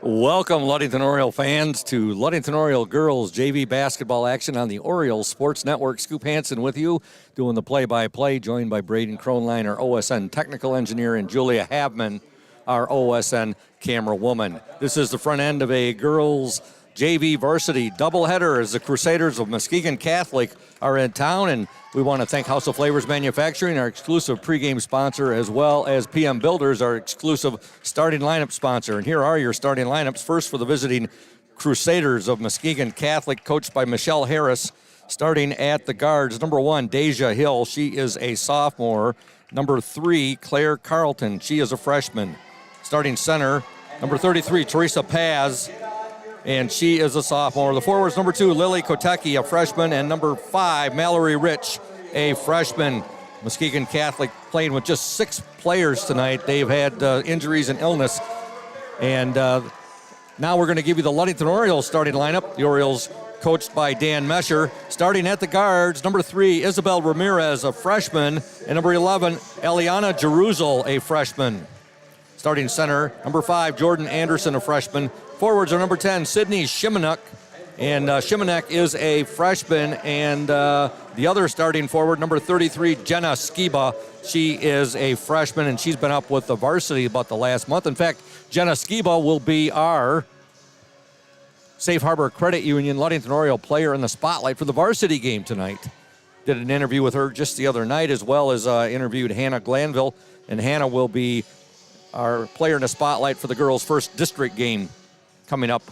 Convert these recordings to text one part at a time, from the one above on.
Welcome, Ludington Oriole fans, to Ludington Oriole Girls JV basketball action on the Orioles Sports Network. Scoop Hansen with you, doing the play-by-play, joined by Braden Kronline, our OSN technical engineer, and Julia Havman, our OSN camera woman. This is the front end of a girls JV varsity doubleheader as the Crusaders of Muskegon Catholic are in town, and we want to thank House of Flavors Manufacturing, our exclusive pregame sponsor, as well as PM Builders, our exclusive starting lineup sponsor. And here are your starting lineups. First for the visiting Crusaders of Muskegon Catholic, coached by Michelle Harris. Starting at the guards, number 1, Deja Hill. She is a sophomore. Number 3, Claire Carlton. She is a freshman. Starting center, number 33, Teresa Paz, and she is a sophomore. The forwards, number 2, Lily Kotecki, a freshman, and number 5, Mallory Rich, a freshman. Muskegon Catholic playing with just 6 players tonight. They've had injuries and illness. And now we're going to give you the Ludington Orioles starting lineup. The Orioles coached by Dan Mesher. Starting at the guards, number 3, Isabel Ramirez, a freshman, and number 11, Eliana Jeruzel, a freshman. Starting center, number 5, Jordan Anderson, a freshman. Forwards are number 10, Sydney Shimanek, and Shimanek is a freshman. And the other starting forward, number 33, Jenna Skiba. She is a freshman, and she's been up with the varsity about the last month. In fact, Jenna Skiba will be our Safe Harbor Credit Union Ludington Oriole player in the spotlight for the varsity game tonight. Did an interview with her just the other night, as well as interviewed Hannah Glanville, and Hannah will be our player in the spotlight for the girls' first district game coming up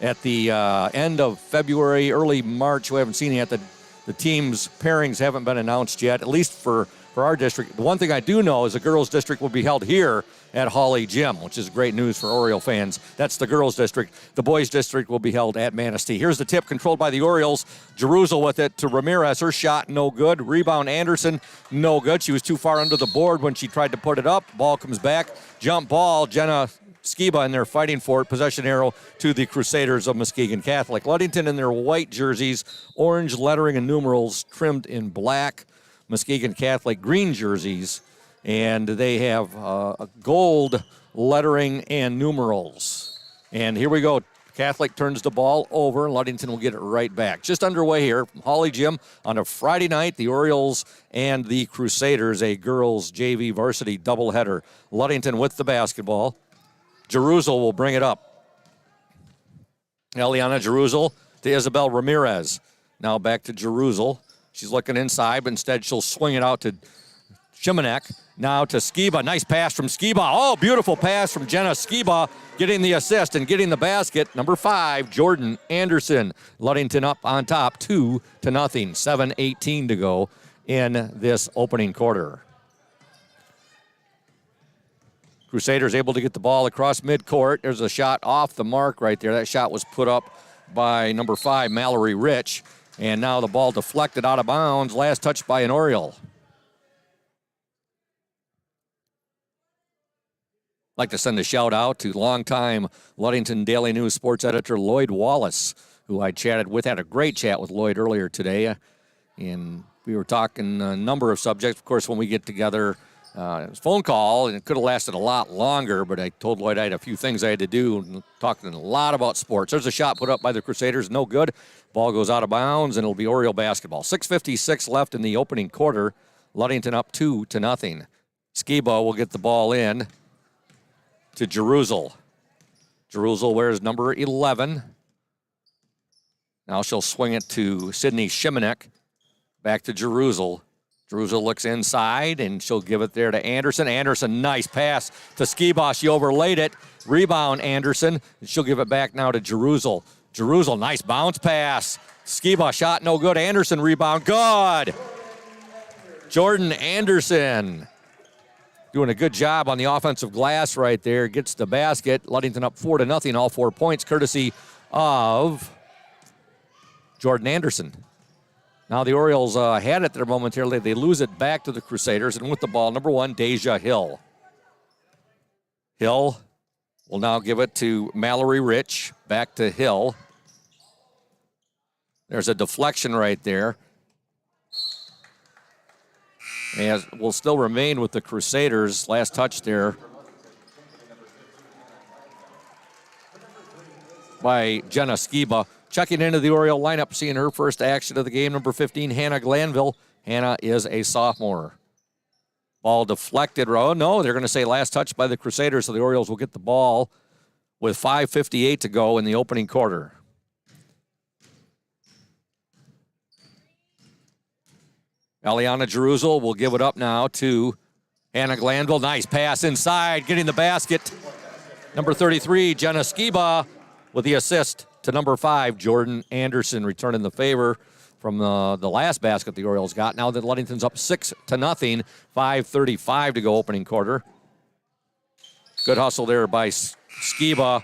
at the end of February, early March. We haven't seen it yet. The teams' pairings haven't been announced yet, at least for our district. The one thing I do know is the girls' district will be held here at Hawley Gym, which is great news for Oriole fans. That's the girls' district. The boys' district will be held at Manistee. Here's the tip controlled by the Orioles. Jeruzel with it to Ramirez. Her shot, no good. Rebound, Anderson, no good. She was too far under the board when she tried to put it up. Ball comes back. Jump ball. Jenna Skiba, and they're fighting for it. Possession arrow to the Crusaders of Muskegon Catholic. Ludington in their white jerseys, orange lettering and numerals trimmed in black. Muskegon Catholic green jerseys, and they have gold lettering and numerals. And here we go. Catholic turns the ball over, and Ludington will get it right back. Just underway here from Hawley Gym on a Friday night, the Orioles and the Crusaders, a girls JV varsity doubleheader. Ludington with the basketball. Jeruzel will bring it up. Eliana Jeruzel to Isabel Ramirez. Now back to Jeruzel. She's looking inside, but instead she'll swing it out to Shimanek. Now to Skiba. Nice pass from Skiba. Oh, beautiful pass from Jenna Skiba, getting the assist and getting the basket. Number 5, Jordan Anderson. Ludington up on top, 2-0. 7:18 to go in this opening quarter. Crusaders able to get the ball across midcourt. There's a shot off the mark right there. That shot was put up by number 5, Mallory Rich. And now the ball deflected out of bounds. Last touch by an Oriole. I'd like to send a shout out to longtime Ludington Daily News sports editor Lloyd Wallace, who I chatted with. Had a great chat with Lloyd earlier today. And we were talking a number of subjects. Of course, when we get together, it was a phone call, and it could have lasted a lot longer, but I told Lloyd I had a few things I had to do, and talking a lot about sports. There's a shot put up by the Crusaders, no good. Ball goes out of bounds, and it'll be Oriole basketball. 6:56 left in the opening quarter. Ludington up 2-0. Skiba will get the ball in to Jeruzel. Jeruzel wears number 11. Now she'll swing it to Sydney Shimanek. Back to Jeruzel. Jeruzel looks inside, and she'll give it there to Anderson. Anderson, nice pass to Skiba. She overlaid it. Rebound, Anderson. And she'll give it back now to Jeruzel. Jeruzel, nice bounce pass. Skiba, shot no good. Anderson, rebound, good. Jordan Anderson doing a good job on the offensive glass right there. Gets the basket. Ludington up 4-0, all 4 points, courtesy of Jordan Anderson. Now the Orioles had it there momentarily. They lose it back to the Crusaders, and with the ball, number 1, Deja Hill. Hill will now give it to Mallory Rich. Back to Hill. There's a deflection right there. As will still remain with the Crusaders. Last touch there by Jenna Skiba. Checking into the Oriole lineup, seeing her first action of the game, number 15, Hannah Glanville. Hannah is a sophomore. Ball deflected. Oh, no, they're going to say last touch by the Crusaders, so the Orioles will get the ball with 5:58 to go in the opening quarter. Eliana Jeruzel will give it up now to Hannah Glanville. Nice pass inside, getting the basket. Number 33, Jenna Skiba, with the assist to number 5, Jordan Anderson, returning the favor from the last basket the Orioles got. Now that Ludington's up 6-0, 5:35 to go opening quarter. Good hustle there by Skiba.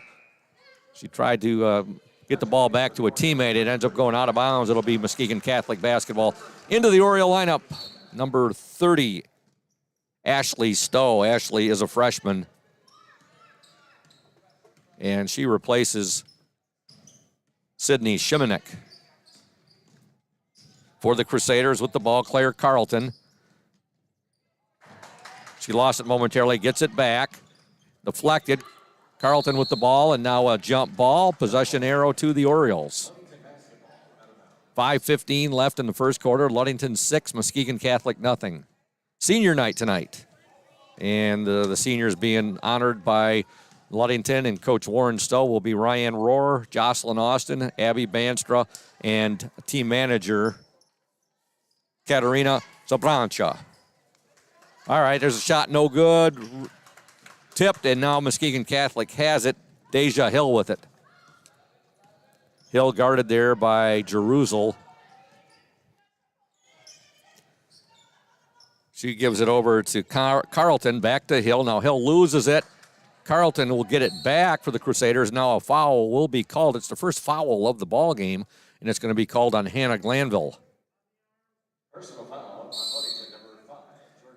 She tried to get the ball back to a teammate. It ends up going out of bounds. It'll be Muskegon Catholic basketball. Into the Oriole lineup, number 30, Ashley Stowe. Ashley is a freshman, and she replaces Sydney Shimonek. For the Crusaders with the ball, Claire Carlton. She lost it momentarily, gets it back. Deflected. Carlton with the ball, and now a jump ball. Possession arrow to the Orioles. 5:15 left in the first quarter. Ludington 6, Muskegon Catholic nothing. Senior night tonight. And the seniors being honored by Ludington and Coach Warren Stowe will be Ryan Rohr, Jocelyn Austin, Abby Banstra, and team manager Katerina Zabrancha. All right, there's a shot, no good. Tipped, and now Muskegon Catholic has it. Deja Hill with it. Hill guarded there by Jeruzel. She gives it over to Carlton, back to Hill. Now Hill loses it. Carlton will get it back for the Crusaders. Now a foul will be called. It's the first foul of the ball game, and it's going to be called on Hannah Glanville. Personal foul on Ludington, number 5.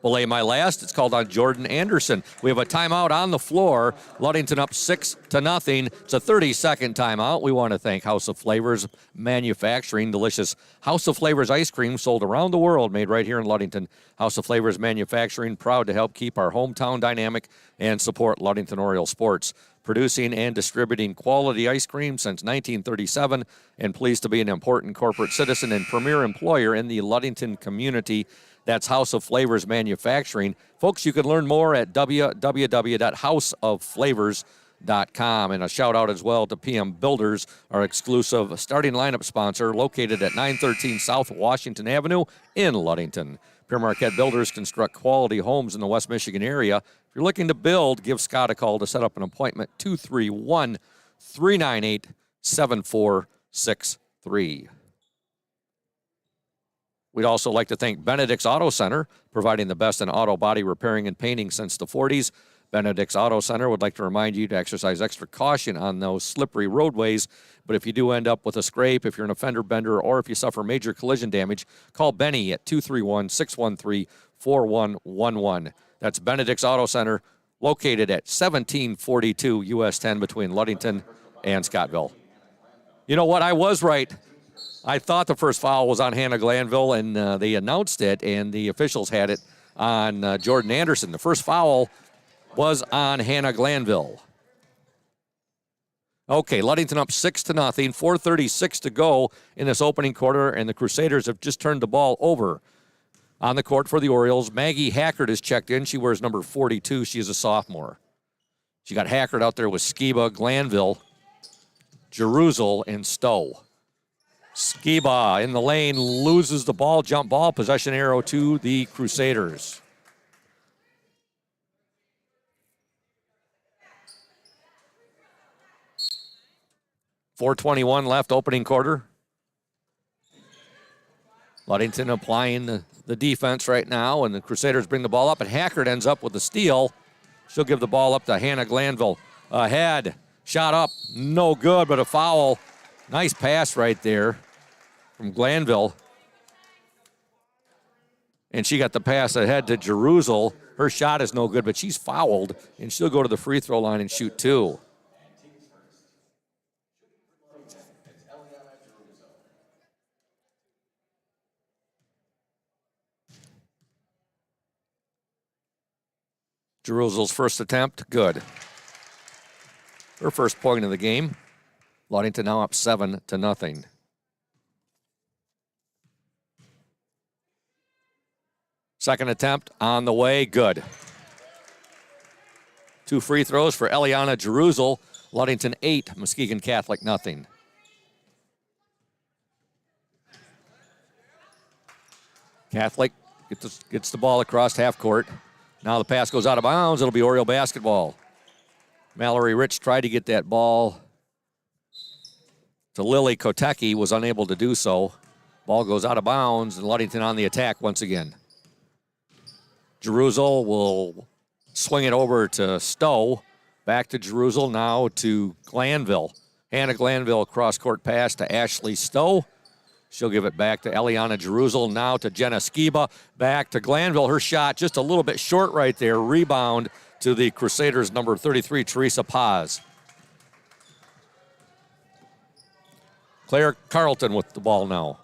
Belay my last. It's called on Jordan Anderson. We have a timeout on the floor. Ludington up 6-0. It's a 30-second timeout. We want to thank House of Flavors Manufacturing. Delicious House of Flavors ice cream sold around the world, made right here in Ludington. House of Flavors Manufacturing, proud to help keep our hometown dynamic and support Ludington Oriole sports. Producing and distributing quality ice cream since 1937, and pleased to be an important corporate citizen and premier employer in the Ludington community. That's House of Flavors Manufacturing. Folks, you can learn more at www.houseofflavors.com. And a shout out as well to PM Builders, our exclusive starting lineup sponsor, located at 913 South Washington Avenue in Ludington. Pierre Marquette Builders construct quality homes in the West Michigan area. If you're looking to build, give Scott a call to set up an appointment, 231-398-7463. We'd also like to thank Benedict's Auto Center, providing the best in auto body repairing and painting since the 40s. Benedict's Auto Center would like to remind you to exercise extra caution on those slippery roadways. But if you do end up with a scrape, if you're an offender bender, or if you suffer major collision damage, call Benny at 231-613-4111. That's Benedict's Auto Center, located at 1742 US 10 between Ludington and Scottville. You know what? I was right. I thought the first foul was on Hannah Glanville, and they announced it, and the officials had it on Jordan Anderson. The first foul was on Hannah Glanville. Okay, Ludington up 6-0, 4:36 to go in this opening quarter, and the Crusaders have just turned the ball over. On the court for the Orioles, Maggie Hackert is checked in. She wears number 42. She is a sophomore. She got Hackert out there with Skiba, Glanville, Jeruzel, and Stowe. Skiba in the lane, loses the ball, jump ball, possession arrow to the Crusaders. .421 left, opening quarter. Ludington applying the defense right now, and the Crusaders bring the ball up, and Hackert ends up with the steal. She'll give the ball up to Hannah Glanville. Ahead, shot up, no good, but a foul. Nice pass right there from Glanville. And she got the pass ahead to Jeruzel. Her shot is no good, but she's fouled, and she'll go to the free throw line and shoot two. Jerusalem's first attempt, good. Her first point of the game. Ludington now up 7-0. Second attempt on the way, good. 2 free throws for Eliana Jerusalem. Ludington 8, Muskegon Catholic nothing. Catholic gets the ball across half court. Now the pass goes out of bounds. It'll be Oriole basketball. Mallory Rich tried to get that ball to Lily Kotecki, was unable to do so. Ball goes out of bounds, and Ludington on the attack once again. Jerusalem will swing it over to Stowe. Back to Jerusalem, now to Glanville. Hannah Glanville cross-court pass to Ashley Stowe. She'll give it back to Eliana Jerusalem, now to Jenna Skiba. Back to Glanville. Her shot just a little bit short right there. Rebound to the Crusaders, number 33, Teresa Paz. Claire Carlton with the ball now.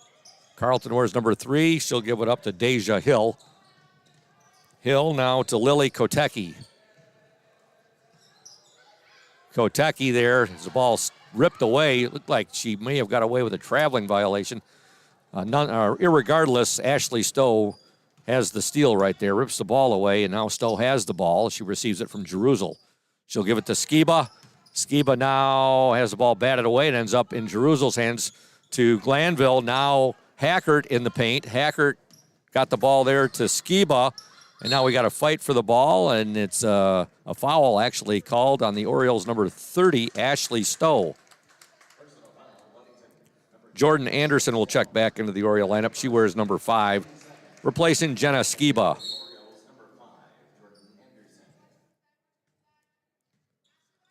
Carlton wears number 3. She'll give it up to Deja Hill. Hill now to Lily Kotecki. Kotecki there, as the ball ripped away. It looked like she may have got away with a traveling violation. Irregardless, Ashley Stowe has the steal right there, rips the ball away, and now Stowe has the ball. She receives it from Jerusalem. She'll give it to Skiba. Skiba now has the ball batted away. It ends up in Jerusalem's hands to Glanville. Now Hackert in the paint. Hackert got the ball there to Skiba, and now we got a fight for the ball, and it's a foul actually called on the Orioles' number 30, Ashley Stowe. Jordan Anderson will check back into the Oriole lineup. She wears number 5, replacing Jenna Skiba.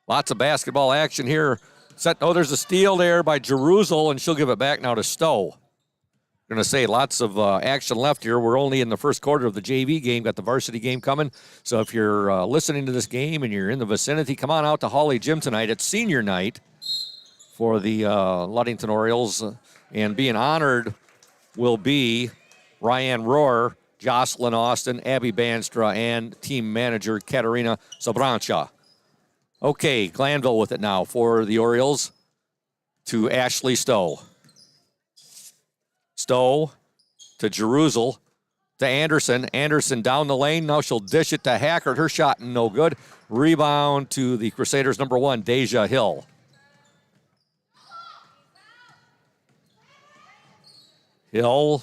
Lots of basketball action here. There's a steal there by Jerusalem, and she'll give it back now to Stowe. Going to say lots of action left here. We're only in the first quarter of the JV game. Got the varsity game coming. So if you're listening to this game and you're in the vicinity, come on out to Hawley Gym tonight. It's senior night for the Ludington Orioles. And being honored will be Ryan Rohr, Jocelyn Austin, Abby Banstra, and team manager Katerina Sobrancha. Okay, Glanville with it now for the Orioles to Ashley Stowe. Stowe to Jerusalem to Anderson. Anderson down the lane. Now she'll dish it to Hackert. Her shot no good. Rebound to the Crusaders' number 1, Deja Hill. Hill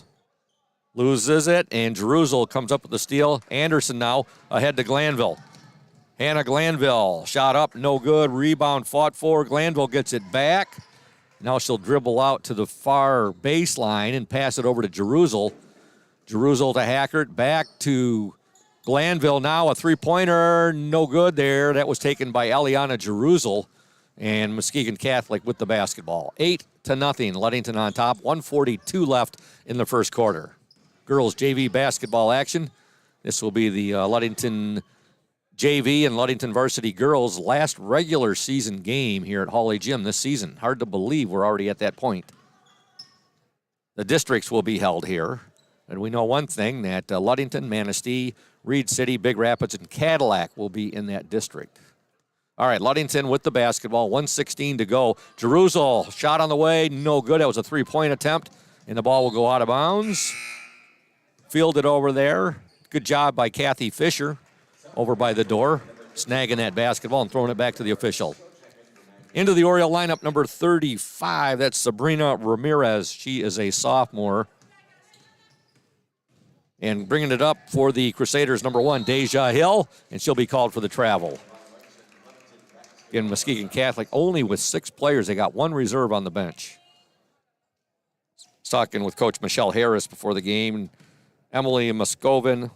loses it, and Jerusalem comes up with the steal. Anderson now ahead to Glanville. Hannah Glanville, shot up, no good. Rebound fought for. Glanville gets it back. Now she'll dribble out to the far baseline and pass it over to Jerusalem. Jerusalem to Hackert, back to Glanville. Now a three-pointer, no good there. That was taken by Eliana Jerusalem, and Muskegon Catholic with the basketball. 8-0, Ludington on top. 1:42 left in the first quarter. Girls JV basketball action. This will be the Ludington JV and Ludington Varsity Girls' last regular season game here at Hawley Gym this season. Hard to believe we're already at that point. The districts will be held here. And we know one thing, that Ludington, Manistee, Reed City, Big Rapids, and Cadillac will be in that district. All right, Ludington with the basketball, 1:16 to go. Jerusalem, shot on the way, no good. That was a three-point attempt, and the ball will go out of bounds. Fielded over there. Good job by Kathy Fisher over by the door, snagging that basketball and throwing it back to the official. Into the Oriole lineup, number 35, that's Sabrina Ramirez. She is a sophomore. And bringing it up for the Crusaders, number 1, Deja Hill, and she'll be called for the travel. Again, Muskegon Catholic only with 6 players. They got 1 reserve on the bench. I was talking with Coach Michelle Harris before the game. Emily Muskegon,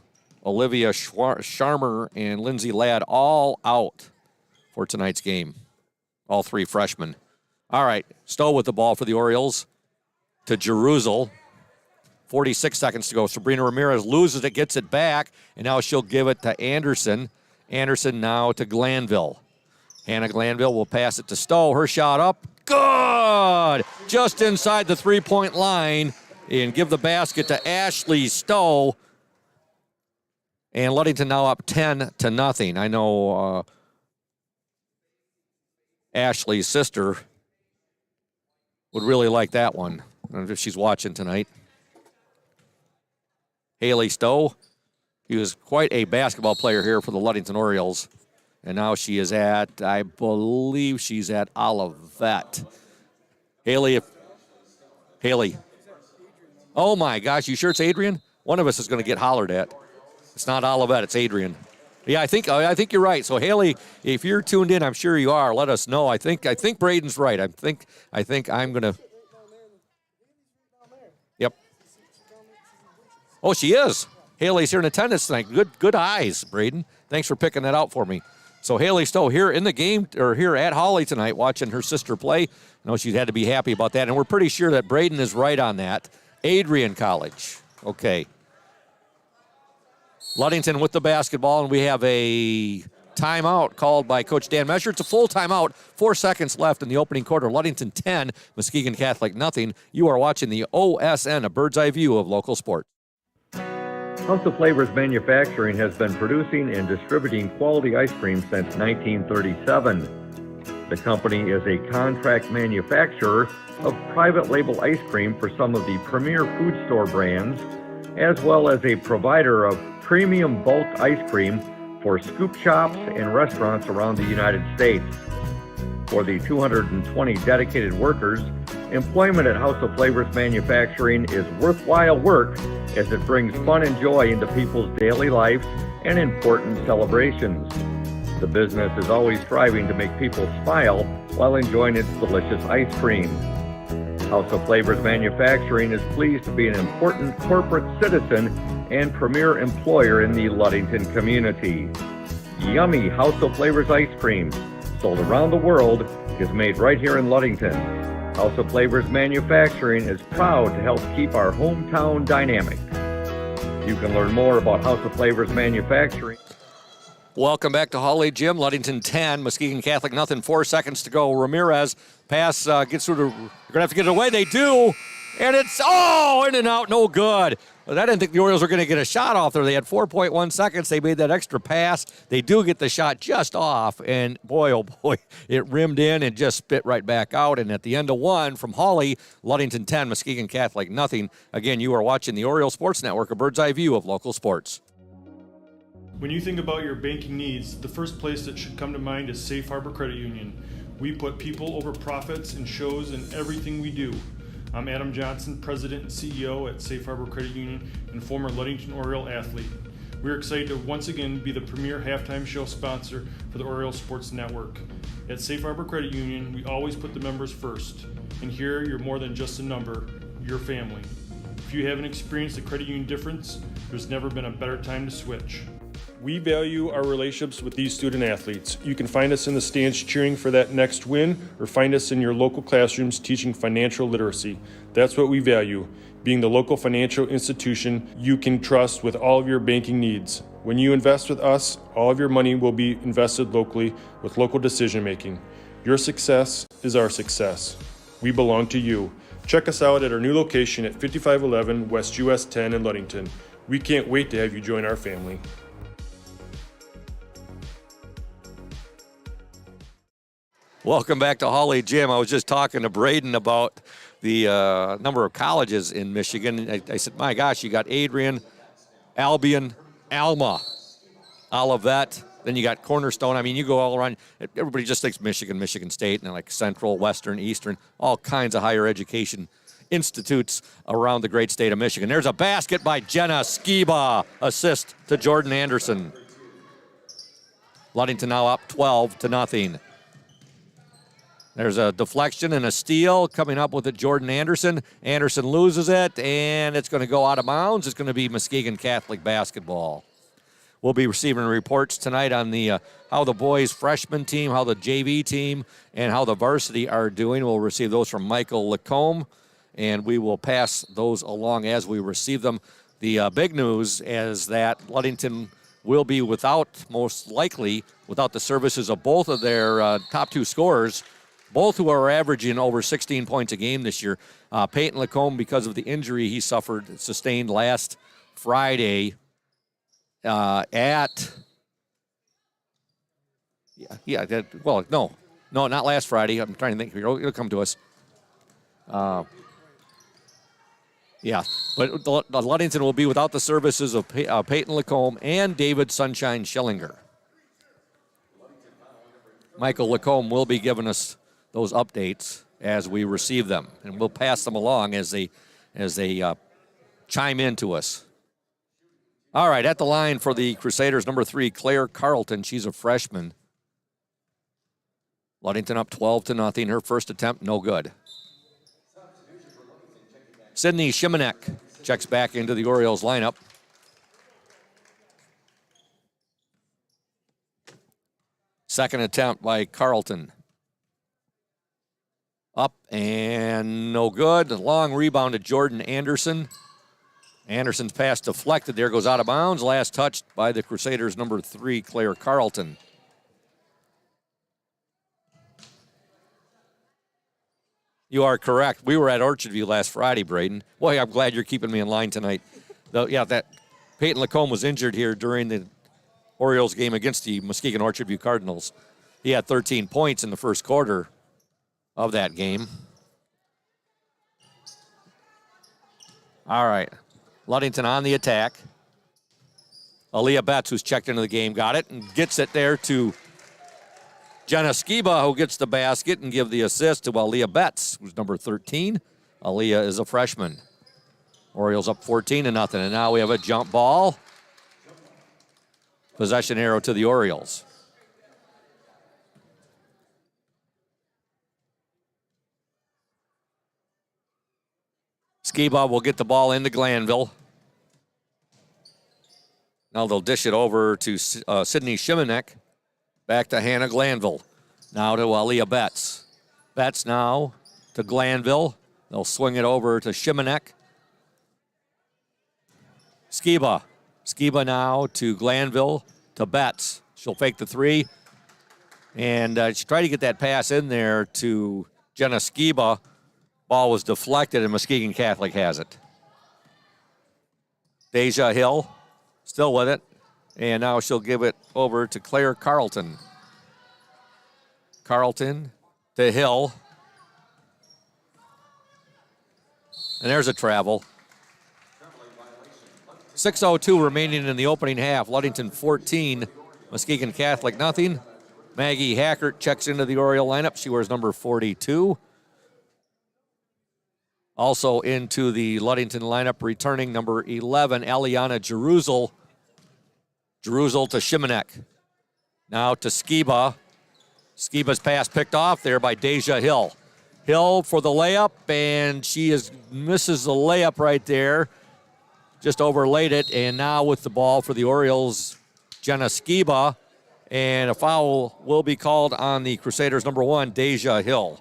Olivia Sharmer, and Lindsay Ladd all out for tonight's game. All 3 freshmen. All right, Stowe with the ball for the Orioles to Jerusalem. 46 seconds to go. Sabrina Ramirez loses it, gets it back, and now she'll give it to Anderson. Anderson now to Glanville. Hannah Glanville will pass it to Stowe. Her shot up. Good! Just inside the three-point line, and give the basket to Ashley Stowe. And Ludington now up 10-0. I know Ashley's sister would really like that one. I don't know if she's watching tonight. Haley Stowe. She was quite a basketball player here for the Ludington Orioles. And now she is at, I believe she's at Olivet. Haley. Oh, my gosh. You sure it's Adrian? One of us is going to get hollered at. It's not Olivet. It's Adrian. Yeah, I think you're right. So, Haley, if you're tuned in, I'm sure you are. Let us know. I think Braden's right. I think I'm going to. Yep. Oh, she is. Haley's here in attendance tonight. Good eyes, Braden. Thanks for picking that out for me. So Haley Stowe here in the game, or here at Holly tonight, watching her sister play. I know she had to be happy about that, and we're pretty sure that Braden is right on that. Adrian College. Okay. Ludington with the basketball, and we have a timeout called by Coach Dan Mesher. It's a full timeout. 4 seconds left in the opening quarter. Ludington 10, Muskegon Catholic nothing. You are watching the OSN, a bird's eye view of local sports. House of Flavors Manufacturing has been producing and distributing quality ice cream since 1937. The company is a contract manufacturer of private label ice cream for some of the premier food store brands, as well as a provider of premium bulk ice cream for scoop shops and restaurants around the United States. For the 220 dedicated workers, employment at House of Flavors Manufacturing is worthwhile work as it brings fun and joy into people's daily lives and important celebrations. The business is always striving to make people smile while enjoying its delicious ice cream. House of Flavors Manufacturing is pleased to be an important corporate citizen and premier employer in the Ludington community. Yummy House of Flavors ice cream, sold around the world, is made right here in Ludington. House of Flavors Manufacturing is proud to help keep our hometown dynamic. You can learn more about House of Flavors Manufacturing. Welcome back to Hawley Gym. Ludington 10, Muskegon Catholic nothing. 4 seconds to go. Ramirez pass gets through to. They're going to have to get it away. They do. And it's, in and out, no good. But I didn't think the Orioles were going to get a shot off there. They had 4.1 seconds. They made that extra pass. They do get the shot just off. And boy, oh boy, it rimmed in and just spit right back out. And at the end of one from Hawley, Ludington 10, Muskegon Catholic nothing. Again, you are watching the Oriole Sports Network, a bird's eye view of local sports. When you think about your banking needs, the first place that should come to mind is Safe Harbor Credit Union. We put people over profits and shows in everything we do. I'm Adam Johnson, President and CEO at Safe Harbor Credit Union and former Ludington Oriole athlete. We're excited to once again be the premier halftime show sponsor for the Oriole Sports Network. At Safe Harbor Credit Union, we always put the members first. And here, you're more than just a number, you're family. If you haven't experienced the credit union difference, there's never been a better time to switch. We value our relationships with these student athletes. You can find us in the stands cheering for that next win, or find us in your local classrooms teaching financial literacy. That's what we value, being the local financial institution you can trust with all of your banking needs. When you invest with us, all of your money will be invested locally with local decision making. Your success is our success. We belong to you. Check us out at our new location at 5511 West US 10 in Ludington. We can't wait to have you join our family. Welcome back to Hawley Gym. I was just talking to Braden about the number of colleges in Michigan. I said, my gosh, you got Adrian, Albion, Alma, Olivet, then you got Cornerstone. I mean, you go all around. Everybody just thinks Michigan, Michigan State, and like Central, Western, Eastern, all kinds of higher education institutes around the great state of Michigan. There's a basket by Jenna Skiba, assist to Jordan Anderson. Ludington now up 12-0. There's a deflection and a steal coming up with it, Jordan Anderson. Anderson loses it, and it's going to go out of bounds. It's going to be Muskegon Catholic basketball. We'll be receiving reports tonight on the how the boys' freshman team, how the JV team, and how the varsity are doing. We'll receive those from Michael Lacombe, and we will pass those along as we receive them. The big news is that Ludington will be most likely without the services of both of their top two scorers, both who are averaging over 16 points a game this year. Peyton Lacombe, because of the injury he sustained last Friday, No, not last Friday. I'm trying to think. It'll come to us. But Ludington will be without the services of Peyton Lacombe and David Sunshine Schillinger. Michael Lacombe will be giving us those updates as we receive them, and we'll pass them along as they chime in to us. All right, at the line for the Crusaders, number 3, Claire Carlton. She's a freshman. Ludington up 12-0. Her first attempt, no good. Sydney Shimanek checks back into the Orioles lineup. Second attempt by Carlton. Up and no good. Long rebound to Jordan Anderson. Anderson's pass deflected there, goes out of bounds. Last touched by the Crusaders' number 3, Claire Carlton. You are correct. We were at Orchardview last Friday, Braden. Boy, I'm glad you're keeping me in line tonight. That Peyton Lacombe was injured here during the Orioles game against the Muskegon Orchardview Cardinals. He had 13 points in the first quarter of that game. All right. Ludington on the attack. Aaliyah Betts, who's checked into the game, got it and gets it there to Jenna Skiba, who gets the basket and give the assist to Aaliyah Betts, who's number 13. Aaliyah is a freshman. Orioles up 14-0, and now we have a jump ball. Possession arrow to the Orioles. Skiba will get the ball into Glanville. Now they'll dish it over to Sydney Shimanek. Back to Hannah Glanville. Now to Aaliyah Betts. Betts now to Glanville. They'll swing it over to Shimanek. Skiba. Skiba now to Glanville to Betts. She'll fake the three. And she tried to get that pass in there to Jenna Skiba. Ball was deflected, and Muskegon Catholic has it. Deja Hill still with it. And now she'll give it over to Claire Carlton. Carlton to Hill. And there's a travel. 6:02 remaining in the opening half. Ludington 14, Muskegon Catholic nothing. Maggie Hackert checks into the Oriole lineup. She wears number 42. Also into the Ludington lineup, returning number 11, Eliana Jeruzal. Jeruzal to Shimanek. Now to Skiba. Skiba's pass picked off there by Deja Hill. Hill for the layup, and she misses the layup right there. Just overlaid it, and now with the ball for the Orioles, Jenna Skiba. And a foul will be called on the Crusaders' number 1, Deja Hill.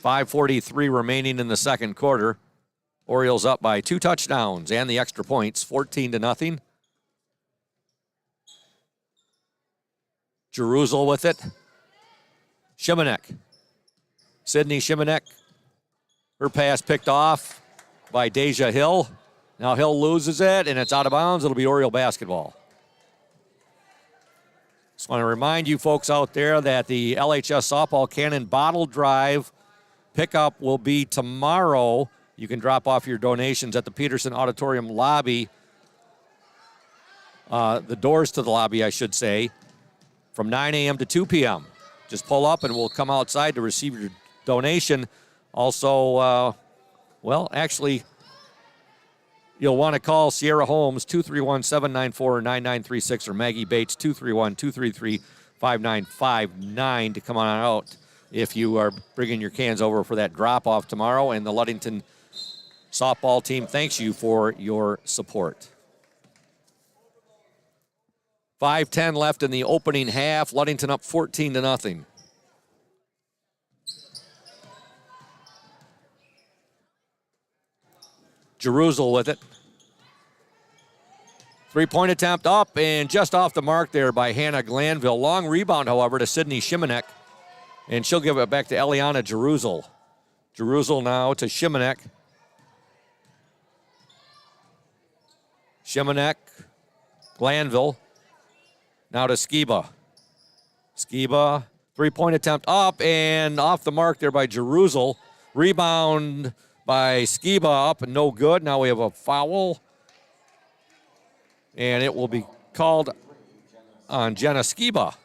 5:43 remaining in the second quarter. Orioles up by 2 touchdowns and the extra points, 14-0. Jeruzal with it. Shimanek. Sydney Shimanek. Her pass picked off by Deja Hill. Now Hill loses it, and it's out of bounds. It'll be Oriole basketball. Just want to remind you folks out there that the LHS Softball Cannon Bottle Drive pickup will be tomorrow. You can drop off your donations at the Peterson Auditorium lobby. The doors to the lobby, I should say, from 9 a.m. to 2 p.m. Just pull up and we'll come outside to receive your donation. Also, you'll want to call Sierra Holmes, 231-794-9936, or Maggie Bates, 231-233-5959 to come on out if you are bringing your cans over for that drop-off tomorrow. And the Ludington softball team thanks you for your support. 5:10 left in the opening half. Ludington up 14-0. Jeruzal with it. Three-point attempt up and just off the mark there by Hannah Glanville. Long rebound, however, to Sydney Shimanek. And she'll give it back to Eliana Jeruzal. Jeruzal now to Shimanek. Shimanek, Glanville. Now to Skiba. Skiba, three-point attempt up and off the mark there by Jerusalem. Rebound by Skiba up and no good. Now we have a foul. And it will be called on Jenna Skiba.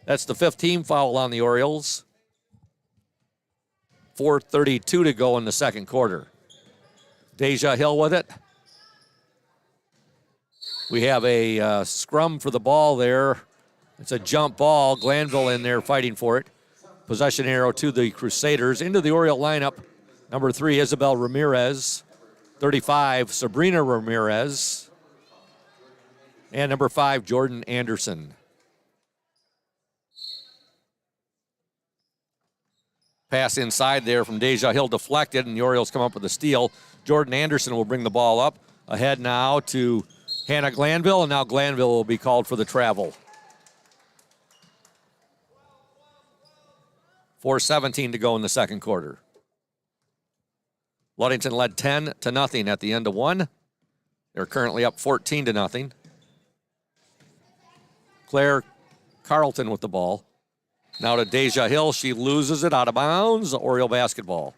That's the 5th team foul on the Orioles. 4:32 to go in the second quarter. Deja Hill with it. We have a scrum for the ball there. It's a jump ball. Glanville in there fighting for it. Possession arrow to the Crusaders. Into the Oriole lineup. Number 3, Isabel Ramirez. 35, Sabrina Ramirez. And number 5, Jordan Anderson. Pass inside there from Deja Hill deflected, and the Orioles come up with a steal. Jordan Anderson will bring the ball up. Ahead now to Hannah Glanville, and now Glanville will be called for the travel. 4:17 to go in the second quarter. Ludington led 10-0 at the end of one. They're currently up 14-0. Claire Carlton with the ball. Now to Deja Hill. She loses it out of bounds. Oriole basketball.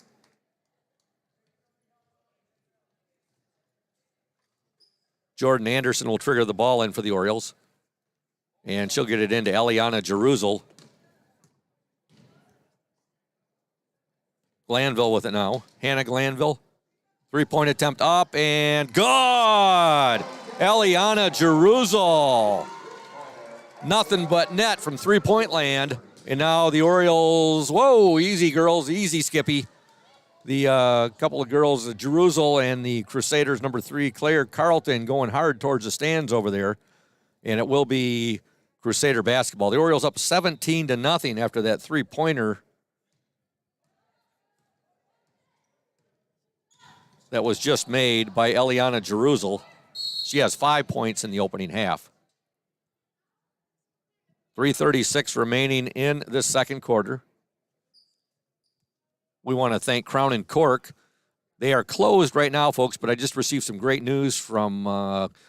Jordan Anderson will trigger the ball in for the Orioles. And she'll get it into Eliana Jerusalem. Glanville with it now. Hannah Glanville. Three-point attempt up and good! Eliana Jerusalem. Nothing but net from three-point land. And now the Orioles, whoa, easy girls, easy Skippy. The couple of girls, Jerusalem and the Crusaders, number 3, Claire Carlton, going hard towards the stands over there. And it will be Crusader basketball. The Orioles up 17-0 after that three-pointer. That was just made by Eliana Jerusalem. She has 5 points in the opening half. 3:36 remaining in this second quarter. We want to thank Crown and Cork. They are closed right now, folks, but I just received some great news from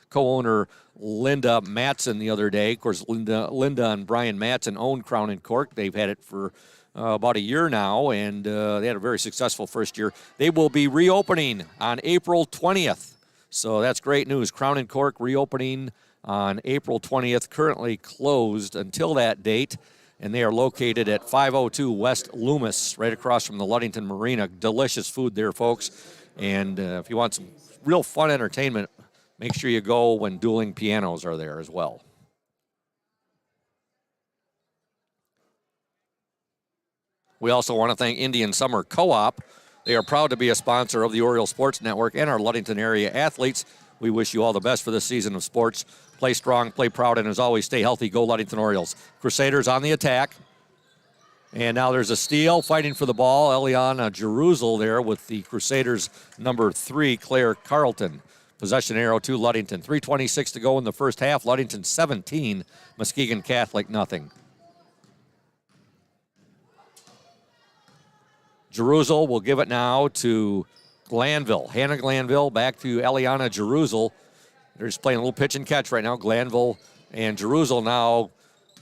co-owner Linda Matson the other day. Of course, Linda and Brian Matson own Crown and Cork. They've had it for about a year now, and they had a very successful first year. They will be reopening on April 20th. So that's great news. Crown and Cork reopening on April 20th, currently closed until that date, and they are located at 502 West Loomis, right across from the Ludington Marina. Delicious food there, folks, and if you want some real fun entertainment, make sure you go when dueling pianos are there as well. We also want to thank Indian Summer Co-op. They are proud to be a sponsor of the Oriole Sports Network and our Ludington area athletes. We wish you all the best for this season of sports. Play strong, play proud, and as always, stay healthy. Go Ludington Orioles. Crusaders on the attack. And now there's a steal, fighting for the ball. Eliana Jerusalem there with the Crusaders' number 3, Claire Carlton. Possession arrow to Ludington. 3:26 to go in the first half. Ludington 17, Muskegon Catholic nothing. Jerusalem will give it now to Glanville. Hannah Glanville back to Eliana Jerusalem. They're just playing a little pitch and catch right now. Glanville and Jerusalem now.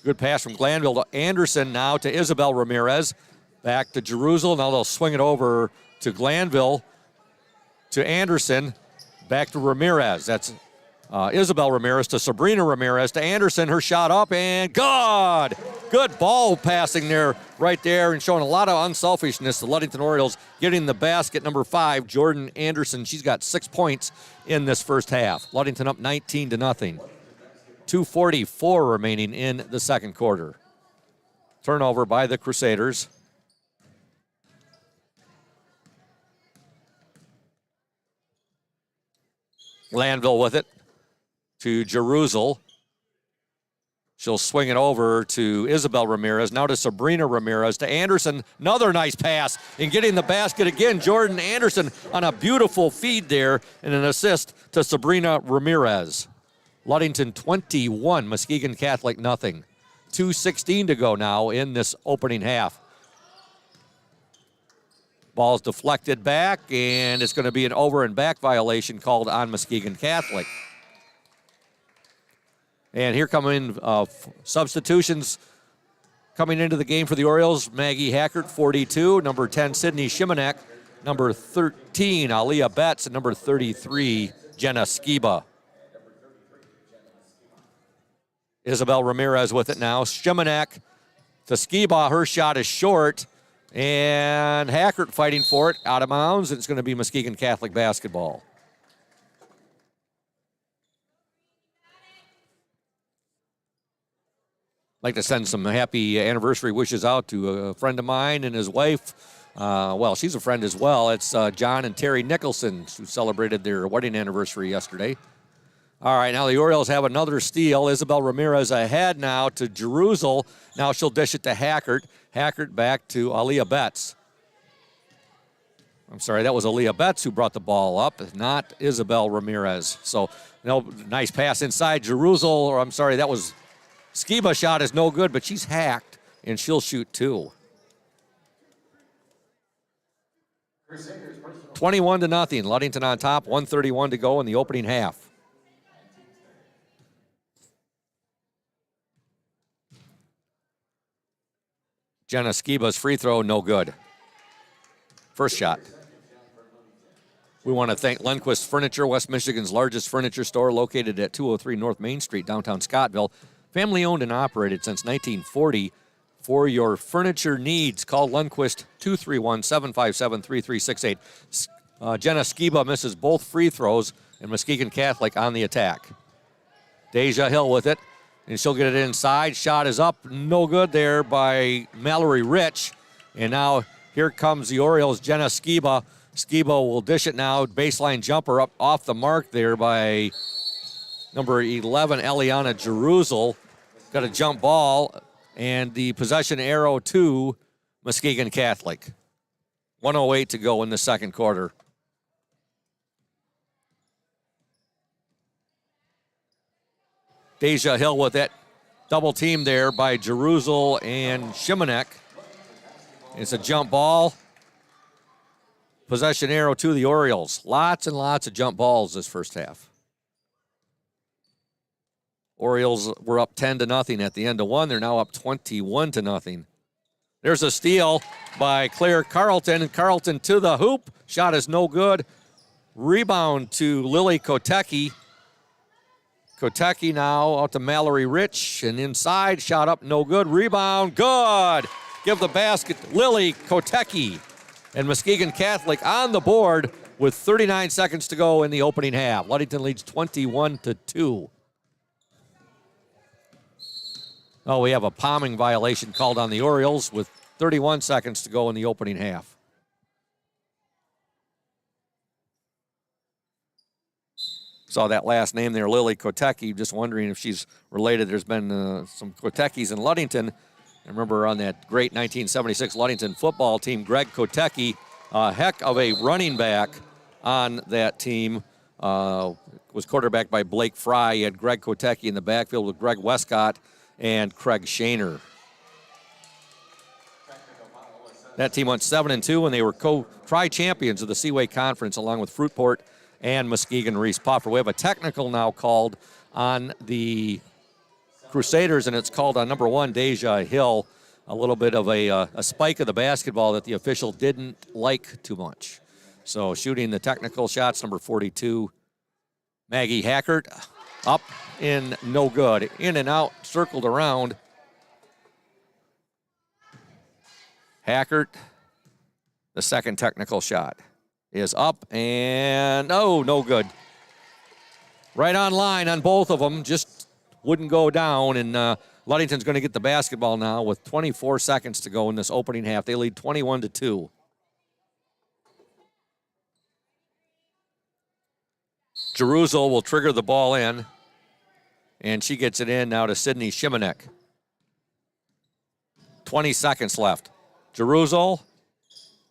Good pass from Glanville to Anderson, now to Isabel Ramirez. Back to Jerusalem. Now they'll swing it over to Glanville, to Anderson, back to Ramirez. That's Isabel Ramirez to Sabrina Ramirez to Anderson. Her shot up and good. Good ball passing there, right there, and showing a lot of unselfishness. The Ludington Orioles getting the basket, number 5, Jordan Anderson. She's got 6 points in this first half. Ludington up 19-0. 2:44 remaining in the second quarter. Turnover by the Crusaders. Glanville with it to Jerusalem. She'll swing it over to Isabel Ramirez. Now to Sabrina Ramirez. To Anderson. Another nice pass. And getting the basket again, Jordan Anderson on a beautiful feed there. And an assist to Sabrina Ramirez. Ludington 21, Muskegon Catholic nothing. 2:16 to go now in this opening half. Ball's deflected back, and it's going to be an over and back violation called on Muskegon Catholic. And here come in substitutions coming into the game for the Orioles. Maggie Hackert, 42. Number 10, Sydney Shimanek. Number 13, Aliyah Betts. And number 33, Jenna Skiba. Isabel Ramirez with it now. Shimanek to Skiba. Her shot is short. And Hackert fighting for it. Out of bounds. And it's going to be Muskegon Catholic basketball. Like to send some happy anniversary wishes out to a friend of mine and his wife. Well, she's a friend as well. It's John and Terry Nicholson, who celebrated their wedding anniversary yesterday. All right, now the Orioles have another steal. Isabel Ramirez ahead now to Jerusalem. Now she'll dish it to Hackert. Hackert back to Aliyah Betts. I'm sorry, that was Aliyah Betts who brought the ball up, not Isabel Ramirez. So, nice pass inside Jerusalem. Or I'm sorry, that was Skiba shot is no good, but she's hacked, and she'll shoot two. 21-0. Ludington on top, 1:31 to go in the opening half. Jenna Skiba's free throw, no good. First shot. We want to thank Lundquist Furniture, West Michigan's largest furniture store, located at 203 North Main Street, downtown Scottville. Family owned and operated since 1940. For your furniture needs, call Lundquist 231-757-3368. Jenna Skiba misses both free throws, and Muskegon Catholic on the attack. Deja Hill with it, and she'll get it inside. Shot is up, no good there by Mallory Rich. And now here comes the Orioles, Jenna Skiba. Skiba will dish it now. Baseline jumper up off the mark there by number 11, Eliana Jerusalem. Got a jump ball, and the possession arrow to Muskegon Catholic. 1:08 to go in the second quarter. Deja Hill with it. Double team there by Jerusalem and Shimanek. It's a jump ball. Possession arrow to the Orioles. Lots and lots of jump balls this first half. Orioles were up 10-0 at the end of one. They're now up 21-0. There's a steal by Claire Carlton, and Carlton to the hoop. Shot is no good. Rebound to Lily Kotecki. Kotecki now out to Mallory Rich, and inside, shot up, no good. Rebound, good. Give the basket, Lily Kotecki. And Muskegon Catholic on the board with 39 seconds to go in the opening half. Ludington leads 21-2. Oh, we have a palming violation called on the Orioles with 31 seconds to go in the opening half. Saw that last name there, Lily Kotecki, just wondering if she's related. There's been some Koteckis in Ludington. I remember on that great 1976 Ludington football team, Greg Kotecki, a heck of a running back on that team, was quarterbacked by Blake Fry. He had Greg Kotecki in the backfield with Greg Westcott and Craig Shaner. That team went 7-2, and they were tri-champions of the Seaway Conference along with Fruitport and Muskegon Reese Puffer. We have a technical now called on the Crusaders, and it's called on number 1, Deja Hill. A little bit of a spike of the basketball that the official didn't like too much. So shooting the technical shots, number 42, Maggie Hackert. Up in, no good. In and out, circled around. Hackert, the second technical shot, is up and, oh, no good. Right on line on both of them, just wouldn't go down. And Ludington's going to get the basketball now with 24 seconds to go in this opening half. They lead 21-2. Jerusalem will trigger the ball in, and she gets it in now to Sydney Shimanek. 20 seconds left. Jerusalem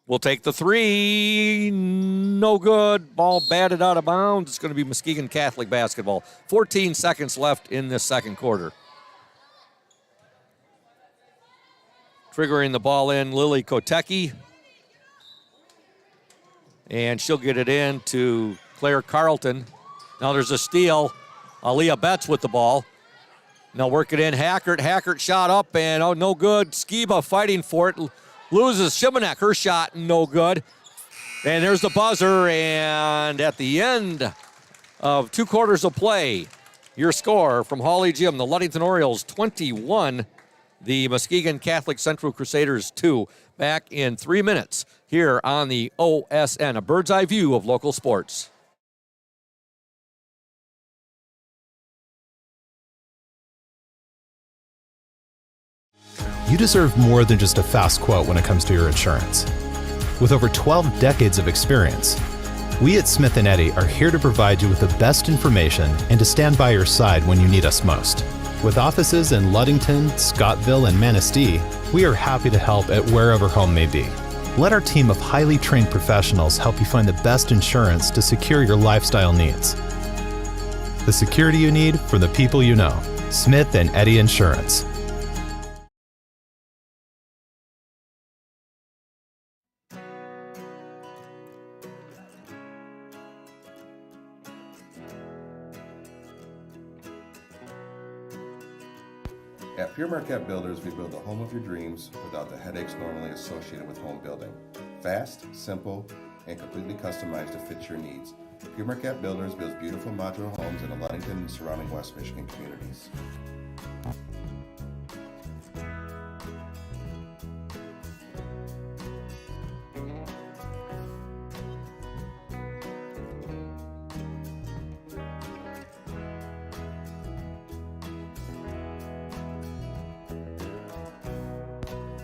will take the three. No good. Ball batted out of bounds. It's going to be Muskegon Catholic basketball. 14 seconds left in this second quarter. Triggering the ball in, Lily Kotecki. and she'll get it in to Claire Carlton. Now there's a steal. Aaliyah Betts with the ball. Now work it in. Hackert shot up, and no good. Skiba fighting for it. Loses Shimanek. Her shot, no good. And there's the buzzer, and at the end of 2 quarters of play, your score from Hawley Gym, the Ludington Orioles 21, the Muskegon Catholic Central Crusaders 2. Back in 3 minutes here on the OSN, a bird's eye view of local sports. You deserve more than just a fast quote when it comes to your insurance. With over 12 decades of experience, we at Smith & Eddy are here to provide you with the best information and to stand by your side when you need us most. With offices in Ludington, Scottville, and Manistee, we are happy to help at wherever home may be. Let our team of highly trained professionals help you find the best insurance to secure your lifestyle needs. The security you need from the people you know. Smith & Eddy Insurance. At Pure Marquette Builders, we build the home of your dreams without the headaches normally associated with home building. Fast, simple, and completely customized to fit your needs. Pure Marquette Builders builds beautiful modular homes in the Ludington and surrounding West Michigan communities.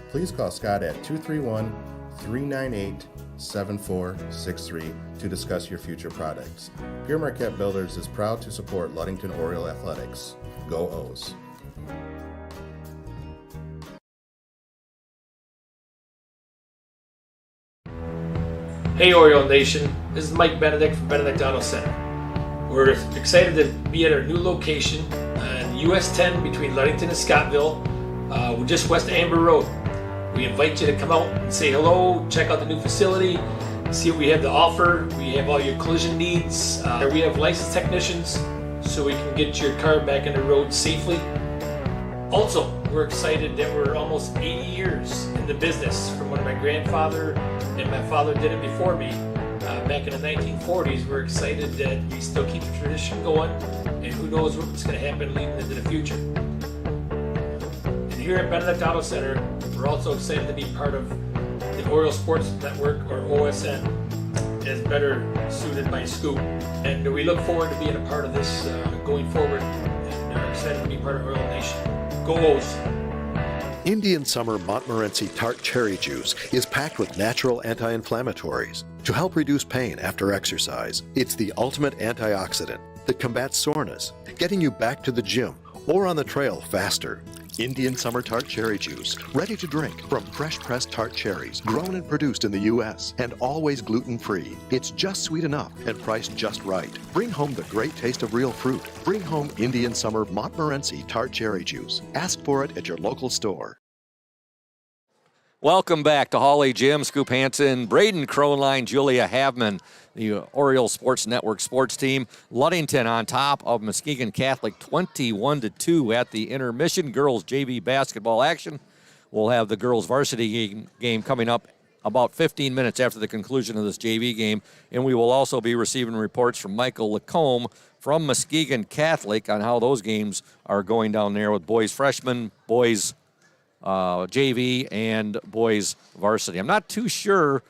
Please call Scott at 231-398-7463 to discuss your future products. Pure Marquette Builders is proud to support Ludington Oriole Athletics. Go O's! Hey Oriole Nation, this is Mike Benedict from Benedict Auto Center. We're excited to be at our new location on US 10 between Ludington and Scottville. We're just west of Amber Road. We invite you to come out and say hello, check out the new facility, see what we have to offer. We have all your collision needs. We have licensed technicians so we can get your car back on the road safely. Also, we're excited that we're almost 80 years in the business from when my grandfather and my father did it before me back in the 1940s. We're excited that we still keep the tradition going, and who knows what's going to happen leading into the future. And here at Benedict Auto Center, we're also excited to be part of the Oriole Sports Network, or OSN, as better suited by Scoop. And we look forward to being a part of this going forward, and are excited to be part of Oriole Nation. Go O's! Indian Summer Montmorency Tart Cherry Juice is packed with natural anti-inflammatories to help reduce pain after exercise. It's the ultimate antioxidant that combats soreness, getting you back to the gym or on the trail faster. Indian Summer Tart Cherry Juice, ready to drink from fresh pressed tart cherries, grown and produced in the U.S. and always gluten-free. It's just sweet enough and priced just right. Bring home the great taste of real fruit. Bring home Indian Summer Montmorency Tart Cherry Juice. Ask for it at your local store. Welcome back to Hawley Gym. Scoop Hansen, Braden Kronline, Julia Havman, the Oriole Sports Network sports team. Ludington on top of Muskegon Catholic 21-2 at the intermission. Girls JV basketball action. We'll have the girls varsity game coming up about 15 minutes after the conclusion of this JV game. And we will also be receiving reports from Michael Lacombe from Muskegon Catholic on how those games are going down there with boys freshmen, boys JV, and boys varsity. I'm not too sure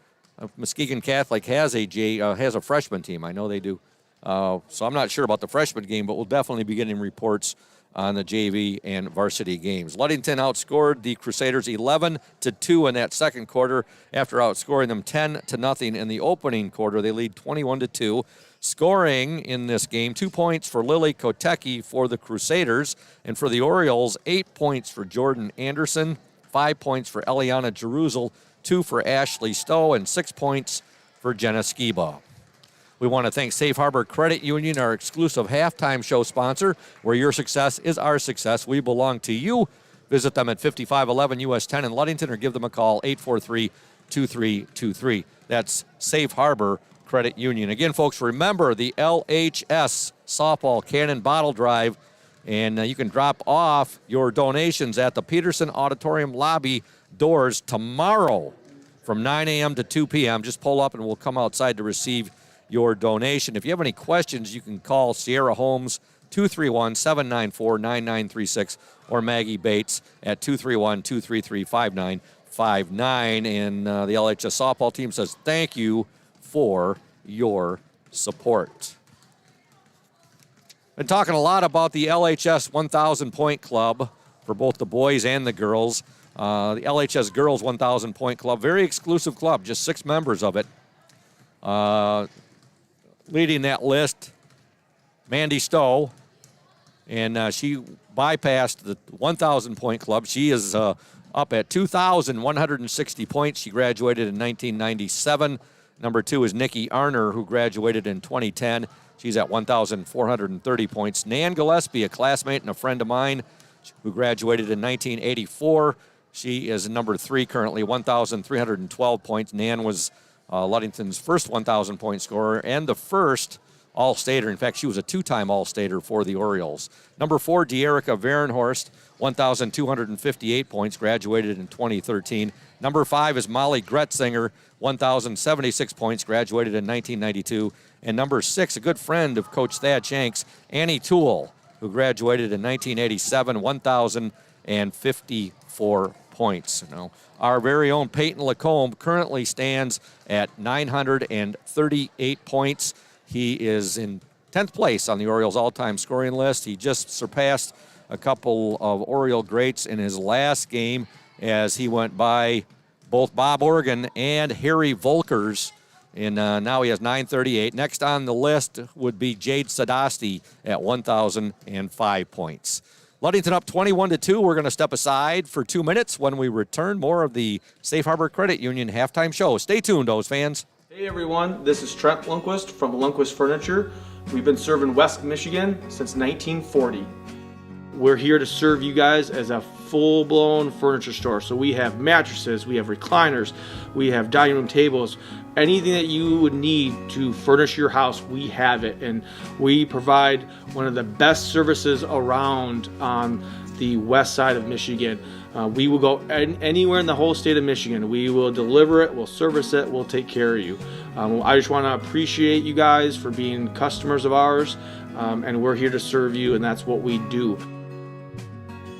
if Muskegon Catholic has a freshman team. I know they do. So I'm not sure about the freshman game, but we'll definitely be getting reports on the JV and varsity games. Ludington outscored the Crusaders 11-2 in that second quarter after outscoring them 10-0 in the opening quarter. They lead 21-2. Scoring in this game, 2 points for Lily Kotecki for the Crusaders, and for the Orioles, 8 points for Jordan Anderson, 5 points for Eliana Jeruzel, 2 for Ashley Stowe, and 6 points for Jenna Skiba. We want to thank Safe Harbor Credit Union, our exclusive halftime show sponsor, where your success is our success. We belong to you. Visit them at 5511 US 10 in Ludington or give them a call, 843-2323. That's Safe Harbor Credit Union. Again, folks, remember the LHS Softball Cannon Bottle Drive, and you can drop off your donations at the Peterson Auditorium lobby doors tomorrow from 9 a.m. to 2 p.m. Just pull up and we'll come outside to receive your donation. If you have any questions, you can call Sierra Holmes 231-794-9936 or Maggie Bates at 231-233-5959. And the LHS softball team says thank you for your support. Been talking a lot about the LHS 1,000 Point Club for both the boys and the girls. The LHS Girls 1,000 Point Club, very exclusive club, just 6 members of it. Leading that list, Mandy Stowe, and she bypassed the 1,000 Point Club. She is up at 2,160 points. She graduated in 1997. Number 2 is Nikki Arner, who graduated in 2010. She's at 1,430 points. Nan Gillespie, a classmate and a friend of mine, who graduated in 1984. She is number 3 currently, 1,312 points. Nan was Ludington's first 1,000 point scorer and the first All-Stater. In fact, she was a 2-time All-Stater for the Orioles. Number 4, De'Erica Varenhorst, 1,258 points, graduated in 2013. Number 5 is Molly Gretzinger, 1,076 points, graduated in 1992. And number 6, a good friend of Coach Thad Shanks, Annie Toole, who graduated in 1987, 1,054 points. Now, our very own Peyton Lacombe currently stands at 938 points. He is in 10th place on the Orioles all-time scoring list. He just surpassed a couple of Oriole greats in his last game as he went by both Bob Organ and Harry Volkers. And now he has 938. Next on the list would be Jade Sadasti at 1,005 points. Ludington up 21-2. We're going to step aside for 2 minutes. When we return, more of the Safe Harbor Credit Union halftime show. Stay tuned, O's fans. Hey everyone, this is Trent Lundquist from Lundquist Furniture. We've been serving West Michigan since 1940. We're here to serve you guys as a full-blown furniture store. So we have mattresses, we have recliners, we have dining room tables. Anything that you would need to furnish your house, we have it. And we provide one of the best services around on the west side of Michigan. We will go anywhere in the whole state of Michigan. We will deliver it, we'll service it, we'll take care of you. I just want to appreciate you guys for being customers of ours, and we're here to serve you, and that's what we do.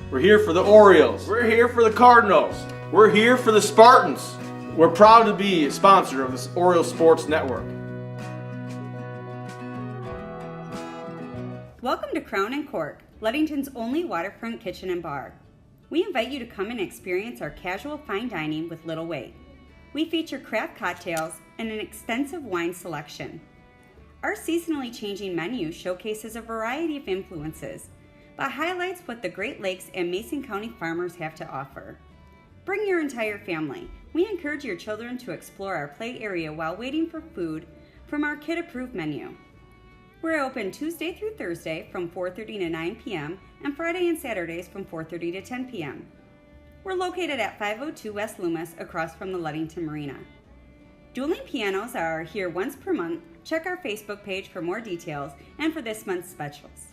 We're here for the Orioles. We're here for the Cardinals. We're here for the Spartans. We're proud to be a sponsor of this Orioles Sports Network. Welcome to Crown & Cork, Ludington's only waterfront kitchen and bar. We invite you to come and experience our casual fine dining with little wait. We feature craft cocktails and an extensive wine selection. Our seasonally changing menu showcases a variety of influences, but highlights what the Great Lakes and Mason County farmers have to offer. Bring your entire family. We encourage your children to explore our play area while waiting for food from our kid-approved menu. We're open Tuesday through Thursday from 4:30 to 9 p.m. and Friday and Saturdays from 4:30 to 10 p.m. We're located at 502 West Loomis across from the Ludington Marina. Dueling pianos are here once per month. Check our Facebook page for more details and for this month's specials.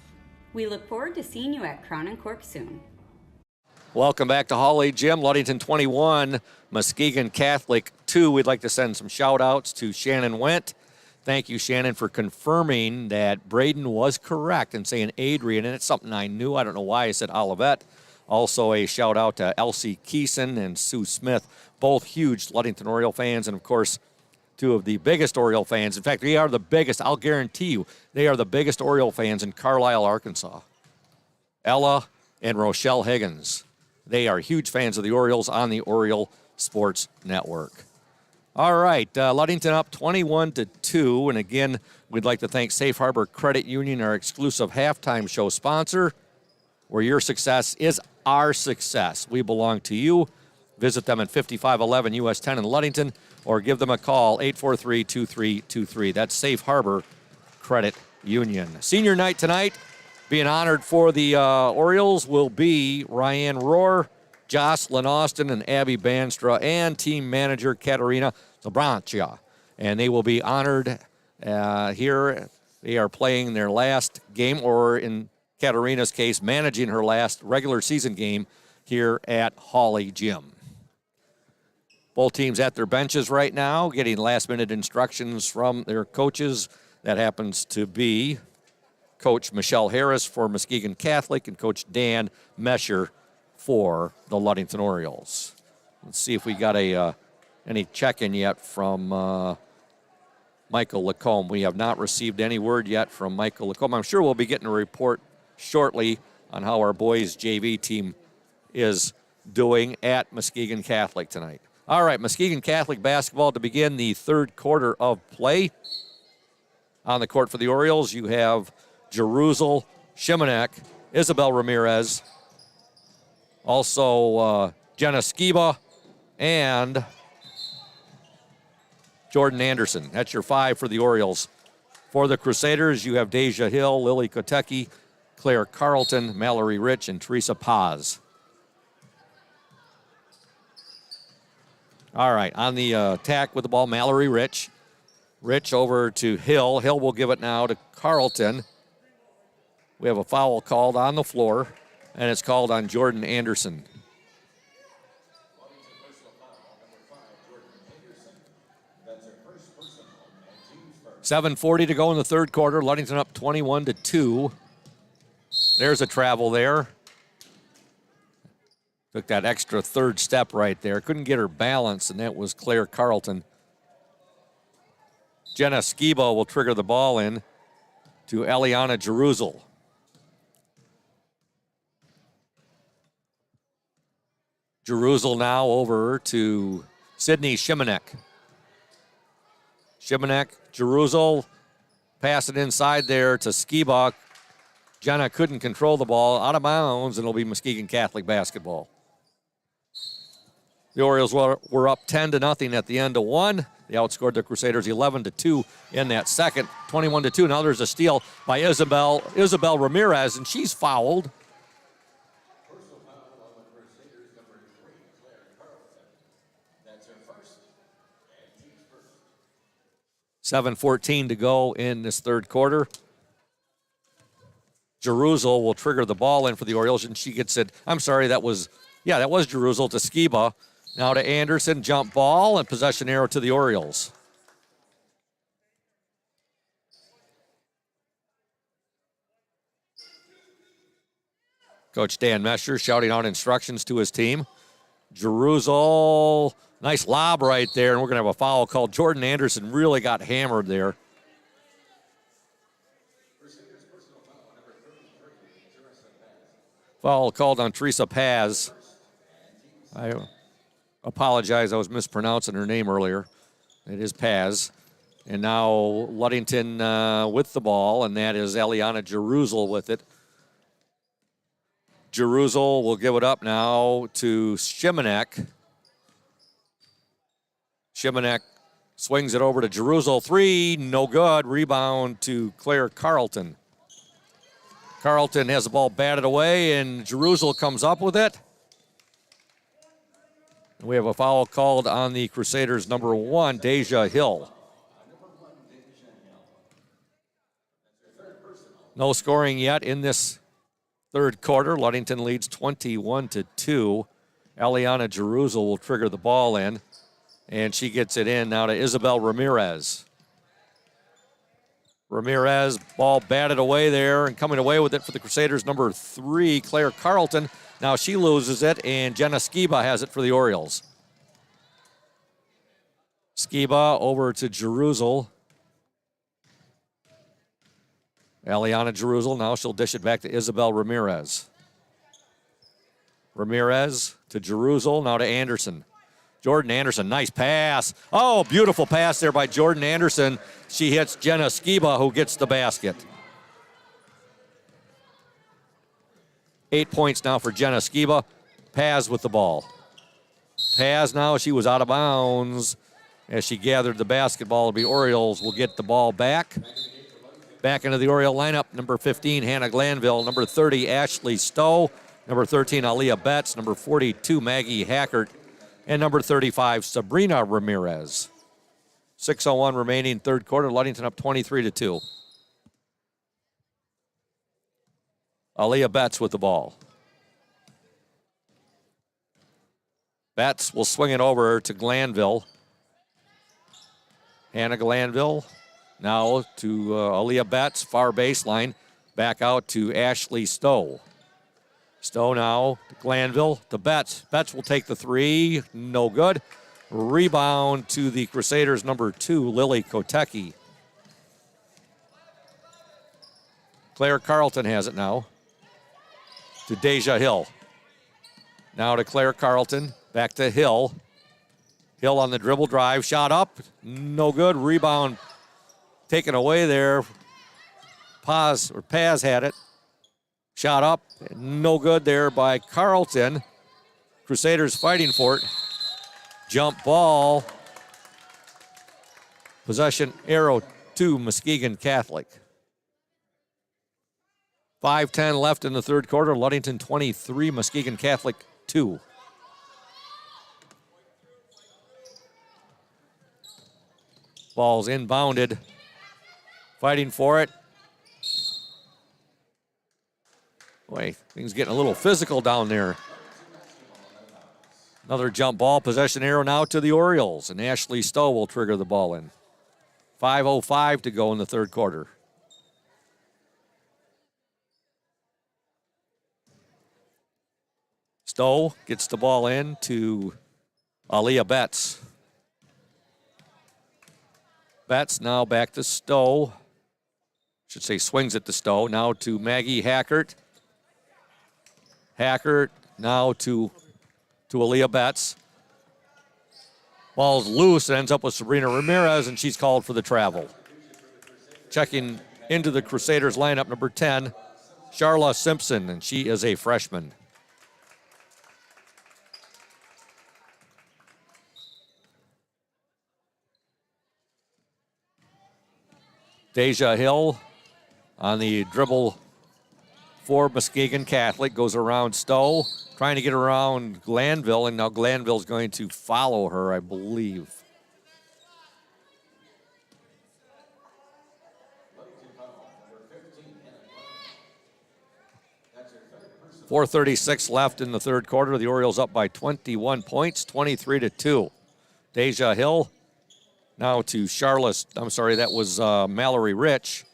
We look forward to seeing you at Crown & Cork soon. Welcome back to Hall A Gym. Ludington 21, Muskegon Catholic 2. We'd like to send some shout-outs to Shannon Wendt. Thank you, Shannon, for confirming that Braden was correct in saying Adrian, and it's something I knew. I don't know why I said Olivet. Also a shout-out to Elsie Keeson and Sue Smith, both huge Ludington Oriole fans, and, of course, two of the biggest Oriole fans. In fact, they are the biggest. I'll guarantee you they are the biggest Oriole fans in Carlisle, Arkansas. Ella and Rochelle Higgins. They are huge fans of the Orioles on the Oriole Sports Network. All right, Ludington up 21-2. And again, we'd like to thank Safe Harbor Credit Union, our exclusive halftime show sponsor, where your success is our success. We belong to you. Visit them at 5511 US 10 in Ludington or give them a call, 843-2323. That's Safe Harbor Credit Union. Senior night tonight, being honored for the Orioles will be Ryan Rohr, Jocelyn Austin, and Abby Banstra, and team manager Katerina Zabrancia. and they will be honored here. They are playing their last game, or in Katarina's case, managing her last regular season game here at Hawley Gym. Both teams at their benches right now, getting last-minute instructions from their coaches. That happens to be Coach Michelle Harris for Muskegon Catholic and Coach Dan Mesher for the Ludington Orioles. Let's see if we got any check-in yet from Michael Lacombe. We have not received any word yet from Michael Lacombe. I'm sure we'll be getting a report shortly on how our boys JV team is doing at Muskegon Catholic tonight. All right, Muskegon Catholic basketball to begin the third quarter of play. On the court for the Orioles, you have Jeruzel Shimanek, Isabel Ramirez, also Jenna Skiba, and Jordan Anderson. That's your five for the Orioles. For the Crusaders, you have Deja Hill, Lily Kotecki, Claire Carlton, Mallory Rich, and Teresa Paz. All right, on the attack with the ball, Mallory Rich. Rich over to Hill. Hill will give it now to Carlton. We have a foul called on the floor, and it's called on Jordan Anderson. $7:40 to go in the third quarter. Ludington up 21-2. There's a travel there. Took that extra third step right there. Couldn't get her balance, and that was Claire Carlton. Jenna Skiba will trigger the ball in to Eliana Jeruzel. Jeruzel now over to Sydney Shimanek. Shimanek, Jeruzel, pass it inside there to Skiba. Jenna couldn't control the ball, out of bounds, and it'll be Muskegon Catholic basketball. The Orioles were up 10-0 at the end of one. They outscored the Crusaders 11-2 in that second, 21-2. Now there's a steal by Isabel Ramirez, and she's fouled. Personal foul on the Crusaders, number 3, Claire Carlton. That's her first, and team's first. 7:14 to go in this third quarter. Jeruzel will trigger the ball in for the Orioles, and she gets it. I'm sorry, that was Jeruzel to Skiba. Now to Anderson, jump ball, and possession arrow to the Orioles. Coach Dan Mesher shouting out instructions to his team. Jeruzel, nice lob right there, and we're going to have a foul called. Jordan Anderson really got hammered there. Foul called on Teresa Paz. I apologize, I was mispronouncing her name earlier. It is Paz. And now Ludington with the ball, and that is Eliana Jeruzel with it. Jeruzel will give it up now to Shimanek. Shimanek swings it over to Jeruzel. 3, no good. Rebound to Claire Carlton. Carlton has the ball batted away, and Jeruzel comes up with it. And we have a foul called on the Crusaders' number 1, Deja Hill. No scoring yet in this third quarter. Ludington leads 21-2. Eliana Jeruzel will trigger the ball in, and she gets it in now to Isabel Ramirez. Ramirez, ball batted away there, and coming away with it for the Crusaders, number 3, Claire Carlton. Now she loses it, and Jenna Skiba has it for the Orioles. Skiba over to Jeruzel. Eliana Jeruzel, now she'll dish it back to Isabel Ramirez. Ramirez to Jeruzel, now to Anderson. Jordan Anderson, nice pass. Oh, beautiful pass there by Jordan Anderson. She hits Jenna Skiba, who gets the basket. 8 points now for Jenna Skiba. Paz with the ball. Paz now, she was out of bounds as she gathered the basketball. The Orioles will get the ball back. Back into the Oriole lineup, number 15, Hannah Glanville. Number 30, Ashley Stowe. Number 13, Aaliyah Betts. Number 42, Maggie Hackert. And number 35, Sabrina Ramirez. 6:01 remaining third quarter. Ludington up 23-2. Aaliyah Betts with the ball. Betts will swing it over to Glanville. Hannah Glanville now to Aaliyah Betts, far baseline. Back out to Ashley Stowe. Stowe now to Glanville to Betts. Betts will take the three. No good. Rebound to the Crusaders' number 2, Lily Kotecki. Claire Carlton has it now to Deja Hill. Now to Claire Carlton. Back to Hill. Hill on the dribble drive. Shot up. No good. Rebound taken away there. Paz had it. Shot up. No good there by Carlton. Crusaders fighting for it. Jump ball. Possession arrow to Muskegon Catholic. 5:10 left in the third quarter. Ludington 23, Muskegon Catholic 2. Ball's inbounded. Fighting for it. Boy, things getting a little physical down there. Another jump ball. Possession arrow now to the Orioles. And Ashley Stowe will trigger the ball in. 5:05 to go in the third quarter. Stowe gets the ball in to Aaliyah Betts. Betts now back to Stowe. Should say swings it to Stowe. Now to Maggie Hackert. Hackert now to Aaliyah Betts. Ball's loose. It ends up with Sabrina Ramirez, and she's called for the travel. Checking into the Crusaders lineup, number 10, Charla Simpson, and she is a freshman. Deja Hill on the dribble for Muskegon Catholic. Goes around Stowe, trying to get around Glanville, and now Glanville's going to follow her, I believe. .436 left in the third quarter. The Orioles up by 21 points, 23-2. Deja Hill now to Charlotte. I'm sorry, that was Mallory Rich.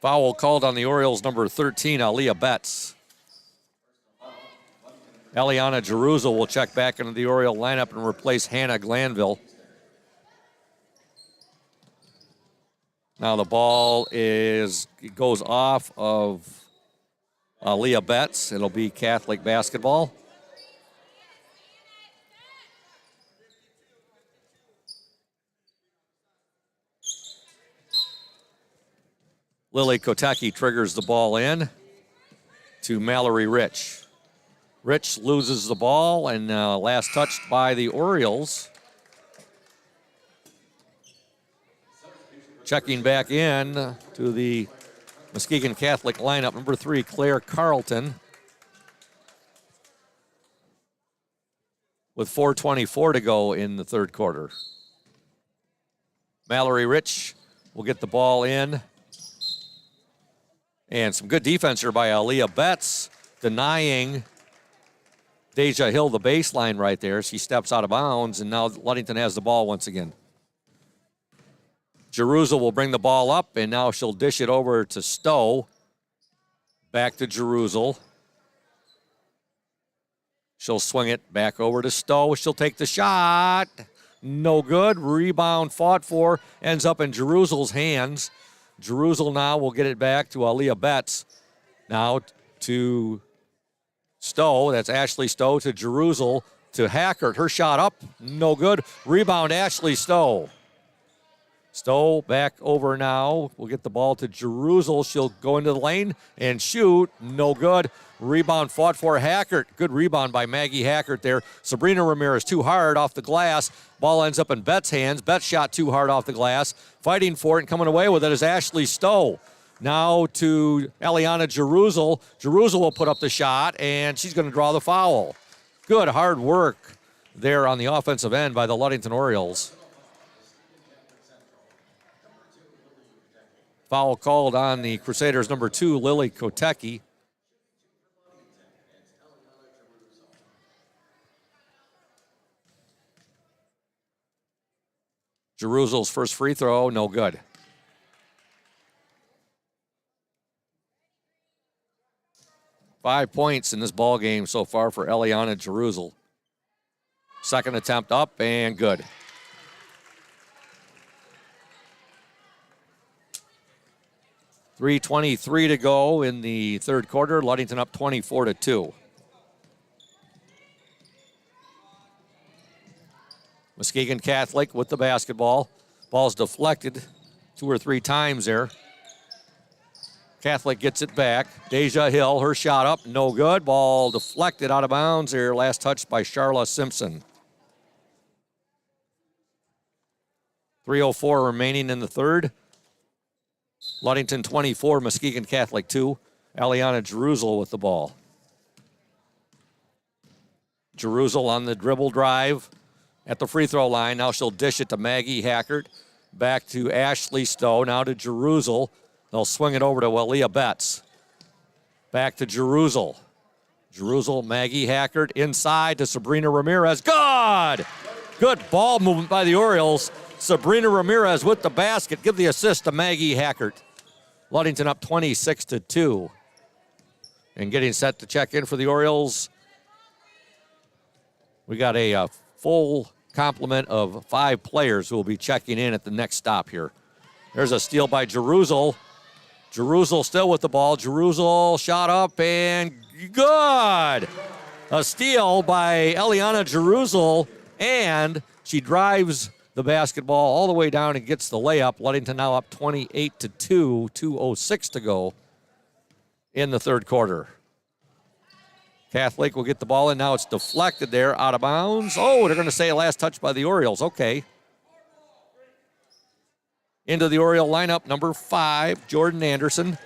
Foul called on the Orioles, number 13, Aaliyah Betts. Eliana Jeruzel will check back into the Oriole lineup and replace Hannah Glanville. Now the ball it goes off of Aaliyah Betts. It'll be Catholic basketball. Lily Kotecki triggers the ball in to Mallory Rich. Rich loses the ball, and last touched by the Orioles. Checking back in to the Muskegon Catholic lineup, number 3, Claire Carlton. With 4:24 to go in the third quarter. Mallory Rich will get the ball in. And some good defense here by Aaliyah Betts, denying Deja Hill the baseline right there. She steps out of bounds, and now Ludington has the ball once again. Jeruzel will bring the ball up, and now she'll dish it over to Stowe. Back to Jeruzel. She'll swing it back over to Stowe. She'll take the shot. No good. Rebound fought for. Ends up in Jeruzel's hands. Jeruzel now will get it back to Aaliyah Betts. Now to Stowe. That's Ashley Stowe to Jeruzel to Hackert. Her shot up. No good. Rebound Ashley Stowe. Stowe back over now. We'll get the ball to Jeruzel. She'll go into the lane and shoot. No good. Rebound fought for Hackert. Good rebound by Maggie Hackert there. Sabrina Ramirez too hard off the glass. Ball ends up in Betts' hands. Betts shot too hard off the glass. Fighting for it and coming away with it is Ashley Stowe. Now to Eliana Jeruzel. Jeruzel will put up the shot, and she's going to draw the foul. Good hard work there on the offensive end by the Ludington Orioles. Foul called on the Crusaders' number 2, Lily Kotecki. Jerusalem's first free throw, no good. Five points in this ball game so far for Eliana Jerusalem. Second attempt up and good. .323 to go in the third quarter. Ludington up 24-2. Muskegon Catholic with the basketball. Ball's deflected 2 or 3 times there. Catholic gets it back. Deja Hill, her shot up, no good. Ball deflected out of bounds there. Last touch by Charla Simpson. 3:04 remaining in the third. Ludington 24, Muskegon Catholic 2. Eliana Jerusalem with the ball. Jerusalem on the dribble drive at the free throw line. Now she'll dish it to Maggie Hackert. Back to Ashley Stowe. Now to Jerusalem. They'll swing it over to Walia Betts. Back to Jerusalem. Jerusalem, Maggie Hackert inside to Sabrina Ramirez. Good! Good ball movement by the Orioles. Sabrina Ramirez with the basket. Give the assist to Maggie Hackert. Ludington up 26-2. And getting set to check in for the Orioles. We got a full complement of 5 players who will be checking in at the next stop here. There's a steal by Jerusalem. Jerusalem still with the ball. Jerusalem shot up and good. A steal by Eliana Jerusalem, and she drives the basketball all the way down and gets the layup. Ludington now up 28-2, 2:06 to go in the third quarter. Catholic will get the ball in. Now it's deflected there, out of bounds. Oh, they're going to say last touch by the Orioles. Okay. Into the Oriole lineup, number 5, Jordan Anderson.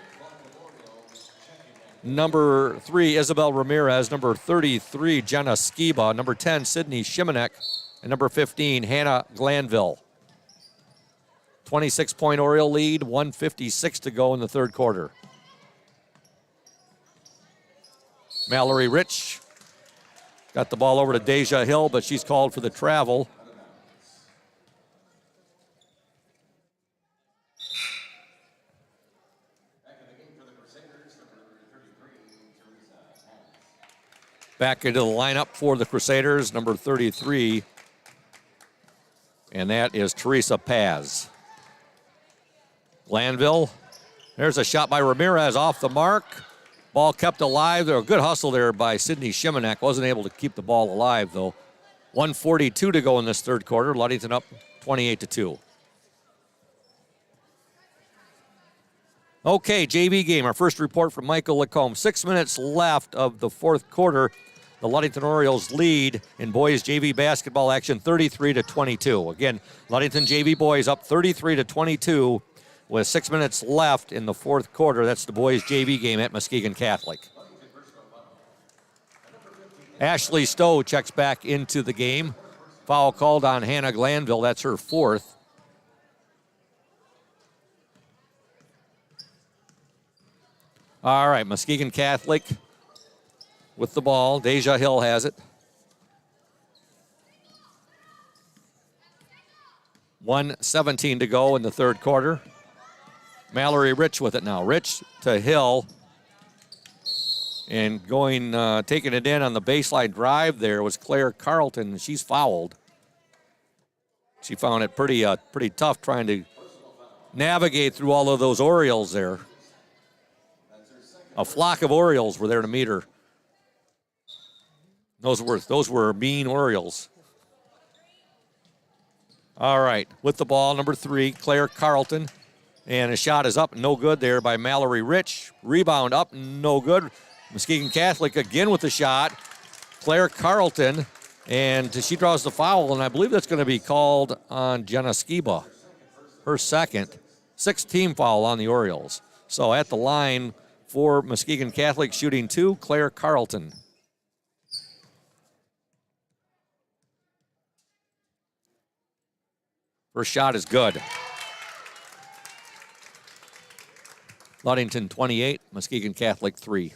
Number 3, Isabel Ramirez. Number 33, Jenna Skiba. Number 10, Sydney Shimanek. And number 15, Hannah Glanville. 26-point Oriole lead, 1:56 to go in the third quarter. Mallory Rich got the ball over to Deja Hill, but she's called for the travel. Back into the lineup for the Crusaders, number 33, and that is Teresa Paz. Glanville, there's a shot by Ramirez off the mark. Ball kept alive. There was a good hustle there by Sydney Shimanek. Wasn't able to keep the ball alive, though. 1:42 to go in this third quarter. Ludington up 28-2. Okay, JV game. Our first report from Michael Lacombe. 6 minutes left of the fourth quarter. The Ludington Orioles lead in boys JV basketball action 33-22. Again, Ludington JV boys up 33-22 with 6 minutes left in the fourth quarter. That's the boys JV game at Muskegon Catholic. Ashley Stowe checks back into the game. Foul called on Hannah Glanville. That's her 4th. All right, Muskegon Catholic with the ball. Deja Hill has it. 1:17 to go in the third quarter. Mallory Rich with it now. Rich to Hill. And taking it in on the baseline drive there was Claire Carlton. She's fouled. She found it pretty tough trying to navigate through all of those Orioles there. A flock of Orioles were there to meet her. Those were mean Orioles. All right, with the ball, number 3, Claire Carlton. And a shot is up, no good there by Mallory Rich. Rebound up, no good. Muskegon Catholic again with the shot. Claire Carlton, and she draws the foul, and I believe that's going to be called on Jenna Skiba. Her second. 6th team foul on the Orioles. So at the line for Muskegon Catholic, shooting 2, Claire Carlton. First shot is good. Ludington 28, Muskegon Catholic 3.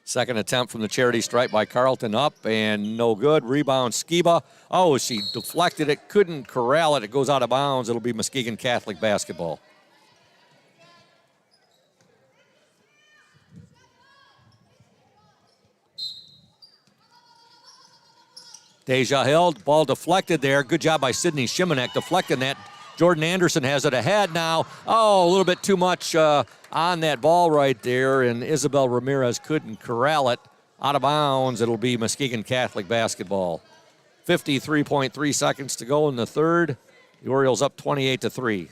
Second attempt from the charity stripe by Carlton, up and no good. Rebound, Skiba. Oh, she deflected it, couldn't corral it. It goes out of bounds. It'll be Muskegon Catholic basketball. Deja Hill, ball deflected there. Good job by Sydney Shimanek deflecting that. Jordan Anderson has it ahead now. Oh, a little bit too much on that ball right there, and Isabel Ramirez couldn't corral it. Out of bounds, it'll be Muskegon Catholic basketball. 53.3 seconds to go in the third. The Orioles up 28-3.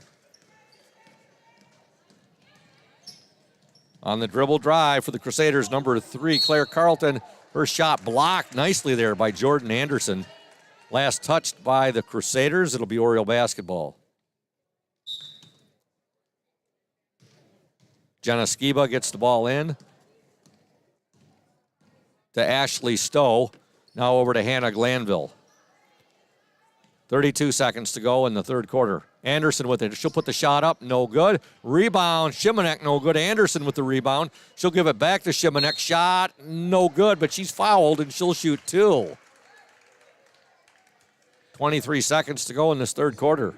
On the dribble drive for the Crusaders, number 3, Claire Carlton. Her shot blocked nicely there by Jordan Anderson. Last touched by the Crusaders. It'll be Oriole basketball. Jenna Skiba gets the ball in to Ashley Stowe. Now over to Hannah Glanville. 32 seconds to go in the third quarter. Anderson with it. She'll put the shot up. No good. Rebound. Shimanek, no good. Anderson with the rebound. She'll give it back to Shimanek. Shot, no good, but she's fouled, and she'll shoot 2. 23 seconds to go in this third quarter.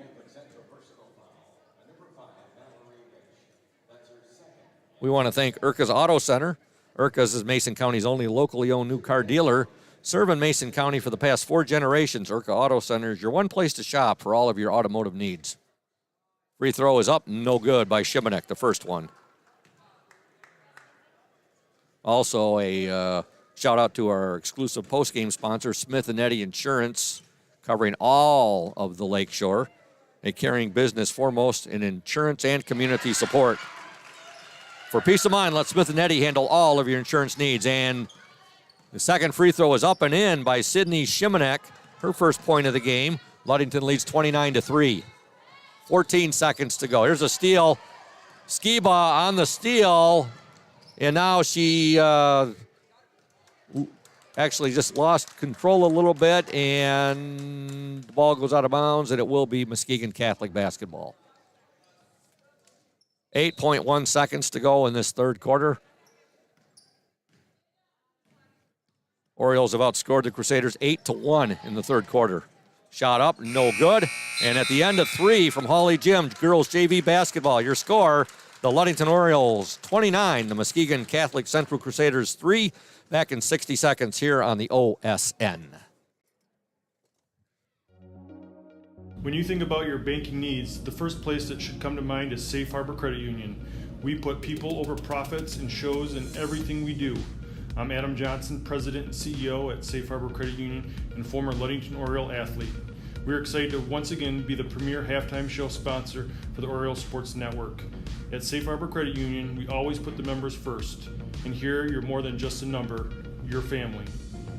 We want to thank Urca's Auto Center. Urca's is Mason County's only locally owned new car dealer. Serving Mason County for the past 4 generations, Urca Auto Center is your one place to shop for all of your automotive needs. Free throw is up, no good by Shimanek, the first one. Also a shout out to our exclusive postgame sponsor, Smith & Eddy Insurance, covering all of the Lakeshore, a caring business foremost in insurance and community support. For peace of mind, let Smith & Eddy handle all of your insurance needs. And the second free throw is up and in by Sydney Shimanek, her first point of the game. Ludington leads 29-3. 14 seconds to go. Here's a steal. Skiba on the steal, and now she actually just lost control a little bit, and the ball goes out of bounds, and it will be Muskegon Catholic basketball. 8.1 seconds to go in this third quarter. Orioles have outscored the Crusaders 8-1 in the third quarter. Shot up, no good. And at the end of 3 from Hawley Gym, girls JV basketball, your score, the Ludington Orioles 29, the Muskegon Catholic Central Crusaders 3. Back in 60 seconds here on the OSN. When you think about your banking needs, the first place that should come to mind is Safe Harbor Credit Union. We put people over profits and shows in everything we do. I'm Adam Johnson, President and CEO at Safe Harbor Credit Union and former Ludington Oriole athlete. We're excited to once again be the premier halftime show sponsor for the Oriole Sports Network. At Safe Harbor Credit Union, we always put the members first. And here, you're more than just a number, you're family.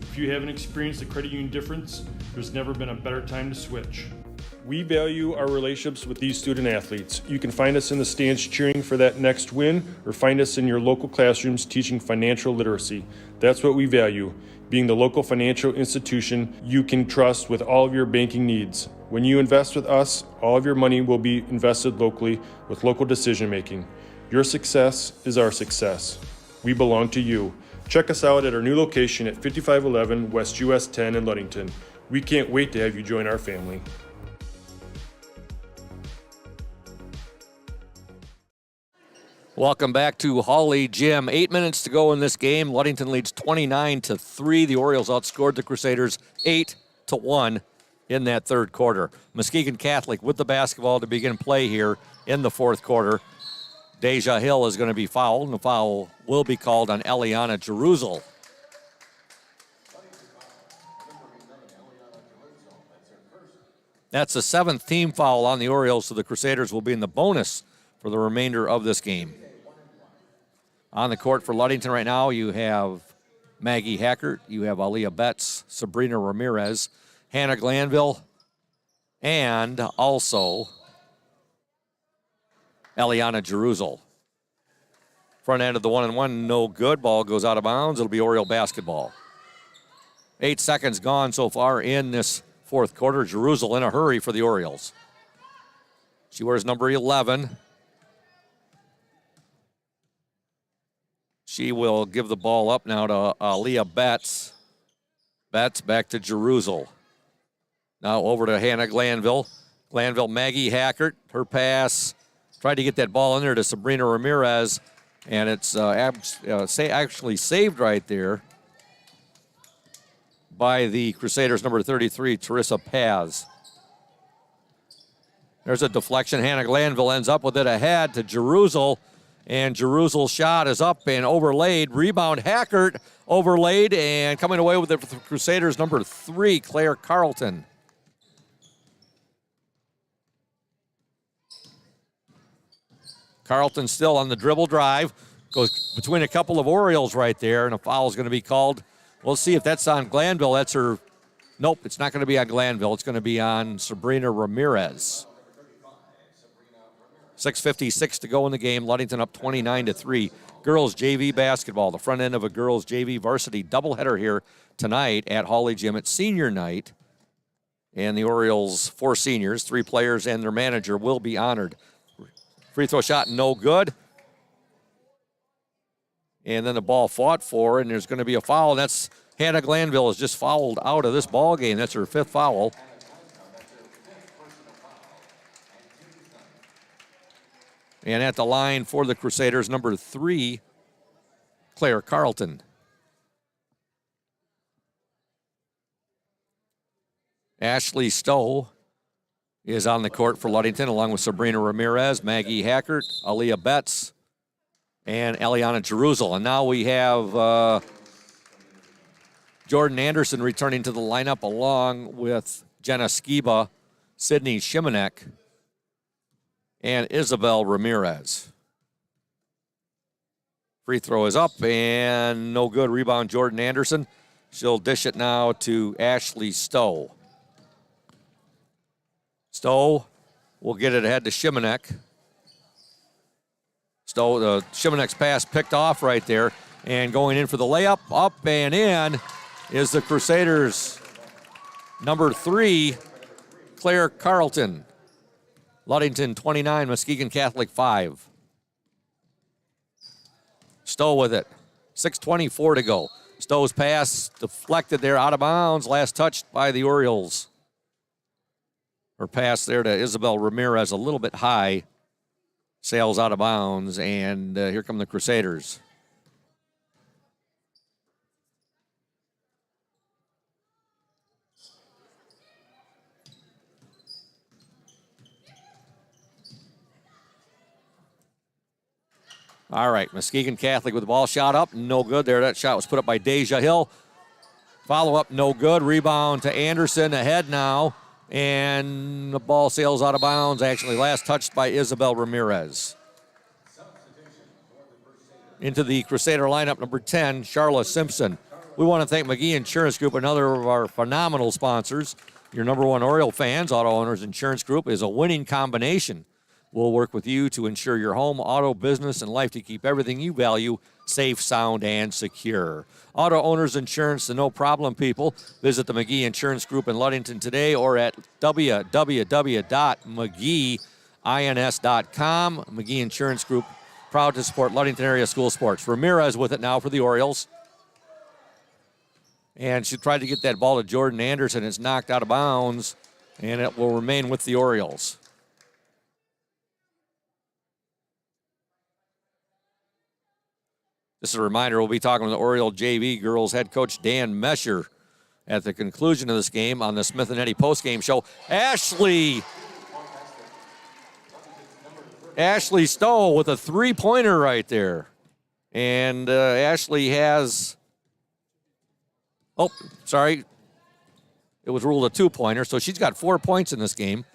If you haven't experienced the credit union difference, there's never been a better time to switch. We value our relationships with these student athletes. You can find us in the stands cheering for that next win, or find us in your local classrooms teaching financial literacy. That's what we value, being the local financial institution you can trust with all of your banking needs. When you invest with us, all of your money will be invested locally with local decision making. Your success is our success. We belong to you. Check us out at our new location at 5511 West US 10 in Ludington. We can't wait to have you join our family. Welcome back to Hawley Gym. 8 minutes to go in this game. Ludington leads 29-3. The Orioles outscored the Crusaders 8-1 in that third quarter. Muskegon Catholic with the basketball to begin play here in the fourth quarter. Deja Hill is going to be fouled, and the foul will be called on Eliana Jeruzel. That's the 7th team foul on the Orioles, so the Crusaders will be in the bonus for the remainder of this game. On the court for Ludington right now, you have Maggie Hackert, you have Aaliyah Betts, Sabrina Ramirez, Hannah Glanville, and also Eliana Jeruzel. Front end of the 1-and-1, no good. Ball goes out of bounds. It'll be Oriole basketball. 8 seconds gone so far in this fourth quarter. Jerusalem in a hurry for the Orioles. She wears number 11. She will give the ball up now to Aaliyah Betts. Betts back to Jerusalem. Now over to Hannah Glanville. Glanville, Maggie Hackert. Her pass. Tried to get that ball in there to Sabrina Ramirez. And it's actually saved right there by the Crusaders' number 33, Teresa Paz. There's a deflection. Hannah Glanville ends up with it ahead to Jerusalem. And Jerusalem's shot is up and overlaid. Rebound, Hackert overlaid and coming away with it for the Crusaders' number 3, Claire Carlton. Carlton still on the dribble drive. Goes between a couple of Orioles right there, and a foul is going to be called. We'll see if that's on Glanville. That's her. Nope, it's not going to be on Glanville. It's going to be on Sabrina Ramirez. 6:56 to go in the game. Ludington up 29-3. Girls JV basketball. The front end of a girls JV varsity doubleheader here tonight at Hawley Gym. It's senior night. And the Orioles, 4 seniors, 3 players, and their manager will be honored. Free throw shot, no good. And then the ball fought for, and there's going to be a foul. And that's Hannah Glanville is just fouled out of this ball game. That's her 5th foul. And at the line for the Crusaders, number 3, Claire Carlton. Ashley Stowe is on the court for Ludington, along with Sabrina Ramirez, Maggie Hackert, Aaliyah Betts, and Eliana Jerusalem. And now we have Jordan Anderson returning to the lineup, along with Jenna Skiba, Sydney Shimanek, and Isabel Ramirez. Free throw is up and no good. Rebound, Jordan Anderson. She'll dish it now to Ashley Stowe. Stowe will get it ahead to Shimanek. Stowe, the Shimanek's pass picked off right there, and going in for the layup, up and in is the Crusaders' number 3, Claire Carlton. Ludington 29, Muskegon Catholic 5. Stowe with it. 6:24 to go. Stowe's pass deflected there, out of bounds. Last touched by the Orioles. Her pass there to Isabel Ramirez, a little bit high. Sails out of bounds, and here come the Crusaders. All right, Muskegon Catholic with the ball, shot up, no good there. That shot was put up by Deja Hill. Follow up, no good. Rebound to Anderson, ahead now. And the ball sails out of bounds, actually last touched by Isabel Ramirez. Into the Crusader lineup, number 10, Charla Simpson. We want to thank McGee Insurance Group, another of our phenomenal sponsors. Your number 1 Oriole fans, Auto Owners Insurance Group, is a winning combination. We'll work with you to ensure your home, auto, business, and life to keep everything you value safe, sound, and secure. Auto Owners Insurance, the no-problem people. Visit the McGee Insurance Group in Ludington today or at www.mcgeeins.com. McGee Insurance Group, proud to support Ludington area school sports. Ramirez with it now for the Orioles. And she tried to get that ball to Jordan Anderson. It's knocked out of bounds, and it will remain with the Orioles. Just a reminder, we'll be talking with the Oriole JV girls head coach Dan Mesher at the conclusion of this game on the Smith and Eddy postgame show. Ashley Stowe with a 3-pointer right there. And Ashley has, it was ruled a 2-pointer, so she's got 4 points in this game.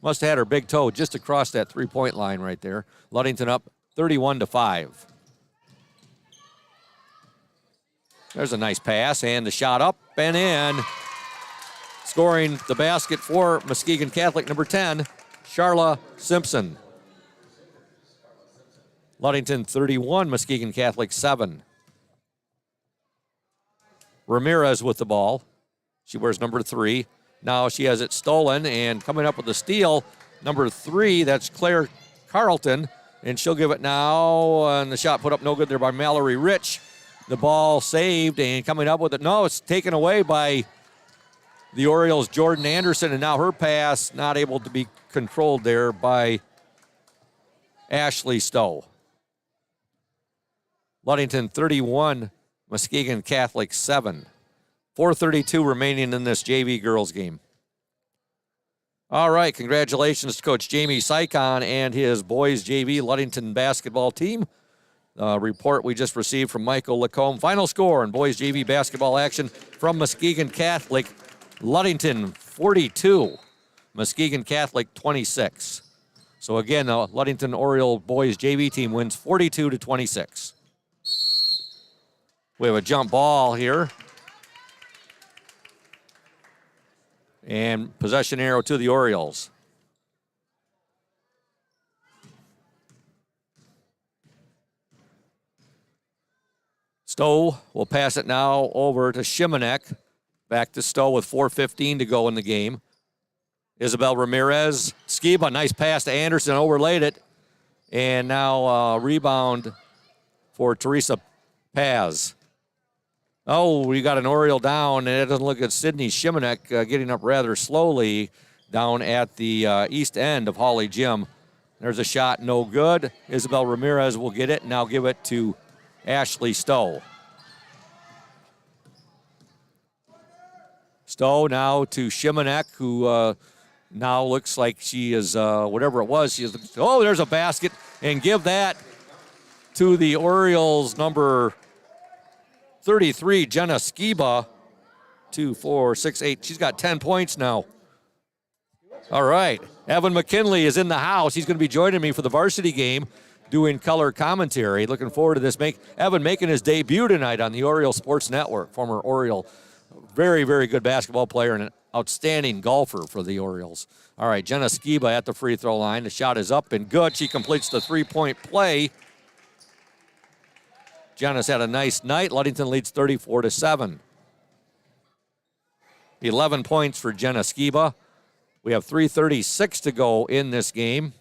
Must have had her big toe just across that 3-point line right there. Ludington up 31-5. There's a nice pass, and the shot up and in. Scoring the basket for Muskegon Catholic, number 10, Charla Simpson. Ludington 31, Muskegon Catholic 7. Ramirez with the ball. She wears number 3. Now she has it stolen, and coming up with the steal, number 3, that's Claire Carlton, and she'll give it now, and the shot put up no good there by Mallory Rich. The ball saved, and coming up with it, no, it's taken away by the Orioles' Jordan Anderson, and now her pass not able to be controlled there by Ashley Stowe. Ludington 31, Muskegon Catholic 7. 4:32 remaining in this JV girls game. All right, congratulations to Coach Jamie Sycon and his boys JV Ludington basketball team. Report we just received from Michael Lacombe. Final score in boys JV basketball action from Muskegon Catholic. Ludington 42, Muskegon Catholic 26. So again, the Ludington Oriole boys JV team wins 42-26. We have a jump ball here. And possession arrow to the Orioles. Stowe will pass it now over to Shimanek. Back to Stowe with 4:15 to go in the game. Isabel Ramirez. Skiba, nice pass to Anderson, overlaid it. And now rebound for Teresa Paz. Oh, we got an Oriole down, and it doesn't look good. Sydney Shimanek getting up rather slowly down at the east end of Hawley Gym. There's a shot, no good. Isabel Ramirez will get it, and now give it to Ashley Stowe. Stowe now to Shimanek, who now looks like she is, whatever it was, she is, oh, there's a basket, and give that to the Orioles number 33, Jenna Skiba. 2, 4, 6, 8. She's got 10 points now. All right. Evan McKinley is in the house. He's going to be joining me for the varsity game doing color commentary. Looking forward to this. Evan making his debut tonight on the Oriole Sports Network. Former Oriole. Very, very good basketball player and an outstanding golfer for the Orioles. All right. Jenna Skiba at the free throw line. The shot is up and good. She completes the three-point play. Jenna's had a nice night. Ludington leads 34-7. 11 points for Jenna Skiba. We have 3:36 to go in this game.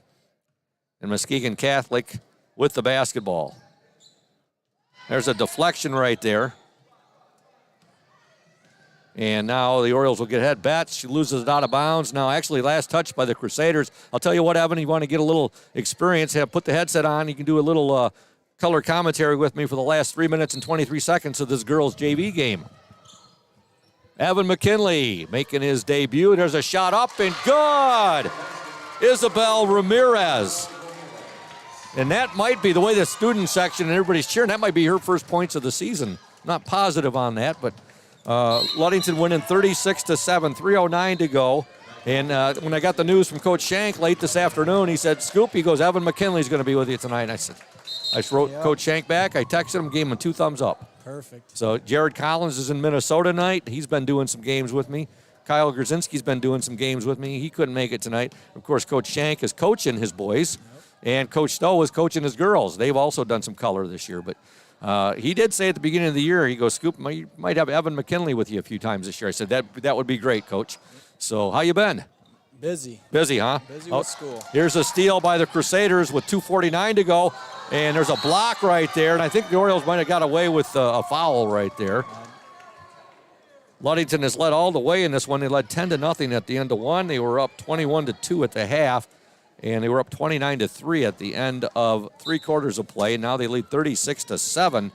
And Muskegon Catholic with the basketball. There's a deflection right there. And now the Orioles will get ahead. Betts, she loses it out of bounds. Now actually last touch by the Crusaders. I'll tell you what, Evan, you want to get a little experience, put the headset on. You can do a little color commentary with me for the last 3 minutes and 23 seconds of this girls' JV game. Evan McKinley making his debut. There's a shot up and good. Isabel Ramirez. And that might be the way the student section and everybody's cheering. That might be her first points of the season. Not positive on that, but Ludington winning 36-7, 3:09 to go. And when I got the news from Coach Shank late this afternoon, he said, Scoop, he goes, Evan McKinley's going to be with you tonight. And I wrote Coach Shank back. I texted him, gave him 2 thumbs up. Perfect. So Jared Collins is in Minnesota tonight. He's been doing some games with me. Kyle Grzinski's been doing some games with me. He couldn't make it tonight. Of course, Coach Shank is coaching his boys, and Coach Stowe is coaching his girls. They've also done some color this year. But he did say at the beginning of the year, he goes, Scoop, you might have Evan McKinley with you a few times this year. I said, that would be great, Coach. So how you been? Busy. Busy, huh? Busy with school. Here's a steal by the Crusaders with 2:49 to go. And there's a block right there, and I think the Orioles might have got away with a foul right there. Ludington has led all the way in this one. They led 10-0 at the end of one. They were up 21-2 at the half, and they were up 29-3 at the end of 3 quarters of play. Now they lead 36-7.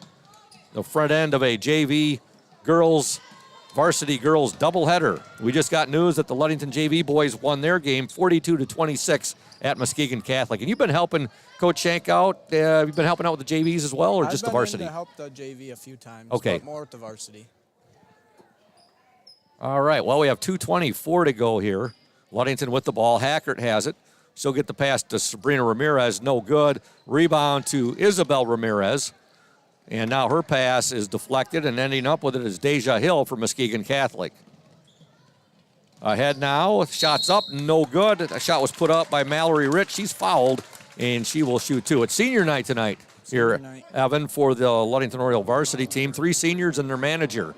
The front end of a JV girls, Varsity Girls doubleheader. We just got news that the Ludington JV boys won their game 42-26 at Muskegon Catholic. And you've been helping Coach Shank out. Have you been helping out with the JVs as well, or just the varsity? I've been in to help the JV a few times, okay, but more with the varsity. All right, well, we have 2:24 to go here. Ludington with the ball. Hackert has it. She'll get the pass to Sabrina Ramirez. No good. Rebound to Isabel Ramirez. And now her pass is deflected, and ending up with it is Deja Hill for Muskegon Catholic. Ahead now, shots up, no good. A shot was put up by Mallory Rich. She's fouled, and she will shoot 2. It's senior night tonight here, Evan, for the Ludington Oriole varsity team. 3 seniors and their manager.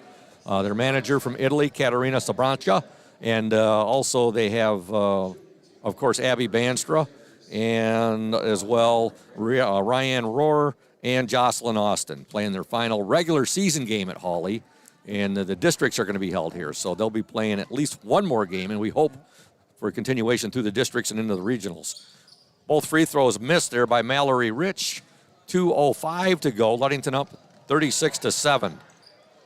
their manager from Italy, Caterina Sabranca, and also they have, of course, Abby Banstra, and as well Ryan Rohr and Jocelyn Austin playing their final regular season game at Hawley. And the districts are going to be held here, so they'll be playing at least one more game, and we hope for a continuation through the districts and into the regionals. Both free throws missed there by Mallory Rich. 2:05 to go. Ludington up 36-7.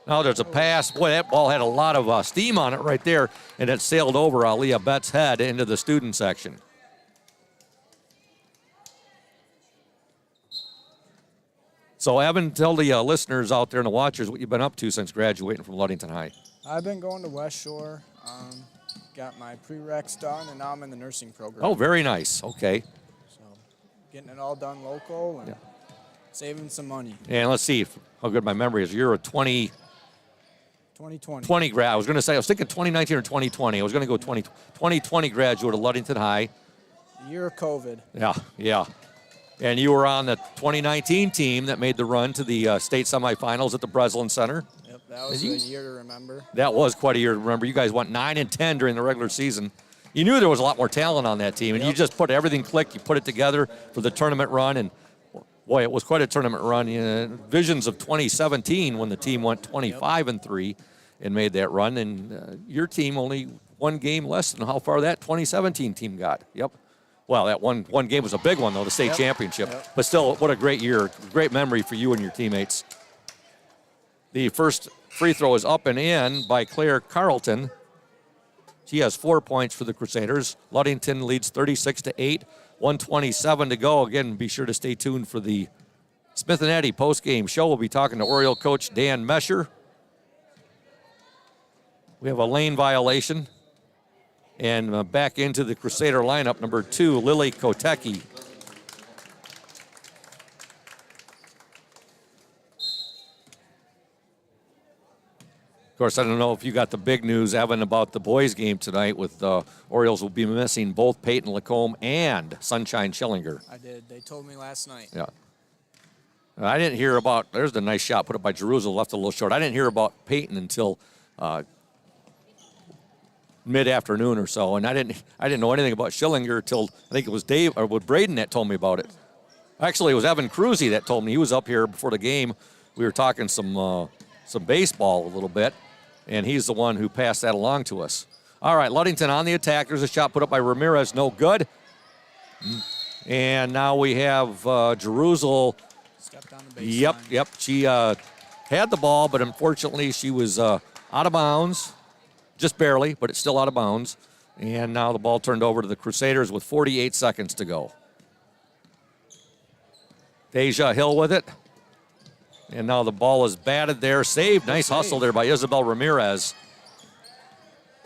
Now there's a pass. Boy, that ball had a lot of steam on it right there, and it sailed over Aaliyah Bett's head into the student section. So, Evan, tell the listeners out there and the watchers what you've been up to since graduating from Ludington High. I've been going to West Shore, got my prereqs done, and now I'm in the nursing program. Oh, very nice. Okay. So, getting it all done local and saving some money. And let's see how good my memory is. You're a 2020 grad. I was thinking 2019 or 2020. I was going to go 2020 graduate of Ludington High. The year of COVID. Yeah. And you were on the 2019 team that made the run to the state semifinals at the Breslin Center. Yep, that was a year to remember. That was quite a year to remember. You guys went 9-10 during the regular season. You knew there was a lot more talent on that team, and you just everything clicked. You put it together for the tournament run, and boy, it was quite a tournament run. Visions of 2017 when the team went 25-3 and made that run, and your team only one game less than how far that 2017 team got. Yep. Well, that one game was a big one, though, the state championship. But still, what a great year. Great memory for you and your teammates. The first free throw is up and in by Claire Carlton. She has 4 points for the Crusaders. Ludington leads 36-8, 1:27 to go. Again, be sure to stay tuned for the Smith & Eddy post-game show. We'll be talking to Oriole coach Dan Mesher. We have a lane violation. And back into the Crusader lineup, number 2, Lily Kotecki. Of course, I don't know if you got the big news, Evan, about the boys' game tonight with Orioles will be missing both Peyton Lacombe and Sunshine Schillinger. I did. They told me last night. Yeah. I didn't hear about, there's the nice shot put up by Jerusalem, left a little short. I didn't hear about Peyton until mid-afternoon or so, and I didn't know anything about Schillinger until I think it was Dave or Braden that told me about it. Actually, it was Evan Cruzy that told me. He was up here before the game. We were talking some baseball a little bit, and he's the one who passed that along to us. All right, Ludington on the attack. There's a shot put up by Ramirez, no good. And now we have Jerusalem. Stepped on the baseline. Yep. She had the ball, but unfortunately she was out of bounds. Just barely, but it's still out of bounds. And now the ball turned over to the Crusaders with 48 seconds to go. Deja Hill with it. And now the ball is batted there. Saved. Nice hustle there by Isabel Ramirez.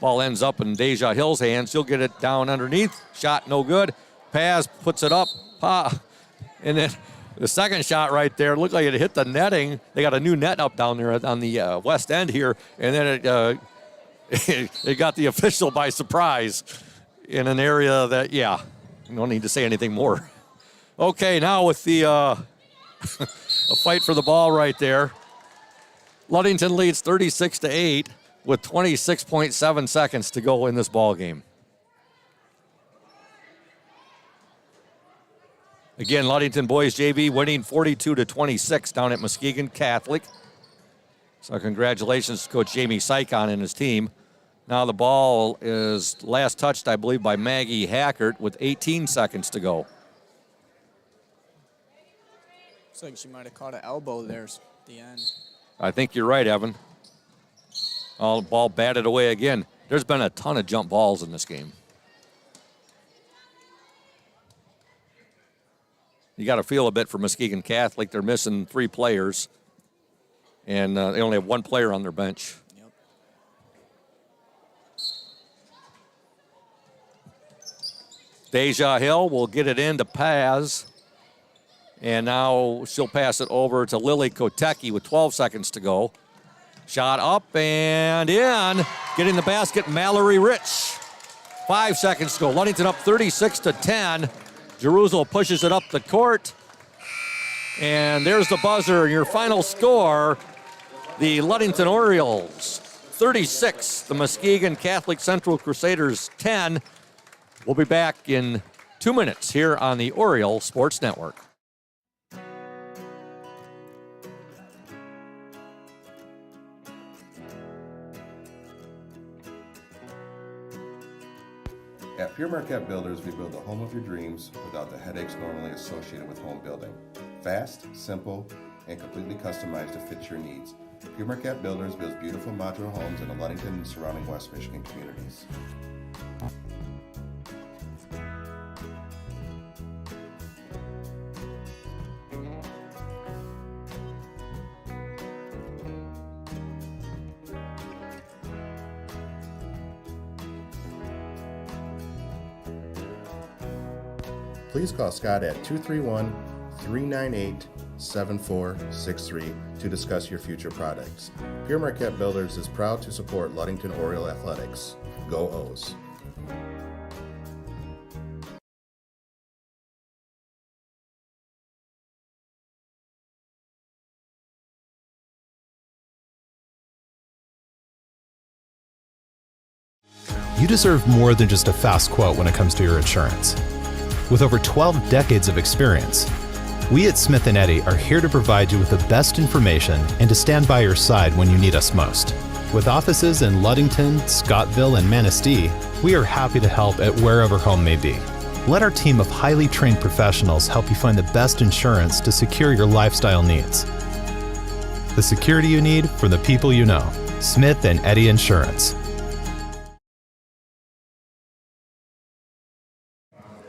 Ball ends up in Deja Hill's hands. She'll get it down underneath. Shot no good. Paz puts it up. And then the second shot right there looked like it hit the netting. They got a new net up down there on the west end here. And then it got the official by surprise in an area that, no need to say anything more. Okay, now with the a fight for the ball right there. Ludington leads 36-8 with 26.7 seconds to go in this ball game. Again, Ludington boys JV winning 42-26 down at Muskegon Catholic. So congratulations to Coach Jamie Sykon and his team. Now the ball is last touched, I believe, by Maggie Hackert with 18 seconds to go. Looks like she might have caught an elbow there at the end. I think you're right, Evan. Oh, the ball batted away again. There's been a ton of jump balls in this game. You got to feel a bit for Muskegon Catholic. They're missing 3 players, and they only have 1 player on their bench. Yep. Deja Hill will get it into Paz, and now she'll pass it over to Lily Kotecki with 12 seconds to go. Shot up and in. Getting the basket, Mallory Rich. 5 seconds to go. Ludington up 36-10. Jerusalem pushes it up the court. And there's the buzzer. Your final score, the Ludington Orioles 36, the Muskegon Catholic Central Crusaders 10. We'll be back in 2 minutes here on the Oriole Sports Network. At Pure Marquette Builders, we build the home of your dreams without the headaches normally associated with home building. Fast, simple, and completely customized to fit your needs. Pure Marquette Builders builds beautiful modular homes in the Ludington and surrounding West Michigan communities. Please call Scott at 231-398-7463 to discuss your future products. Pure Marquette Builders is proud to support Ludington Oriole Athletics. Go O's! You deserve more than just a fast quote when it comes to your insurance. With over 12 decades of experience, we at Smith & Eddy are here to provide you with the best information and to stand by your side when you need us most. With offices in Ludington, Scottville, and Manistee, we are happy to help at wherever home may be. Let our team of highly trained professionals help you find the best insurance to secure your lifestyle needs. The security you need from the people you know. Smith & Eddy Insurance.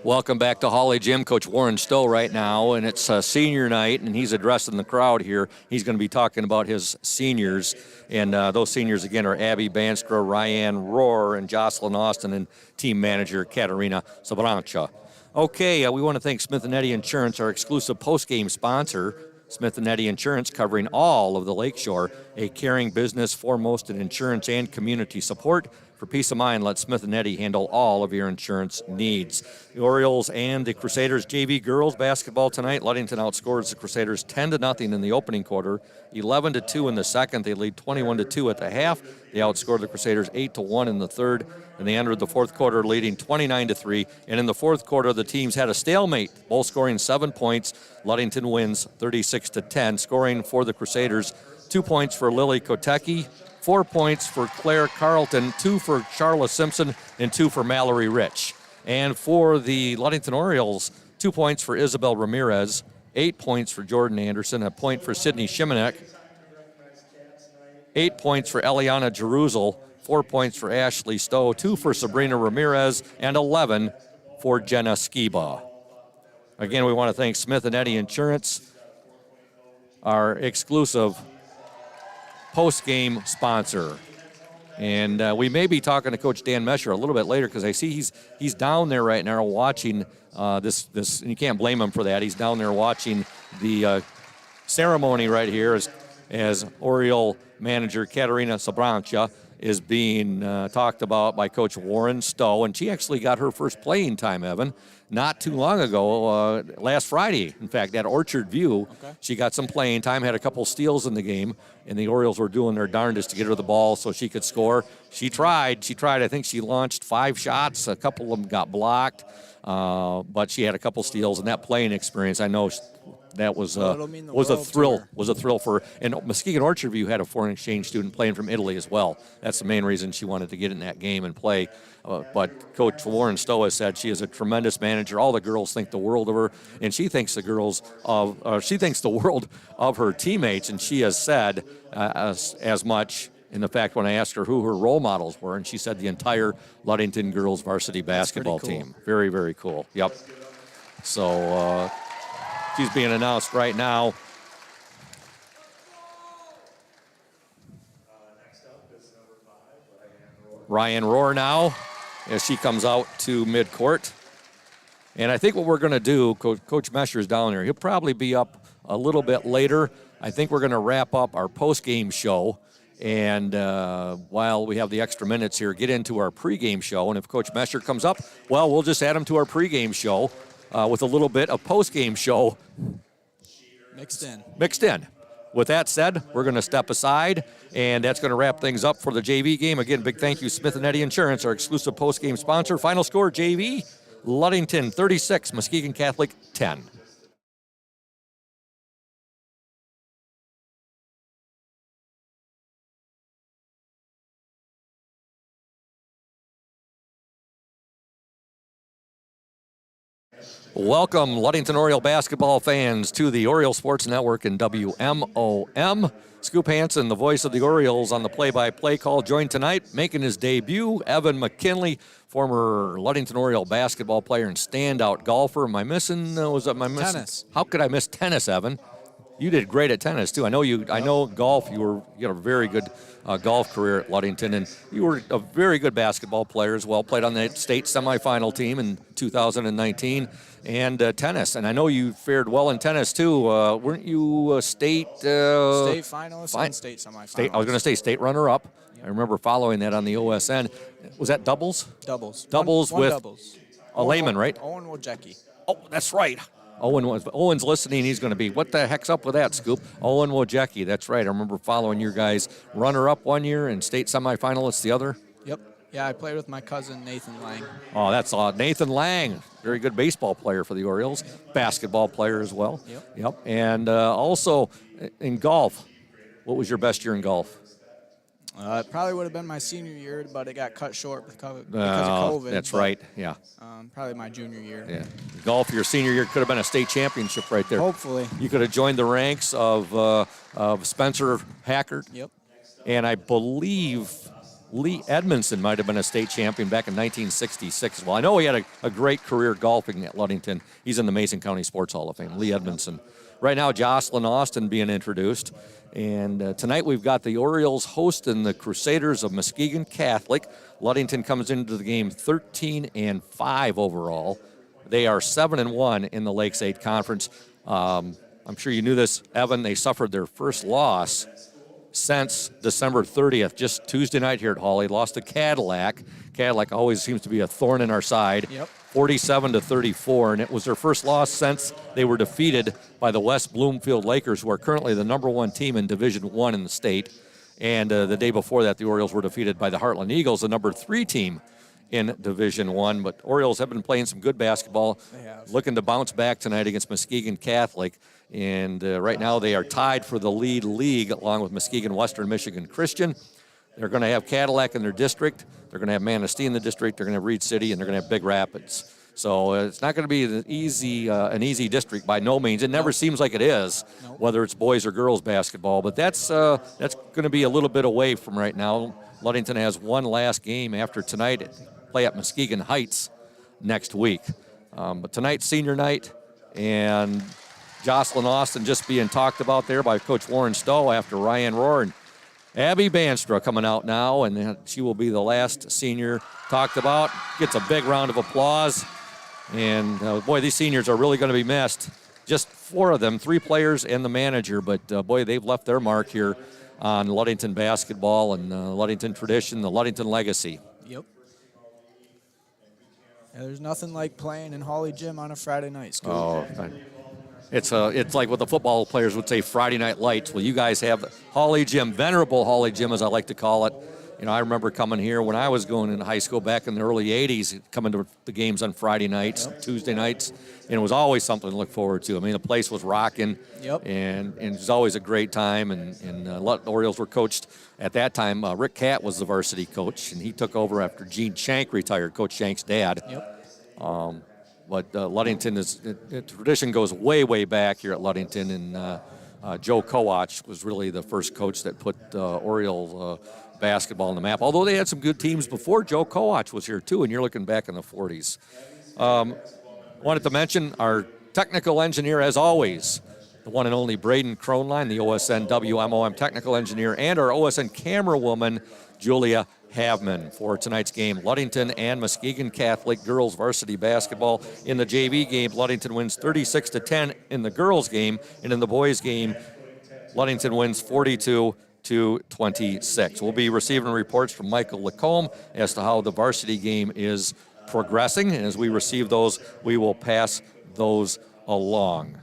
Welcome back to Hawley Gym. Coach Warren Stowe right now, and it's senior night, and he's addressing the crowd here. He's going to be talking about his seniors, and those seniors, again, are Abby Banstra, Ryan Rohr, and Jocelyn Austin, and team manager Katerina Sabrancha. Okay, we want to thank Smith & Eddy Insurance, our exclusive post-game sponsor. Smith & Eddy Insurance, covering all of the Lakeshore, a caring business foremost in insurance and community support. For peace of mind, let Smith & Eddy handle all of your insurance needs. The Orioles and the Crusaders JV girls basketball tonight. Ludington outscores the Crusaders 10-0 in the opening quarter, 11-2 in the second. They lead 21-2 at the half. They outscored the Crusaders 8-1 in the third, and they entered the fourth quarter leading 29-3. And in the fourth quarter, the teams had a stalemate, both scoring 7 points. Ludington wins 36-10. Scoring for the Crusaders, 2 points for Lily Kotecki, 4 points for Claire Carlton, 2 for Charla Simpson, and 2 for Mallory Rich. And for the Ludington Orioles, 2 points for Isabel Ramirez, 8 points for Jordan Anderson, a point for Sydney Shimanek, 8 points for Eliana Jeruzel, 4 points for Ashley Stowe, 2 for Sabrina Ramirez, and 11 for Jenna Skiba. Again, we want to thank Smith & Eddy Insurance, our exclusive post-game sponsor. And we may be talking to Coach Dan Mesher a little bit later, because I see he's down there right now watching this, and you can't blame him for that. He's down there watching the ceremony right here as Oriole manager Katerina Sabrancha is being talked about by Coach Warren Stowe, and she actually got her first playing time, Evan, not too long ago, last Friday, in fact, at Orchard View. Okay. She got some playing time, had a couple steals in the game, and the Orioles were doing their darndest to get her the ball so she could score. She tried. I think she launched 5 shots. A couple of them got blocked, but she had a couple steals, and that playing experience, I know that was a thrill for her. And Muskegon Orchard View had a foreign exchange student playing from Italy as well. That's the main reason she wanted to get in that game and play. But Coach Warren Stowe has said she is a tremendous manager. All the girls think the world of her, and she thinks the world of her teammates. And she has said as much. In the fact, when I asked her who her role models were, and she said the entire Ludington girls varsity basketball team. Very, very cool. Yep. So she's being announced right now. Next up is number 5, Ryan Rohr now, as she comes out to midcourt. And I think what we're going to do, Coach Mesher's down there. He'll probably be up a little bit later. I think we're going to wrap up our post-game show. And while we have the extra minutes here, get into our pregame show. And if Coach Mesher comes up, well, we'll just add him to our pregame show with a little bit of postgame show mixed in. with that said, we're going to step aside, and that's going to wrap things up for the JV game. Again, big thank you, Smith & Eddy Insurance, our exclusive post-game sponsor. Final score, JV, Ludington 36, Muskegon Catholic 10. Welcome, Ludington Oriole basketball fans, to the Oriole Sports Network and WMOM. Scoop Hansen, the voice of the Orioles on the play-by-play call, joined tonight, making his debut, Evan McKinley, former Ludington Oriole basketball player and standout golfer. Am I missing? Tennis. How could I miss tennis, Evan? You did great at tennis too. I know golf. You had a very good golf career at Ludington, and you were a very good basketball player as well. Played on the state semifinal team in 2019, and tennis. And I know you fared well in tennis too. Weren't you a state finalist and state semifinalist? I was going to say state runner-up. Yep. I remember following that on the OSN. Was that doubles? Doubles. One with doubles. A layman, right? Owen Wojcicki. Oh, that's right. Owen's listening. He's going to be, what the heck's up with that, Scoop? Owen Wojcicki, that's right. I remember following your guys runner-up one year and state semifinalists the other. Yep. Yeah, I played with my cousin Nathan Lang. Oh, that's Nathan Lang, very good baseball player for the Orioles, basketball player as well. Yep. And also in golf, what was your best year in golf? It probably would have been my senior year, but it got cut short because of COVID. That's right, yeah. Probably my junior year. Yeah. Golf, your senior year could have been a state championship right there. Hopefully. You could have joined the ranks of Spencer Hackert. Yep. And I believe Lee Edmondson might have been a state champion back in 1966. Well, I know he had a great career golfing at Ludington. He's in the Mason County Sports Hall of Fame, Lee Edmondson. Right now, Jocelyn Austin being introduced. And tonight we've got the Orioles hosting the Crusaders of Muskegon Catholic. Ludington comes into the game 13-5 overall. They are 7-1 in the Lakes 8 Conference. I'm sure you knew this, Evan. They suffered their first loss since December 30th, just Tuesday night here at Hawley. Lost to Cadillac. Cadillac always seems to be a thorn in our side. Yep. 47-34, and it was their first loss since they were defeated by the West Bloomfield Lakers, who are currently the number one team in Division I in the state. And the day before that, the Orioles were defeated by the Heartland Eagles, the number 3 team in Division I. But Orioles have been playing some good basketball, looking to bounce back tonight against Muskegon Catholic. And right now they are tied for the lead league along with Muskegon Western Michigan Christian. They're going to have Cadillac in their district. They're going to have Manistee in the district. They're going to have Reed City, and they're going to have Big Rapids. So it's not going to be an easy district by no means. It never seems like it is, whether it's boys or girls basketball. But that's going to be a little bit away from right now. Ludington has one last game after tonight. Play at Muskegon Heights next week. But tonight's senior night, and Jocelyn Austin just being talked about there by Coach Warren Stowe after Ryan Rohr and Abby Banstra coming out now, and she will be the last senior talked about. Gets a big round of applause. And, boy, these seniors are really going to be missed. Just 4 of them, 3 players and the manager. But, boy, they've left their mark here on Ludington basketball and Ludington tradition, the Ludington legacy. Yep. Yeah, there's nothing like playing in Hawley Gym on a Friday night, Scoop. Oh, it's like what the football players would say, Friday night lights. Well, you guys have Hawley Gym, venerable Hawley Gym, as I like to call it. You know, I remember coming here when I was going into high school back in the early 80s, coming to the games on Friday nights, Tuesday nights, and it was always something to look forward to. I mean, the place was rocking, and it was always a great time, and the Orioles were coached at that time. Rick Catt was the varsity coach, and he took over after Gene Shank retired, Coach Shank's dad. But Ludington the tradition goes way, way back here at Ludington, and Joe Kowach was really the first coach that put Oriole basketball on the map. Although they had some good teams before Joe Kowach was here too, and you're looking back in the 40s. Wanted to mention our technical engineer, as always, the one and only Braden Kronline, the OSN WMOM technical engineer, and our OSN camera woman, Julia Havman, for tonight's game. Ludington and Muskegon Catholic girls varsity basketball. In the JV game, Ludington wins 36-10 in the girls game, and in the boys game, Ludington wins 42-26. We'll be receiving reports from Michael Lacombe as to how the varsity game is progressing, and as we receive those, we will pass those along.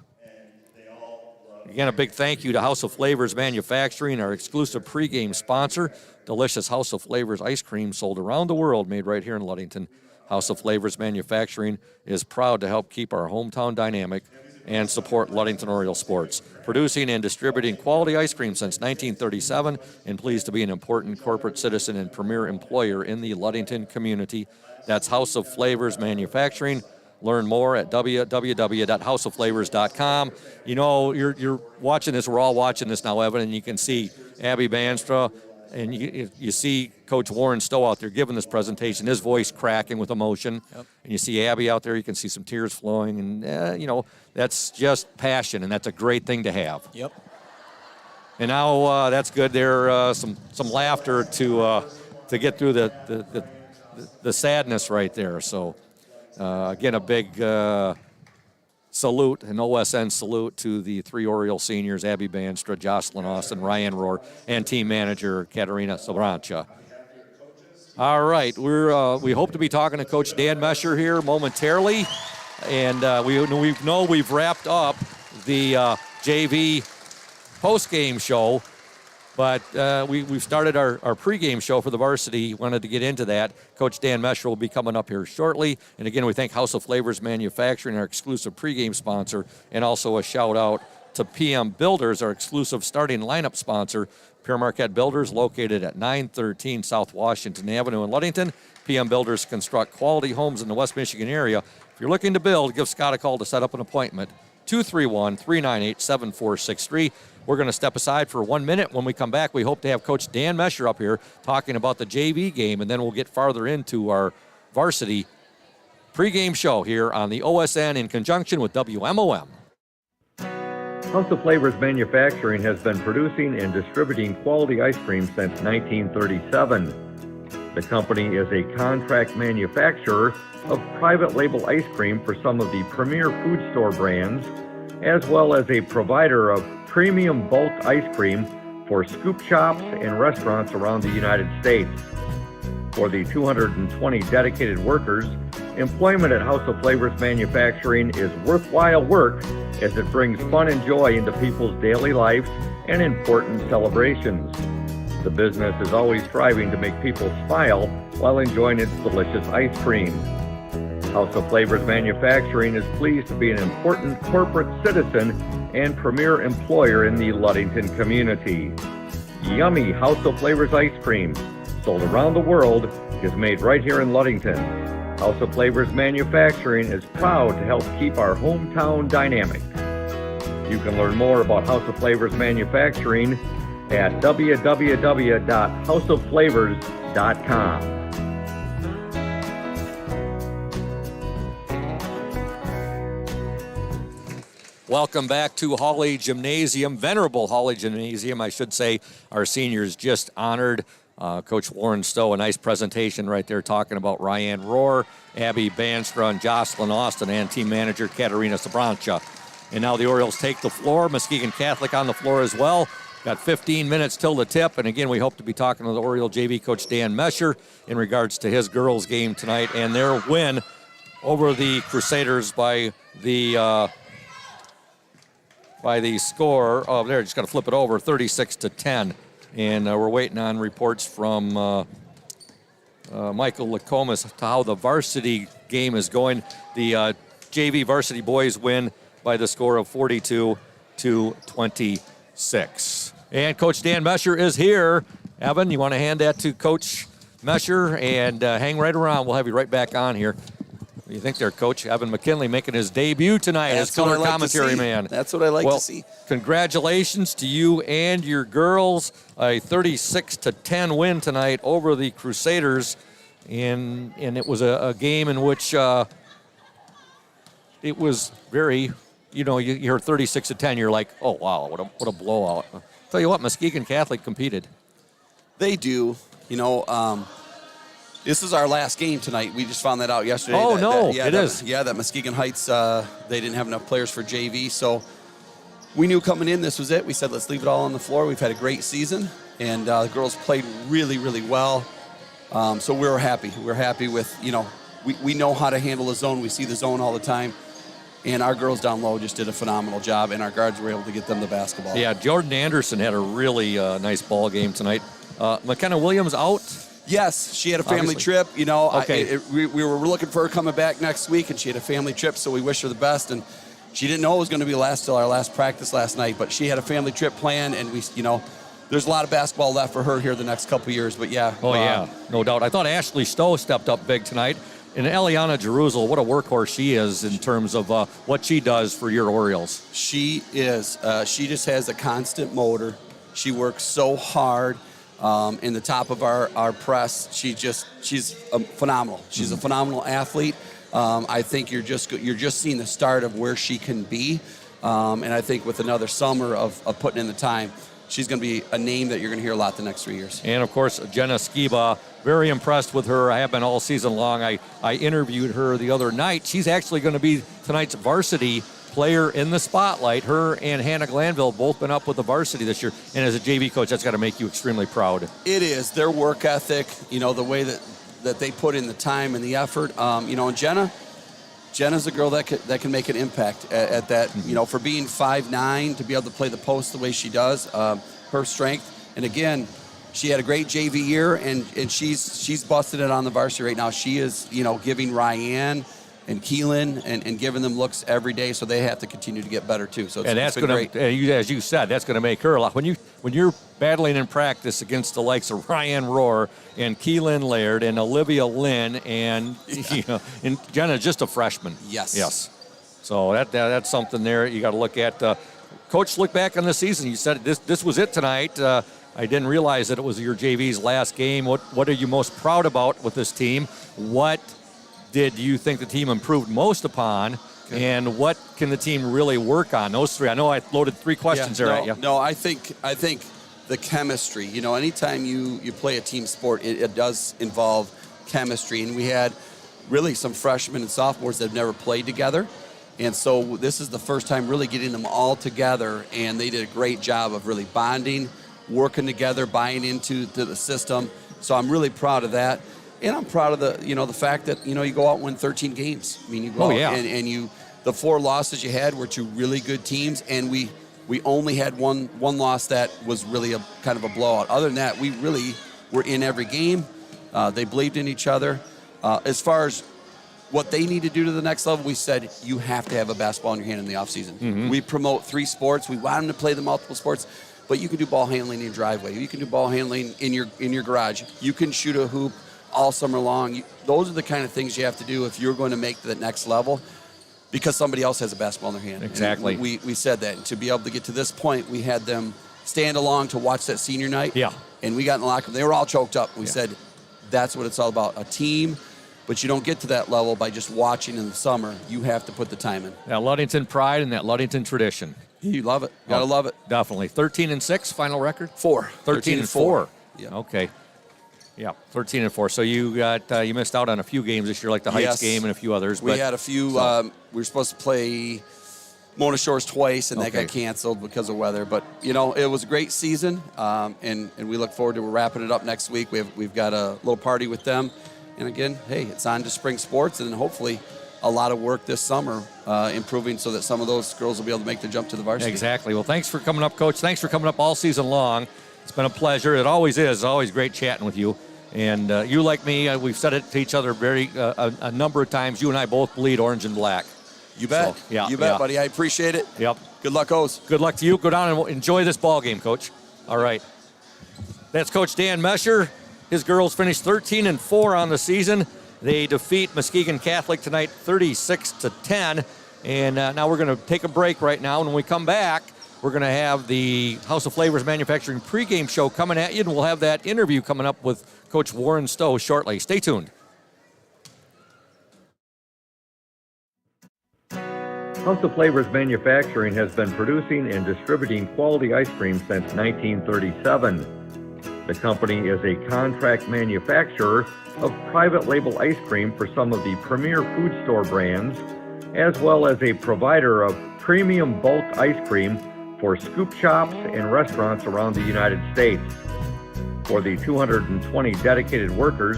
Again, a big thank you to House of Flavors Manufacturing, our exclusive pregame sponsor. Delicious House of Flavors ice cream sold around the world, made right here in Ludington. House of Flavors Manufacturing is proud to help keep our hometown dynamic and support Ludington Oriole sports. Producing and distributing quality ice cream since 1937, and pleased to be an important corporate citizen and premier employer in the Ludington community. That's House of Flavors Manufacturing. Learn more at www.houseofflavors.com. You know, you're watching this. We're all watching this now, Evan, and you can see Abby Banstra, and you see Coach Warren Stowe out there giving this presentation, his voice cracking with emotion. Yep. And you see Abby out there. You can see some tears flowing, and you know, that's just passion, and that's a great thing to have. Yep. And now that's good. There some laughter to get through the sadness right there. So. Again, a big salute, an OSN salute to the 3 Oriole seniors, Abby Banstra, Jocelyn Austin, Ryan Rohr, and team manager Katerina Sabrancha. All right, we hope to be talking to Coach Dan Mesher here momentarily, and we've wrapped up the JV postgame show. But we've started our pregame show for the varsity. Wanted to get into that. Coach Dan Mesher will be coming up here shortly. And again, we thank House of Flavors Manufacturing, our exclusive pregame sponsor, and also a shout out to PM Builders, our exclusive starting lineup sponsor. Pure Marquette Builders, located at 913 South Washington Avenue in Ludington. PM Builders construct quality homes in the West Michigan area. If you're looking to build, give Scott a call to set up an appointment. 231-398-7463. We're going to step aside for 1 minute. When we come back, we hope to have Coach Dan Mesher up here talking about the JV game, and then we'll get farther into our varsity pregame show here on the OSN in conjunction with WMOM. House of Flavors Manufacturing has been producing and distributing quality ice cream since 1937. The company is a contract manufacturer of private label ice cream for some of the premier food store brands, as well as a provider of premium bulk ice cream for scoop shops and restaurants around the United States. For the 220 dedicated workers, employment at House of Flavors Manufacturing is worthwhile work as it brings fun and joy into people's daily lives and important celebrations. The business is always striving to make people smile while enjoying its delicious ice cream. House of Flavors Manufacturing is pleased to be an important corporate citizen and premier employer in the Ludington community. Yummy House of Flavors ice cream, sold around the world, is made right here in Ludington. House of Flavors Manufacturing is proud to help keep our hometown dynamic. You can learn more about House of Flavors Manufacturing at www.houseofflavors.com. Welcome back to Hawley Gymnasium, Venerable Hawley Gymnasium, I should say. Our seniors just honored Coach Warren Stowe, a nice presentation right there talking about Ryan Rohr, Abby Banstra, and Jocelyn Austin, and team manager Katerina Sabrancha. And now the Orioles take the floor. Muskegon Catholic on the floor as well. Got 15 minutes till the tip. And again, we hope to be talking to the Oriole JV coach Dan Mesher in regards to his girls game tonight and their win over the Crusaders by the score of, there, just got to flip it over, 36-10. And we're waiting on reports from Michael Lacomas to how the varsity game is going. The JV varsity boys win by the score of 42-26. And Coach Dan Mesher is here. Evan, you want to hand that to Coach Mesher and hang right around. We'll have you right back on here. What do you think there, Coach? Evan McKinley making his debut tonight as color commentary man. That's what I like to see. Congratulations to you and your girls. A 36-10 win tonight over the Crusaders. And it was a game in which it was very, you heard 36-10, you're like, oh, wow, what a blowout. Tell you what, Muskegon Catholic competed. They do. This is our last game tonight. We just found that out yesterday. Oh, it is. Yeah, that Muskegon Heights, they didn't have enough players for JV. So we knew coming in this was it. We said, let's leave it all on the floor. We've had a great season, and the girls played really, really well. So we're happy. We're happy with, we know how to handle the zone. We see the zone all the time. And our girls down low just did a phenomenal job, and our guards were able to get them the basketball. Yeah, Jordan Anderson had a really nice ball game tonight. McKenna Williams out? Yes, she had a family Obviously. trip. You know, Okay. we were looking for her coming back next week, and she had a family trip, so we wish her the best. And she didn't know it was going to be last till our last practice last night, but she had a family trip planned, and there's a lot of basketball left for her here the next couple of years. But yeah. Oh, yeah, no doubt. I thought Ashley Stowe stepped up big tonight. And Eliana Jerusalem, what a workhorse she is in terms of what she does for your Orioles. She is. She just has a constant motor. She works so hard in the top of our press. She's phenomenal. She's a phenomenal athlete. I think you're just seeing the start of where she can be. And I think with another summer of putting in the time, she's going to be a name that you're going to hear a lot the next 3 years. And, of course, Jenna Skiba, very impressed with her. I have been all season long. I interviewed her the other night. She's actually going to be tonight's varsity player in the spotlight. Her and Hannah Glanville both been up with the varsity this year. And as a JV coach, that's got to make you extremely proud. It is. Their work ethic, the way that they put in the time and the effort. And Jenna's a girl that can make an impact at that. For being 5'9", to be able to play the post the way she does, her strength. And again, she had a great JV year, and she's busted it on the varsity right now. She is, giving Ryan and Keelan and giving them looks every day, so they have to continue to get better too. So it's been great. As you said, that's going to make her a lot. When you're battling in practice against the likes of Ryan Rohr and Keelan Laird and Olivia Lynn and and Jenna's just a freshman. Yes. So that's something there you got to look at. Coach, look back on the season. You said this was it tonight. I didn't realize that it was your JV's last game. What are you most proud about with this team? What did you think the team improved most upon? Okay. And what can the team really work on? Those three. I know I loaded three questions at you. No, I think the chemistry. Anytime you play a team sport, it does involve chemistry. And we had really some freshmen and sophomores that have never played together. And so this is the first time really getting them all together, and they did a great job of really bonding, working together, buying into the system. So I'm really proud of that. And I'm proud of the fact that, you go out and win 13 games. I mean, you go out and the 4 losses you had were to really good teams, and we only had one loss that was really a kind of a blowout. Other than that, we really were in every game. They believed in each other. As far as what they need to do to the next level, we said you have to have a basketball in your hand in the offseason. Mm-hmm. We promote 3 sports. We want them to play the multiple sports, but you can do ball handling in your driveway. You can do ball handling in your garage. You can shoot a hoop all summer long. Those are the kind of things you have to do if you're going to make the next level, because somebody else has a basketball in their hand. Exactly. We said that. And to be able to get to this point, we had them stand along to watch that senior night. Yeah. And we got in the locker room. They were all choked up. We said, that's what it's all about, a team. But you don't get to that level by just watching in the summer. You have to put the time in. That Ludington pride and that Ludington tradition. You love it. Gotta love it. Definitely. 13-6 final record? 4. 13-4. Yeah. Okay. Yeah, 13-4. So you got you missed out on a few games this year, like the Heights game and a few others. We had a few. We were supposed to play Mona Shores twice, and that got canceled because of weather. But it was a great season, and we look forward to wrapping it up next week. We've got a little party with them. And again, hey, it's on to spring sports, and then hopefully a lot of work this summer improving so that some of those girls will be able to make the jump to the varsity. Exactly. Well, thanks for coming up, Coach. Thanks for coming up all season long. It's been a pleasure. It always is. It's always great chatting with you. And you, like me, we've said it to each other a number of times. You and I both bleed orange and black. You bet. So, you bet, buddy. I appreciate it. Yep. Good luck, O's. Good luck to you. Go down and enjoy this ball game, Coach. All right. That's Coach Dan Mesher. His girls finished 13-4 on the season. They defeat Muskegon Catholic tonight 36-10. And now we're going to take a break right now. And when we come back, we're going to have the House of Flavors Manufacturing pregame show coming at you. And we'll have that interview coming up with Coach Warren Stowe shortly. Stay tuned. House of Flavors Manufacturing has been producing and distributing quality ice cream since 1937. The company is a contract manufacturer of private label ice cream for some of the premier food store brands, as well as a provider of premium bulk ice cream for scoop shops and restaurants around the United States. For the 220 dedicated workers,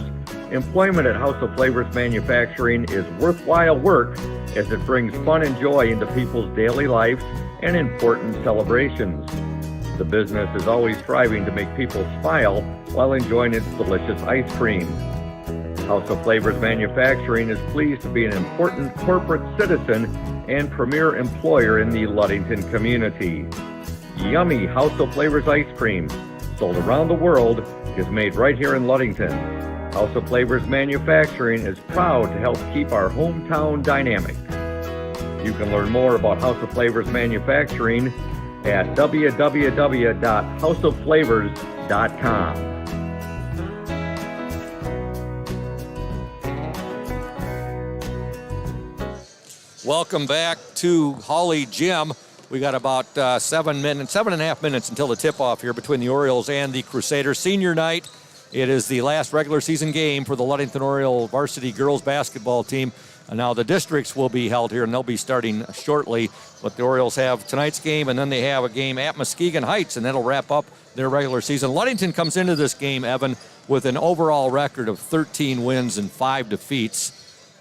employment at House of Flavors Manufacturing is worthwhile work as it brings fun and joy into people's daily lives and important celebrations. The business is always striving to make people smile while enjoying its delicious ice cream. House of Flavors Manufacturing is pleased to be an important corporate citizen and premier employer in the Ludington community. Yummy House of Flavors ice cream, sold around the world, is made right here in Ludington. House of Flavors Manufacturing is proud to help keep our hometown dynamic. You can learn more about House of Flavors Manufacturing at www.houseofflavors.com. Welcome back to Hawley Gym. We got about 7.5 minutes until the tip-off here between the Orioles and the Crusaders. Senior night. It is the last regular season game for the Ludington Oriole Varsity Girls basketball team. And now the districts will be held here, and they'll be starting shortly. But the Orioles have tonight's game, and then they have a game at Muskegon Heights, and that'll wrap up their regular season. Ludington comes into this game, Evan, with an overall record of 13 wins and 5 defeats.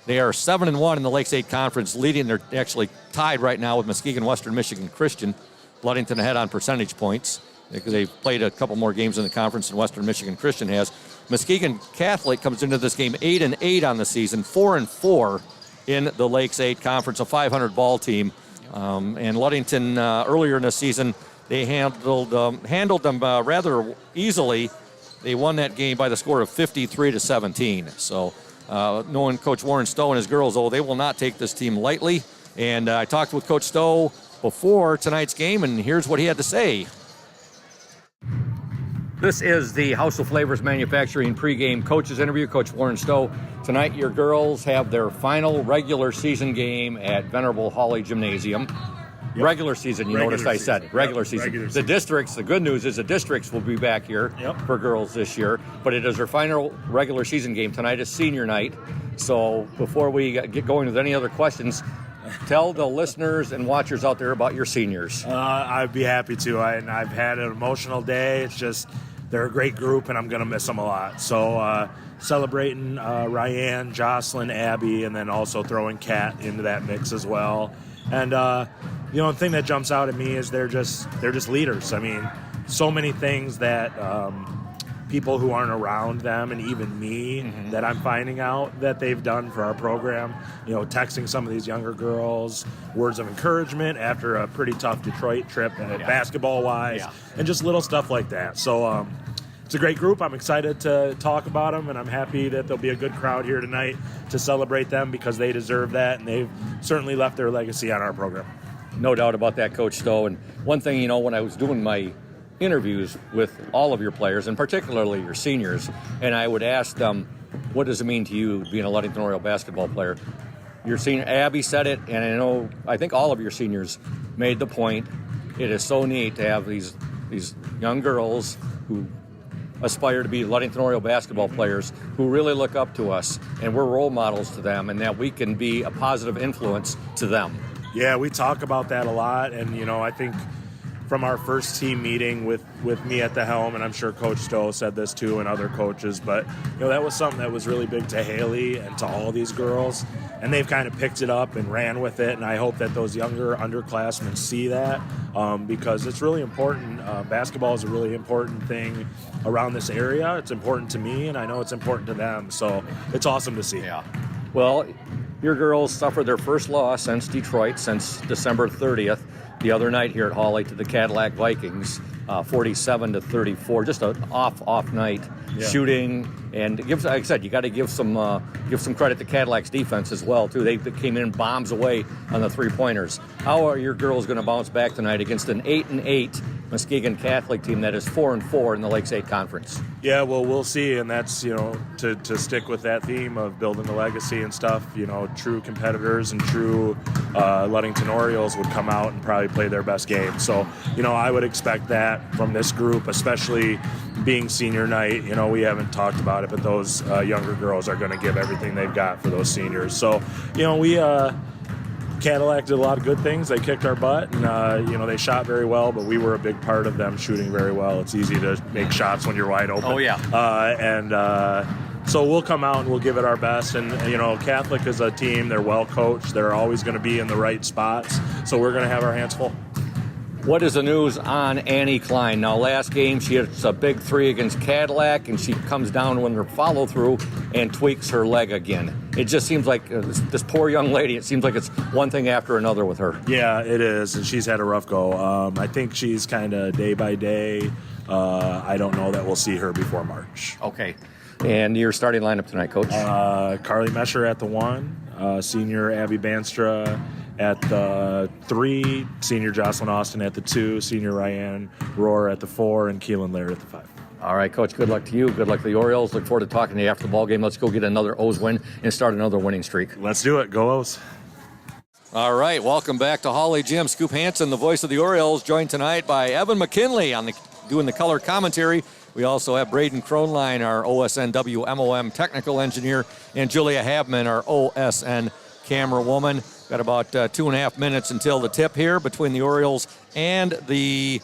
They are 7-1 in the Lakes 8 Conference, leading. They're actually tied right now with Muskegon Western Michigan Christian. Ludington ahead on percentage points because they've played a couple more games in the conference than Western Michigan Christian has. Muskegon Catholic comes into this game 8-8 on the season, 4-4 in the Lakes 8 Conference, a 500 ball team. And Ludington earlier in the season, they handled them rather easily. They won that game by the score of 53-17. So. Knowing Coach Warren Stowe and his girls, they will not take this team lightly. And I talked with Coach Stowe before tonight's game, and here's what he had to say. This is the House of Flavors Manufacturing pregame coaches interview. Coach Warren Stowe, tonight your girls have their final regular season game at Venerable Hawley Gymnasium. Yep. Regular season, noticed I said. Regular season. The districts, the good news is the districts will be back here for girls this year, but it is their final regular season game. Tonight is senior night. So before we get going with any other questions, tell the listeners and watchers out there about your seniors. I'd be happy to. I've had an emotional day. It's just they're a great group, and I'm going to miss them a lot. So celebrating Ryan, Jocelyn, Abby, and then also throwing Kat into that mix as well. And the thing that jumps out at me is they're just leaders. I mean, so many things that people who aren't around them and even me that I'm finding out that they've done for our program. Texting some of these younger girls, words of encouragement after a pretty tough Detroit trip basketball-wise, and just little stuff like that. So it's a great group. I'm excited to talk about them, and I'm happy that there'll be a good crowd here tonight to celebrate them because they deserve that, and they've certainly left their legacy on our program. No doubt about that, Coach Stowe. And one thing, when I was doing my interviews with all of your players, and particularly your seniors, and I would ask them, what does it mean to you being a Ludington Oriole basketball player? Your senior, Abby said it, and I think all of your seniors made the point. It is so neat to have these young girls who aspire to be Ludington Oriole basketball players who really look up to us, and we're role models to them, and that we can be a positive influence to them. Yeah, we talk about that a lot, and I think from our first team meeting with me at the helm, and I'm sure Coach Stowe said this too and other coaches, but that was something that was really big to Haley and to all these girls, and they've kind of picked it up and ran with it, and I hope that those younger underclassmen see that because it's really important. Basketball is a really important thing around this area. It's important to me, and I know it's important to them, so it's awesome to see. Yeah. Well, your girls suffered their first loss since Detroit, since December 30th. The other night here at Hawley to the Cadillac Vikings, 47-34. Just an off night shooting, and like I said, you got to give some credit to Cadillac's defense as well too. They came in bombs away on the 3-pointers. How are your girls going to bounce back tonight against an 8-8 Muskegon Catholic team that is 4-4 in the Lakes 8 Conference? Yeah, well, we'll see, and that's to stick with that theme of building a legacy and stuff. True competitors and true Ludington Orioles would come out and probably play their best game. So, I would expect that from this group, especially being senior night. We haven't talked about it, but those younger girls are going to give everything they've got for those seniors. So, we Cadillac did a lot of good things. They kicked our butt, and they shot very well, but we were a big part of them shooting very well. It's easy to make shots when you're wide open. Oh yeah. So we'll come out and we'll give it our best. And, Catholic is a team. They're well coached. They're always going to be in the right spots. So we're going to have our hands full. What is the news on Annie Klein? Now, last game, she hits a big 3 against Cadillac, and she comes down when her follow-through and tweaks her leg again. It just seems like this poor young lady, it seems like it's one thing after another with her. Yeah, it is, and she's had a rough go. I think she's kind of day by day. I don't know that we'll see her before March. Okay. And your starting lineup tonight, Coach? Carly Mesher at the 1, senior Abby Banstra at the 3, senior Jocelyn Austin at the 2, senior Ryan Rohr at the 4, and Keelan Laird at the 5. All right, Coach, good luck to you. Good luck to the Orioles. Look forward to talking to you after the ball game. Let's go get another O's win and start another winning streak. Let's do it. Go O's. All right, welcome back to Hawley Gym. Scoop Hansen, the voice of the Orioles, joined tonight by Evan McKinley doing the color commentary. We also have Braden Kronline, our OSN WMOM technical engineer, and Julia Habman, our OSN camera woman. Got about 2.5 minutes until the tip here between the Orioles and the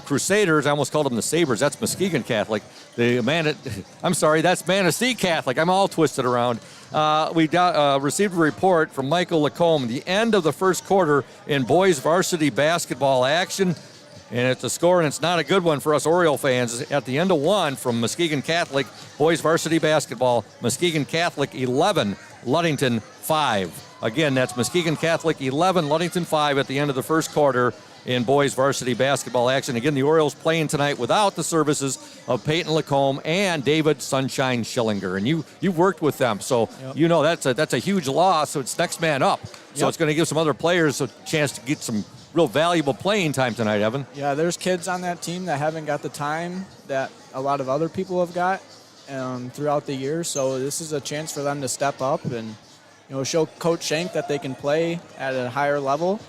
Crusaders. I almost called them the Sabres. That's Muskegon Catholic. That's Manistee Catholic. I'm all twisted around. We received a report from Michael Lacombe. The end of the first quarter in boys varsity basketball action. And it's a score, and it's not a good one for us Oriole fans. At the end of 1 from Muskegon Catholic, boys varsity basketball, Muskegon Catholic 11, Ludington 5. Again, that's Muskegon Catholic 11, Ludington 5 at the end of the first quarter in boys varsity basketball action. Again, the Orioles playing tonight without the services of Peyton Lacombe and David Sunshine Schillinger. And you've worked with them, so you know that's a huge loss, so it's next man up. So it's going to give some other players a chance to get some real valuable playing time tonight, Evan. Yeah, there's kids on that team that haven't got the time that a lot of other people have got throughout the year. So this is a chance for them to step up and show Coach Schenk that they can play at a higher level,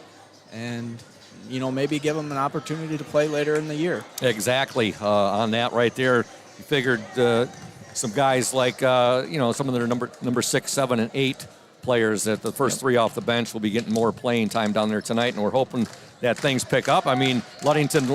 and maybe give them an opportunity to play later in the year. Exactly. On that right there, you figured some guys like some of their number 6, 7, and 8 players that the first 3 off the bench will be getting more playing time down there tonight, and we're hoping that things pick up. I mean, Ludington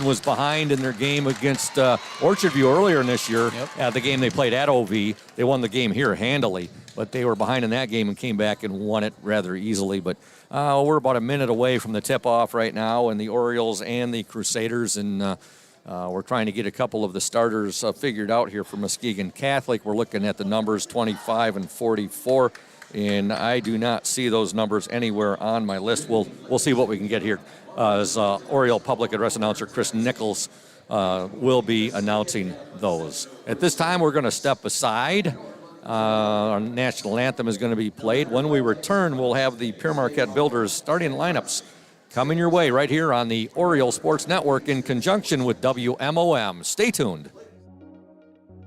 was behind in their game against Orchardview earlier in this year. The game they played at OV. They won the game here handily, but they were behind in that game and came back and won it rather easily. But we're about a minute away from the tip-off right now, and the Orioles and the Crusaders, and we're trying to get a couple of the starters figured out here for Muskegon Catholic. We're looking at the numbers 25 and 44. And I do not see those numbers anywhere on my list. We'll see what we can get here as Oriole public address announcer Chris Nichols will be announcing those. At this time, we're going to step aside. Our national anthem is going to be played. When we return, we'll have the Pure Marquette Builders starting lineups coming your way right here on the Oriole Sports Network in conjunction with WMOM. Stay tuned.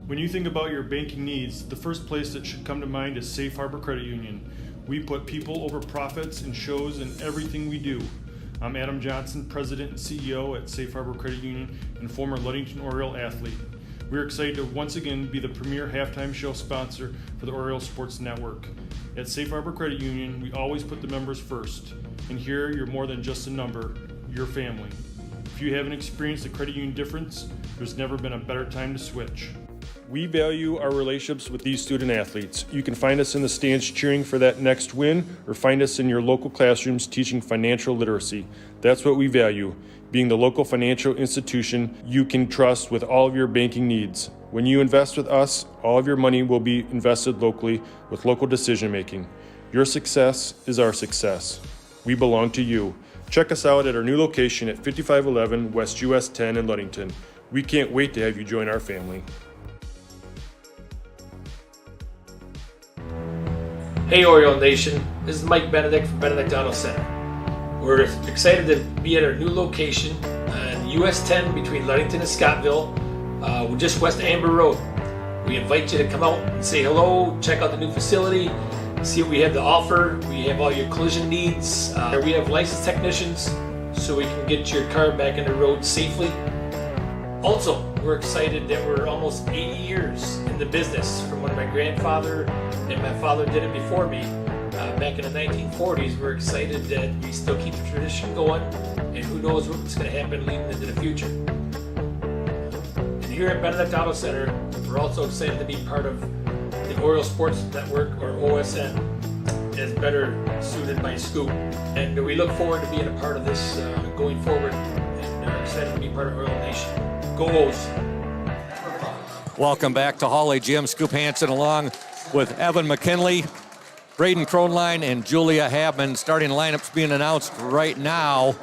When you think about your banking needs, the first place that should come to mind is Safe Harbor Credit Union. We put people over profits and shows in everything we do. I'm Adam Johnson, President and CEO at Safe Harbor Credit Union and former Ludington Oriole athlete. We're excited to once again be the premier halftime show sponsor for the Oriole Sports Network. At Safe Harbor Credit Union, we always put the members first. And here, you're more than just a number, you're family. If you haven't experienced the credit union difference, there's never been a better time to switch. We value our relationships with these student athletes. You can find us in the stands cheering for that next win, or find us in your local classrooms teaching financial literacy. That's what we value, being the local financial institution you can trust with all of your banking needs. When you invest with us, all of your money will be invested locally with local decision making. Your success is our success. We belong to you. Check us out at our new location at 5511 West US 10 in Ludington. We can't wait to have you join our family. Hey Oriole Nation, this is Mike Benedict from Benedict Auto Center. We're excited to be at our new location on US 10 between Ludington and Scottville. We're just west of Amber Road. We invite you to come out and say hello, check out the new facility, see what we have to offer. We have all your collision needs. We have licensed technicians so we can get your car back on the road safely. Also, we're excited that we're almost 80 years in the business from when my grandfather and my father did it before me back in the 1940s. We're excited that we still keep the tradition going, and who knows what's going to happen leading into the future. In the here at Benedict Auto Center, we're also excited to be part of the Oriole Sports Network, or OSN, as better suited by Scoop. And we look forward to being a part of this going forward, and are excited to be part of Oriole Nation. Go O's! Welcome back to Hawley Gym. Scoop Hansen along with Evan McKinley, Braden Kronlein, and Julia Habman. Starting lineups being announced right now.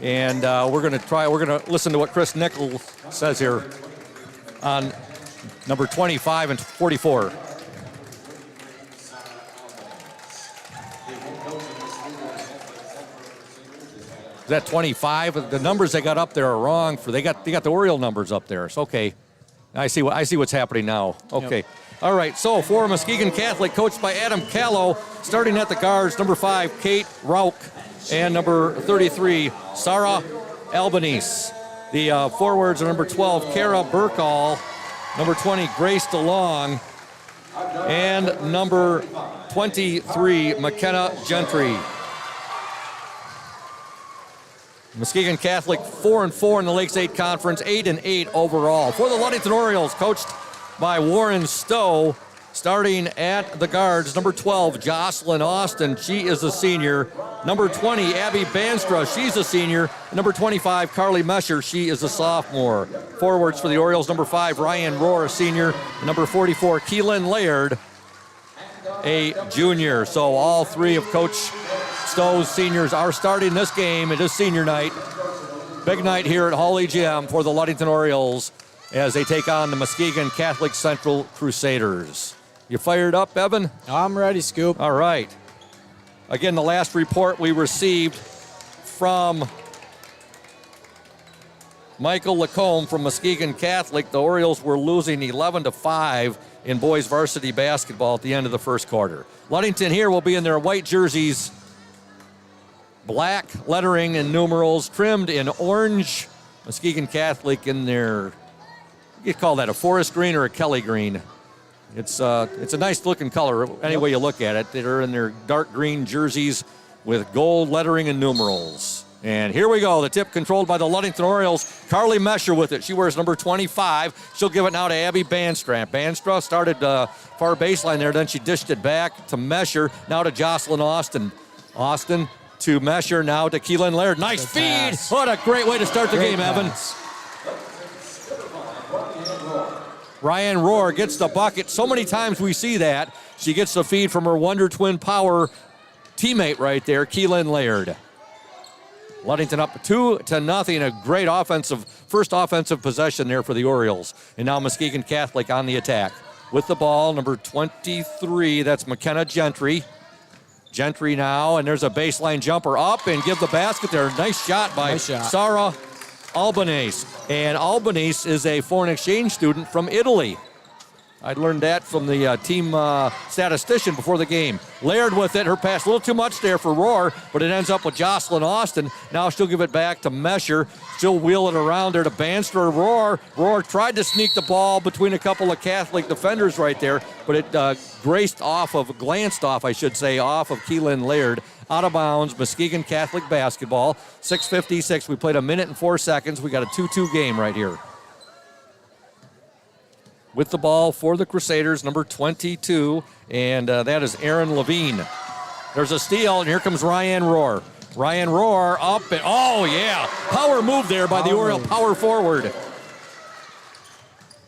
And we're going to listen to what Chris Nichols says here on number 25 and 44. Is that 25? The numbers they got up there are wrong. They got the Oriole numbers up there. It's okay. I see what's happening now. Okay. Yep. All right. So for Muskegon Catholic, coached by Adam Callow, starting at the guards, number 5, Kate Rauch, and number 33, Sarah Albanese. The forwards are number 12, Kara Burkall, number 20, Grace DeLong, and number 23, McKenna Gentry. Muskegon Catholic 4-4 in the Lakes 8 Conference, 8-8 overall. For the Ludington Orioles, coached by Warren Stowe, starting at the guards, number 12, Jocelyn Austin. She is a senior. Number 20, Abby Banstra. She's a senior. Number 25, Carly Mesher. She is a sophomore. Forwards for the Orioles, number 5, Ryan Rohr, a senior. Number 44, Keelan Laird, a junior. So all three of Coach Stowe's seniors are starting this game. It is senior night. Big night here at Hawley Gym for the Ludington Orioles as they take on the Muskegon Catholic Central Crusaders. You fired up, Evan? I'm ready, Scoop. All right. Again, the last report we received from Michael Lacombe from Muskegon Catholic, the Orioles were losing 11-5 in boys varsity basketball at the end of the first quarter. Ludington here will be in their white jerseys, black lettering and numerals trimmed in orange. Muskegon Catholic in their, you call that a forest green or a Kelly green. It's a nice looking color any way you look at it. They're in their dark green jerseys with gold lettering and numerals. And here we go, the tip controlled by the Ludington Orioles. Carly Mesher with it. She wears number 25. She'll give it now to Abby Banstra. Banstra started far baseline there, then she dished it back to Mesher, now to Jocelyn Austin. Austin to Mesher, now to Keelan Laird. Nice feed. Pass. What a great way to start the game, pass. Evan. Ryan Rohr gets the bucket. So many times we see that. She gets the feed from her Wonder Twin Power teammate right there, Keelan Laird. Ludington up 2-0. A great first offensive possession there for the Orioles. And now Muskegon Catholic on the attack. With the ball, number 23, that's McKenna Gentry. Gentry now, and there's a baseline jumper up and give the basket there. Nice shot by Sarah Albanese. And Albanese is a foreign exchange student from Italy. I learned that from the team statistician before the game. Laird with it. Her pass a little too much there for Rohr, but it ends up with Jocelyn Austin. Now she'll give it back to Mesher. She'll wheel it around there to Banstra. Rohr tried to sneak the ball between a couple of Catholic defenders right there, but it glanced off of Keelan Laird. Out of bounds, Muskegon Catholic basketball. 6:56. We played a minute and 4 seconds. We got a 2-2 game right here. With the ball for the Crusaders, number 22, and that is Aaron Levine. There's a steal, and here comes Ryan Rohr. Ryan Rohr up, and oh yeah, power move there by the Oriole power forward.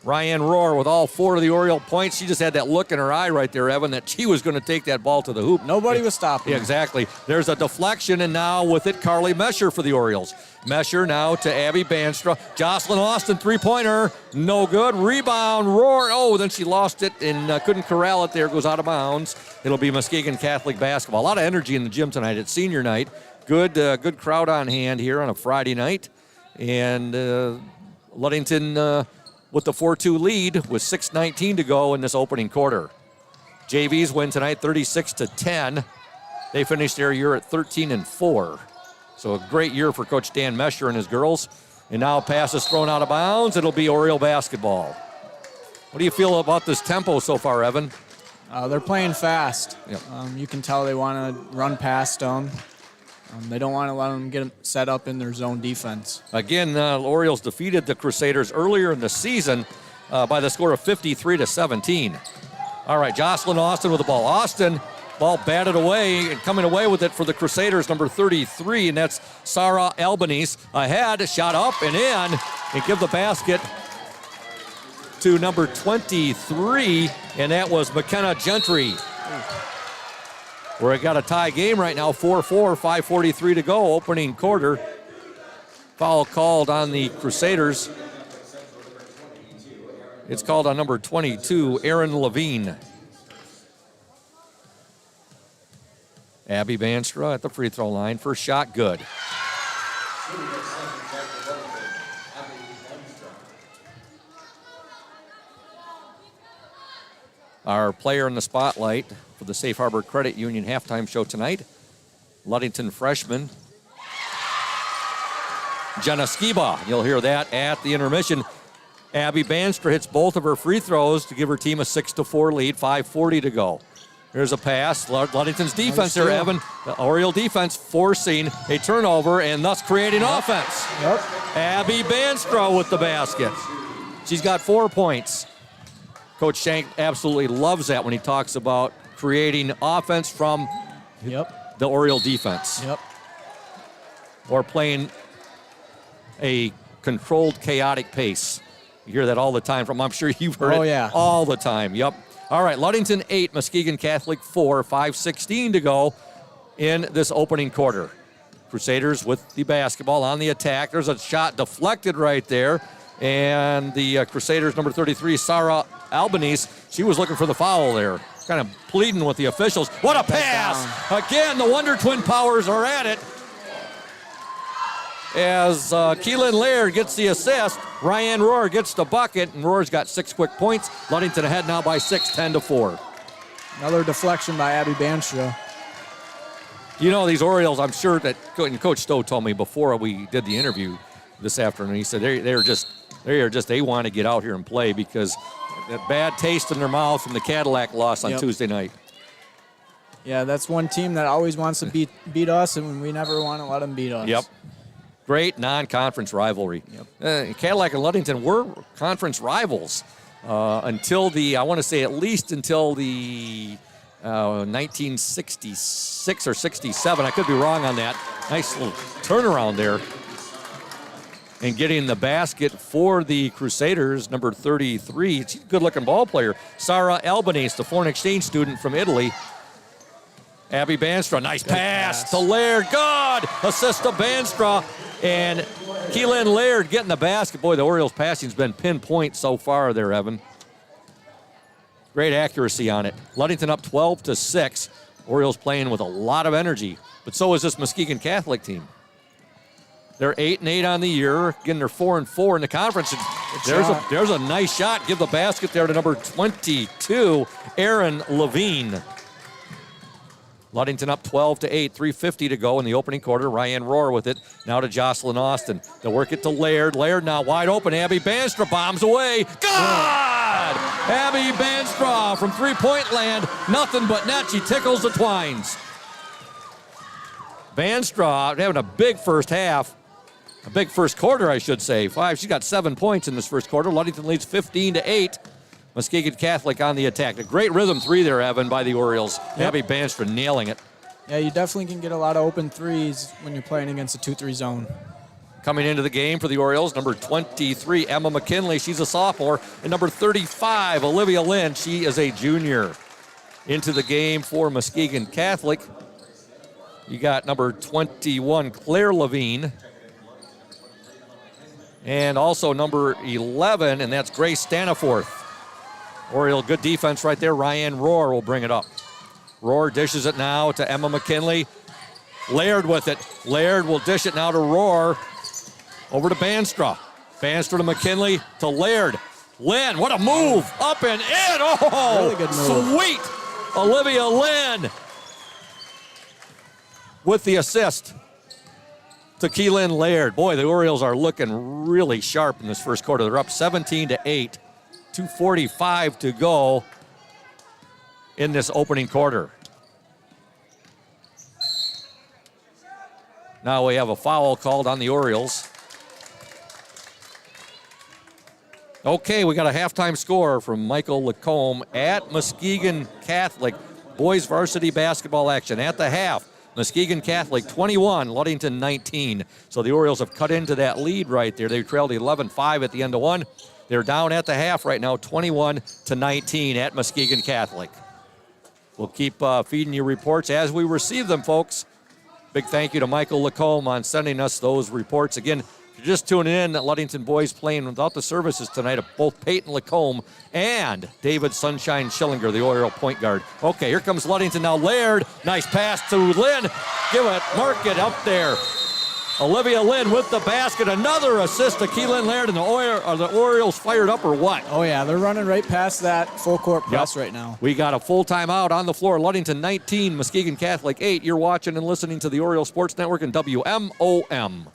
Ryan Rohr with all 4 of the Oriole points. She just had that look in her eye right there, Evan, that she was going to take that ball to the hoop. Nobody was stopping. Yeah, exactly. There's a deflection, and now with it, Carly Mesher for the Orioles. Mesher now to Abby Banstra. Jocelyn Austin, three-pointer, no good. Rebound, Rohr. Oh, then she lost it and couldn't corral it there. It goes out of bounds. It'll be Muskegon Catholic basketball. A lot of energy in the gym tonight. It's senior night. Good crowd on hand here on a Friday night. And Ludington with the 4-2 lead with 6:19 to go in this opening quarter. JVs win tonight 36-10. They finished their year at 13-4. So a great year for Coach Dan Mesher and his girls. And now pass is thrown out of bounds. It'll be Oriole basketball. What do you feel about this tempo so far, Evan? They're playing fast. Yep. You can tell they want to run past them. They don't want to let them get set up in their zone defense. Again, the Orioles defeated the Crusaders earlier in the season by the score of 53-17. All right, Jocelyn Austin with the ball. Austin, ball batted away and coming away with it for the Crusaders, number 33, and that's Sarah Albanese. Ahead, shot up and in, and give the basket to number 23, and that was McKenna Gentry. We're got a tie game right now, 4-4, 5:43 to go, opening quarter. Foul called on the Crusaders. It's called on number 22, Aaron Levine. Abby Banstra at the free throw line. First shot, good. Our player in the spotlight for the Safe Harbor Credit Union halftime show tonight, Ludington freshman Jenna Skiba. You'll hear that at the intermission. Abby Banstra hits both of her free throws to give her team a 6-4 lead, 5:40 to go. Here's a pass. Ludington's defense there, Evan. The Oriole defense forcing a turnover and thus creating offense. Yep. Abby Banstra with the basket. She's got 4 points. Coach Shank absolutely loves that when he talks about creating offense from the Oriole defense. Yep. Or playing a controlled, chaotic pace. You hear that all the time from, I'm sure you've heard it all the time. Yep. All right, Ludington 8, Muskegon Catholic 4, 5:16 to go in this opening quarter. Crusaders with the basketball on the attack. There's a shot deflected right there. And the Crusaders, number 33, Sarah Albanese, she was looking for the foul there. Kind of pleading with the officials. What a pass! Again, the Wonder Twin powers are at it. As Keelan Laird gets the assist, Ryan Rohr gets the bucket, and Rohr's got 6 quick points. Ludington ahead now by 6, 10-4. Another deflection by Abby Banstra. You know, these Orioles, I'm sure that, and Coach Stowe told me before we did the interview this afternoon, he said they want to get out here and play because that bad taste in their mouth from the Cadillac loss on Tuesday night. Yeah, that's one team that always wants to beat us, and we never want to let them beat us. Yep. Great non-conference rivalry. Cadillac and Ludington were conference rivals until I want to say at least until the 1966 or 67. I could be wrong on that. Nice little turnaround there. And getting the basket for the Crusaders, number 33. She's a good-looking ball player. Sarah Albanese, the foreign exchange student from Italy. Abby Banstra, nice pass to Laird. Good! Assist to Banstra. And Keelan Laird getting the basket. Boy, the Orioles' passing's been pinpoint so far there, Evan. Great accuracy on it. Ludington up 12-6. Orioles playing with a lot of energy. But so is this Muskegon Catholic team. They're 8-8 on the year. Again, they're 4-4 in the conference. There's a nice shot. Give the basket there to number 22, Aaron Levine. Ludington up 12-8, 3:50 to go in the opening quarter. Ryan Rohr with it. Now to Jocelyn Austin. They'll work it to Laird. Laird now wide open. Abby Banstra bombs away. Good! Abby Banstra from three-point land. Nothing but net. She tickles the twines. Banstra having a big first half. A big first quarter, I should say. She's got 7 points in this first quarter. Ludington leads 15-8. Muskegon Catholic on the attack. A great rhythm three there, Evan, by the Orioles. Yep. Abby Banstra nailing it. Yeah, you definitely can get a lot of open threes when you're playing against a 2-3 zone. Coming into the game for the Orioles, number 23, Emma McKinley. She's a sophomore. And number 35, Olivia Lynn. She is a junior. Into the game for Muskegon Catholic. You got number 21, Claire Levine. And also number 11, and that's Grace Staniforth. Oriole, good defense right there. Ryan Rohr will bring it up. Rohr dishes it now to Emma McKinley. Laird with it. Laird will dish it now to Rohr. Over to Banstra. Banstra to McKinley to Laird. Lynn, what a move. Up and in. Oh, really good move. Sweet. Olivia Lynn with the assist to Keelan Laird. Boy, the Orioles are looking really sharp in this first quarter. They're up 17-8. 2:45 to go in this opening quarter. Now we have a foul called on the Orioles. Okay, we got a halftime score from Michael Lacombe at Muskegon Catholic. Boys varsity basketball action at the half. Muskegon Catholic 21, Ludington 19. So the Orioles have cut into that lead right there. They trailed 11-5 at the end of one. They're down at the half right now, 21-19 at Muskegon Catholic. We'll keep feeding you reports as we receive them, folks. Big thank you to Michael Lacombe on sending us those reports. Again, if you're just tuning in, Ludington boys playing without the services tonight of both Peyton Lacombe and David Sunshine Schillinger, the Oriole point guard. Okay, here comes Ludington now. Laird, nice pass to Lynn. Give it, mark it up there. Olivia Lynn with the basket. Another assist to Keelan Laird, and the Orioles fired up or what? Oh, yeah, they're running right past that full court press right now. We got a full timeout on the floor. Ludington 19, Muskegon Catholic 8. You're watching and listening to the Oriole Sports Network and WMOM.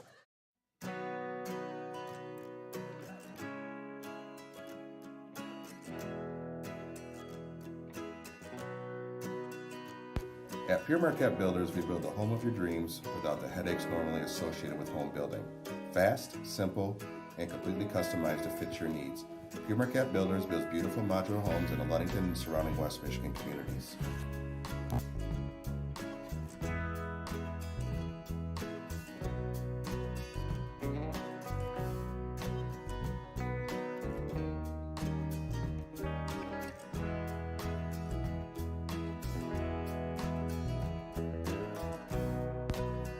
At Pure Marquette Builders, we build the home of your dreams without the headaches normally associated with home building. Fast, simple, and completely customized to fit your needs. Pure Marquette Builders builds beautiful modular homes in the Ludington and surrounding West Michigan communities.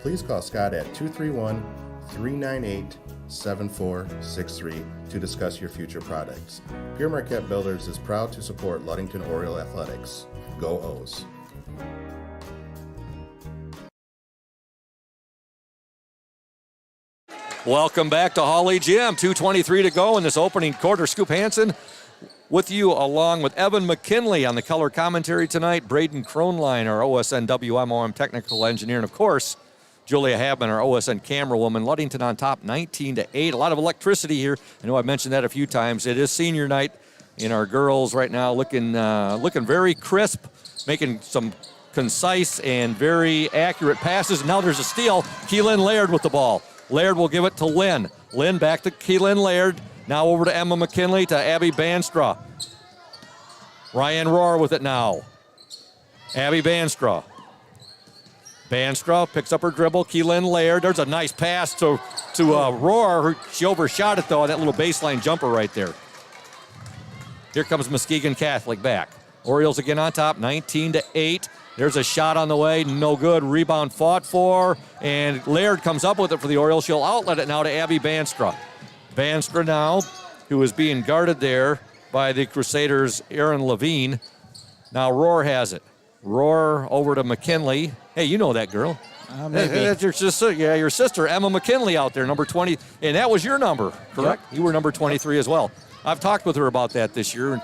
Please call Scott at 231-398-7463 to discuss your future products. Pure Marquette Builders is proud to support Ludington Oriole Athletics. Go O's! Welcome back to Hawley Gym. 2:23 to go in this opening quarter. Scoop Hansen with you along with Evan McKinley on the color commentary tonight. Braden Kronline, our OSN WMOM technical engineer, and of course, Julia Habman, our OSN camera woman. Ludington on top 19-8. A lot of electricity here. I know I've mentioned that a few times. It is senior night, and our girls right now looking very crisp, making some concise and very accurate passes. Now there's a steal. Keelan Laird with the ball. Laird will give it to Lynn. Lynn back to Keelan Laird. Now over to Emma McKinley to Abby Banstra. Ryan Rohr with it now. Abby Banstra. Banstra picks up her dribble. Keelan Laird. There's a nice pass to Rohr. She overshot it, though, on that little baseline jumper right there. Here comes Muskegon Catholic back. Orioles again on top, 19-8. There's a shot on the way, no good. Rebound fought for, and Laird comes up with it for the Orioles. She'll outlet it now to Abby Banstra. Banstra now, who is being guarded there by the Crusaders' Aaron Levine. Now Rohr has it. Rohr over to McKinley. Hey, you know that girl. Maybe. That's your sister. Yeah, your sister, Emma McKinley out there, number 20. And that was your number, correct? Yep. You were number 23 as well. I've talked with her about that this year.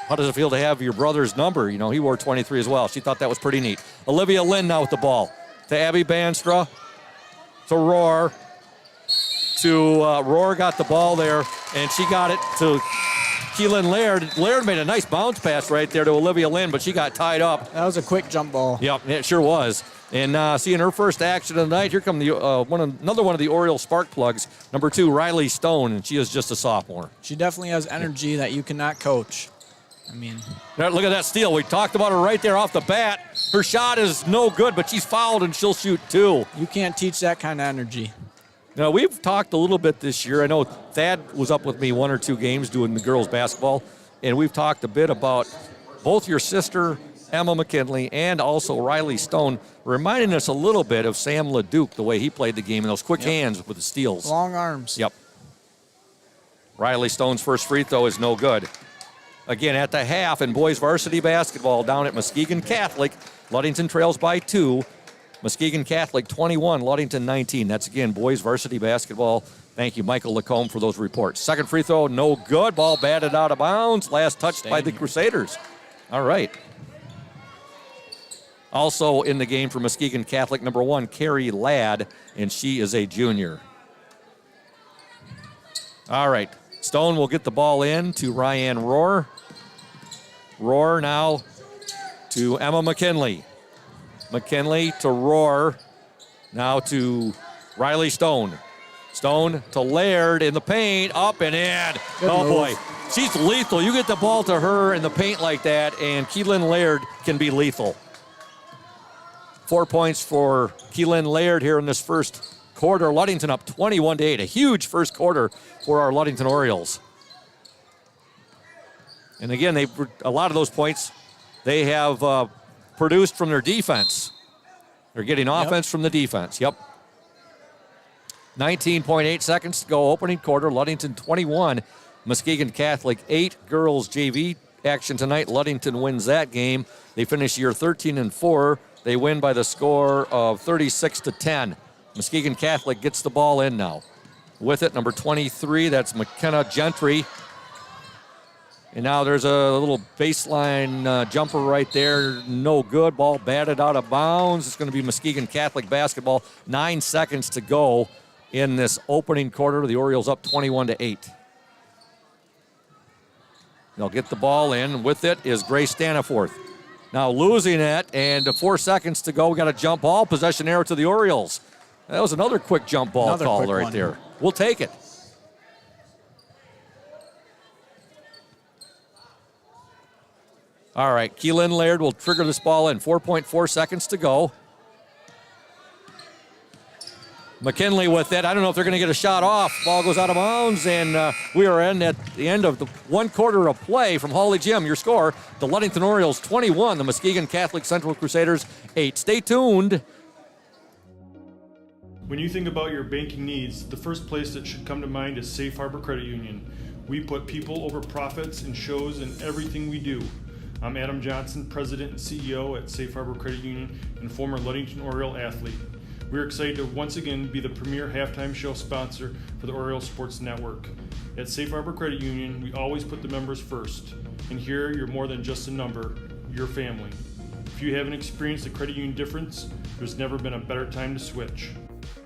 How does it feel to have your brother's number? You know, he wore 23 as well. She thought that was pretty neat. Olivia Lynn now with the ball. To Abby Banstra. To Rohr. Rohr got the ball there, and she got it to Keelan Laird. Laird made a nice bounce pass right there to Olivia Lynn, but she got tied up. That was a quick jump ball. Yep, it sure was. And seeing her first action of the night, here come another one of the Oriole spark plugs, number 2, Riley Stone, and she is just a sophomore. She definitely has energy that you cannot coach. I mean, look at that steal. We talked about her right there off the bat. Her shot is no good, but she's fouled and she'll shoot 2. You can't teach that kind of energy. Now, we've talked a little bit this year. I know Thad was up with me 1 or 2 games doing the girls' basketball, and we've talked a bit about both your sister, Emma McKinley, and also Riley Stone, reminding us a little bit of Sam LeDuc, the way he played the game, and those quick hands with the steals. Long arms. Yep. Riley Stone's first free throw is no good. Again, at the half in boys varsity basketball down at Muskegon Catholic, Ludington trails by 2. Muskegon Catholic 21, Ludington 19. That's, again, boys varsity basketball. Thank you, Michael Lacombe, for those reports. Second free throw, no good. Ball batted out of bounds. Last touched by the Crusaders. All right. Also in the game for Muskegon Catholic, number 1, Carrie Ladd, and she is a junior. All right. Stone will get the ball in to Ryan Rohr. Rohr now to Emma McKinley. McKinley to Rohr. Now to Riley Stone. Stone to Laird in the paint, up and in. Good oh, move. boy. She's lethal. You get the ball to her in the paint like that, and Keelan Laird can be lethal. 4 points for Keelan Laird here in this first quarter. Ludington up 21-8. A huge first quarter for our Ludington Orioles. And again, a lot of those points they have produced from their defense. They're getting offense from the defense. Yep. 19.8 seconds to go. Opening quarter. Ludington 21. Muskegon Catholic 8. Girls JV action tonight. Ludington wins that game. They finish year 13-4. They win by the score of 36-10. Muskegon Catholic gets the ball in now. With it, number 23. That's McKenna Gentry. And now there's a little baseline jumper right there. No good. Ball batted out of bounds. It's going to be Muskegon Catholic basketball. 9 seconds to go in this opening quarter. The Orioles up 21-8. They'll get the ball in. With it is Grace Staniforth. Now losing it, and 4 seconds to go. We got a jump ball. Possession arrow to the Orioles. That was another quick jump ball call right there. We'll take it. All right, Keelan Laird will trigger this ball in. 4.4 seconds to go. McKinley with it. I don't know if they're going to get a shot off. Ball goes out of bounds, and we are in at the end of the 1 quarter of play from Hawley Gym. Your score, the Ludington Orioles 21, the Muskegon Catholic Central Crusaders 8. Stay tuned. When you think about your banking needs, the first place that should come to mind is Safe Harbor Credit Union. We put people over profits and shows in everything we do. I'm Adam Johnson, President and CEO at Safe Harbor Credit Union and former Ludington Oriole athlete. We're excited to once again be the premier halftime show sponsor for the Oriole Sports Network. At Safe Harbor Credit Union, we always put the members first. And here, you're more than just a number, you're family. If you haven't experienced the credit union difference, there's never been a better time to switch.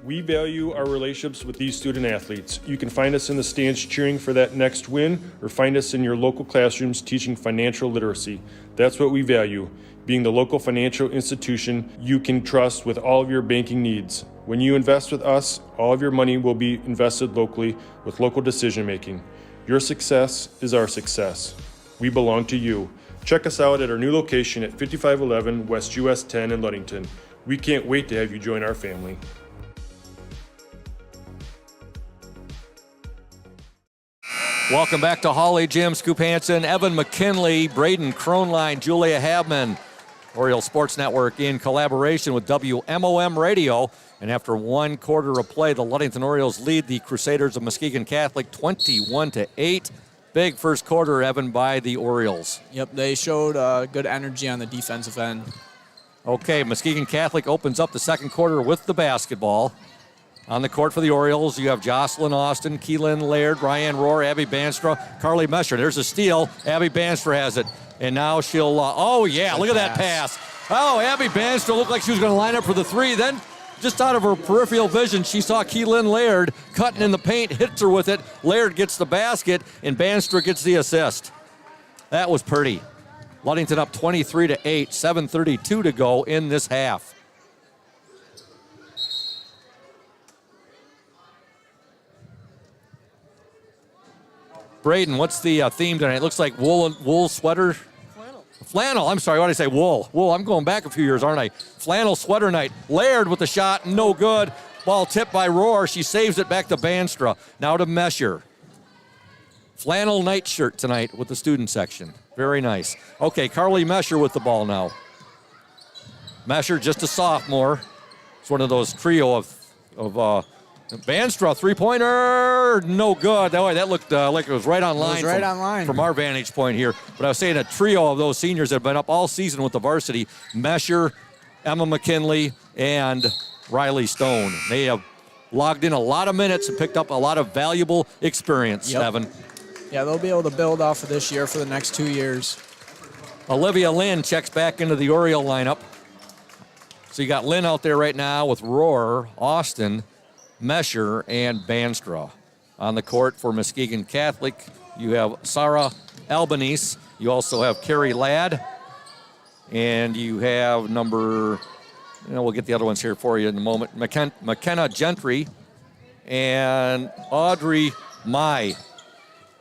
We value our relationships with these student athletes. You can find us in the stands cheering for that next win, or find us in your local classrooms teaching financial literacy. That's what we value, being the local financial institution you can trust with all of your banking needs. When you invest with us, all of your money will be invested locally with local decision making. Your success is our success. We belong to you. Check us out at our new location at 5511 West US 10 in Ludington. We can't wait to have you join our family. Welcome back to Hawley Gym. Scoop Hansen, Evan McKinley, Braden Kronline, Julia Habman. Oriole Sports Network in collaboration with WMOM Radio. And after 1 quarter of play, the Ludington Orioles lead the Crusaders of Muskegon Catholic 21-8. Big first quarter, Evan, by the Orioles. Yep, they showed good energy on the defensive end. Okay, Muskegon Catholic opens up the second quarter with the basketball. On the court for the Orioles, you have Jocelyn Austin, Keelan Laird, Ryan Rohr, Abby Banstra, Carly Mesher. There's a steal. Abby Banstra has it. And now she'll, look at that pass. Oh, Abby Banstra looked like she was going to line up for the three. Then, just out of her peripheral vision, she saw Keelan Laird cutting in the paint, hits her with it. Laird gets the basket, and Banstra gets the assist. That was pretty. Ludington up 23-8, 7:32 to go in this half. Braden, what's the theme tonight? It looks like wool sweater. Flannel. I'm sorry, what did I say? Wool. I'm going back a few years, aren't I? Flannel sweater night. Laird with the shot, no good. Ball tipped by Rohr. She saves it back to Banstra. Now to Mesher. Flannel nightshirt tonight with the student section. Very nice. Okay, Carly Mesher with the ball now. Mesher, just a sophomore. It's one of those trio of Banstra, three-pointer, no good. That looked like it was right on line. From our vantage point here. But I was saying a trio of those seniors that have been up all season with the varsity. Mesher, Emma McKinley, and Riley Stone. They have logged in a lot of minutes and picked up a lot of valuable experience, Evan. Yeah, they'll be able to build off of this year for the next 2 years. Olivia Lynn checks back into the Oriole lineup. So you got Lynn out there right now with Rohr, Austin, Mesher, and Banstra. On the court for Muskegon Catholic, you have Sarah Albanese. You also have Carrie Ladd. And you have number we'll get the other ones here for you in a moment. McKenna Gentry and Audrey Mai.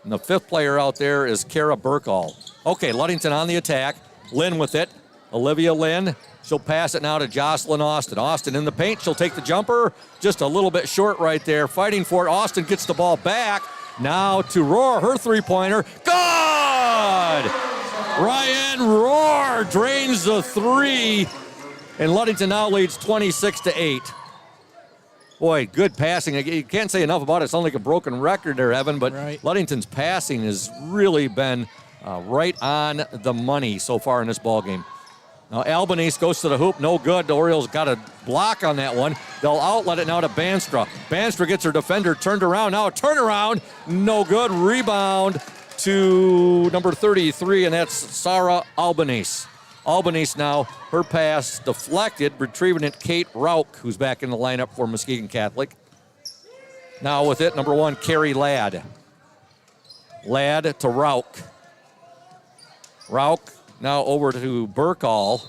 And the fifth player out there is Kara Burkall. Okay, Ludington on the attack. Lynn with it. Olivia Lynn. She'll pass it now to Jocelyn Austin. Austin in the paint. She'll take the jumper. Just a little bit short right there. Fighting for it. Austin gets the ball back. Now to Roar. Her three-pointer. Good! Ryan Roar drains the three. And Ludington now leads 26-8. Boy, good passing. You can't say enough about it. It's not like a broken record there, Evan, but right. Ludington's passing has really been right on the money so far in this ball game. Now Albanese goes to the hoop, no good. The Orioles got a block on that one. They'll outlet it now to Banstra. Banstra gets her defender turned around. Now a turnaround, no good. Rebound to number 33, and that's Sarah Albanese. Albanese now, her pass deflected, retrieving it, Kate Rauch, who's back in the lineup for Muskegon Catholic. Now with it, number 1, Carrie Ladd. Ladd to Rauch. Rauch now over to Burkall.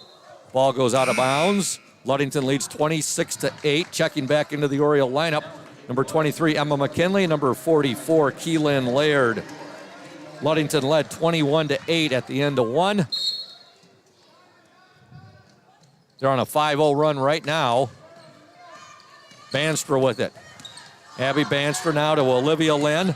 Ball goes out of bounds. Ludington leads 26-8. Checking back into the Oriole lineup, number 23, Emma McKinley, number 44, Keelan Laird. Ludington led 21-8 at the end of one. They're on a 5-0 run right now. Banstra with it. Abby Banstra now to Olivia Lynn.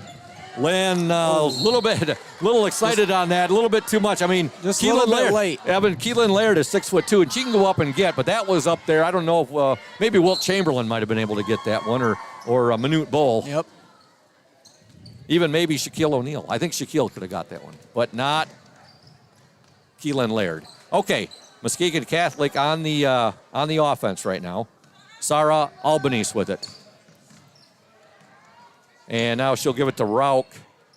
Lynn, a little excited on that, a little bit too much. I mean, just a little bit late. Keelan Laird is 6'2", and she can go up and get, but that was up there. I don't know if maybe Wilt Chamberlain might have been able to get that one, or Manute Bull. Yep. Even maybe Shaquille O'Neal. I think Shaquille could have got that one, but not Keelan Laird. Okay, Muskegon Catholic on the offense right now. Sarah Albanese with it. And now she'll give it to Rauch.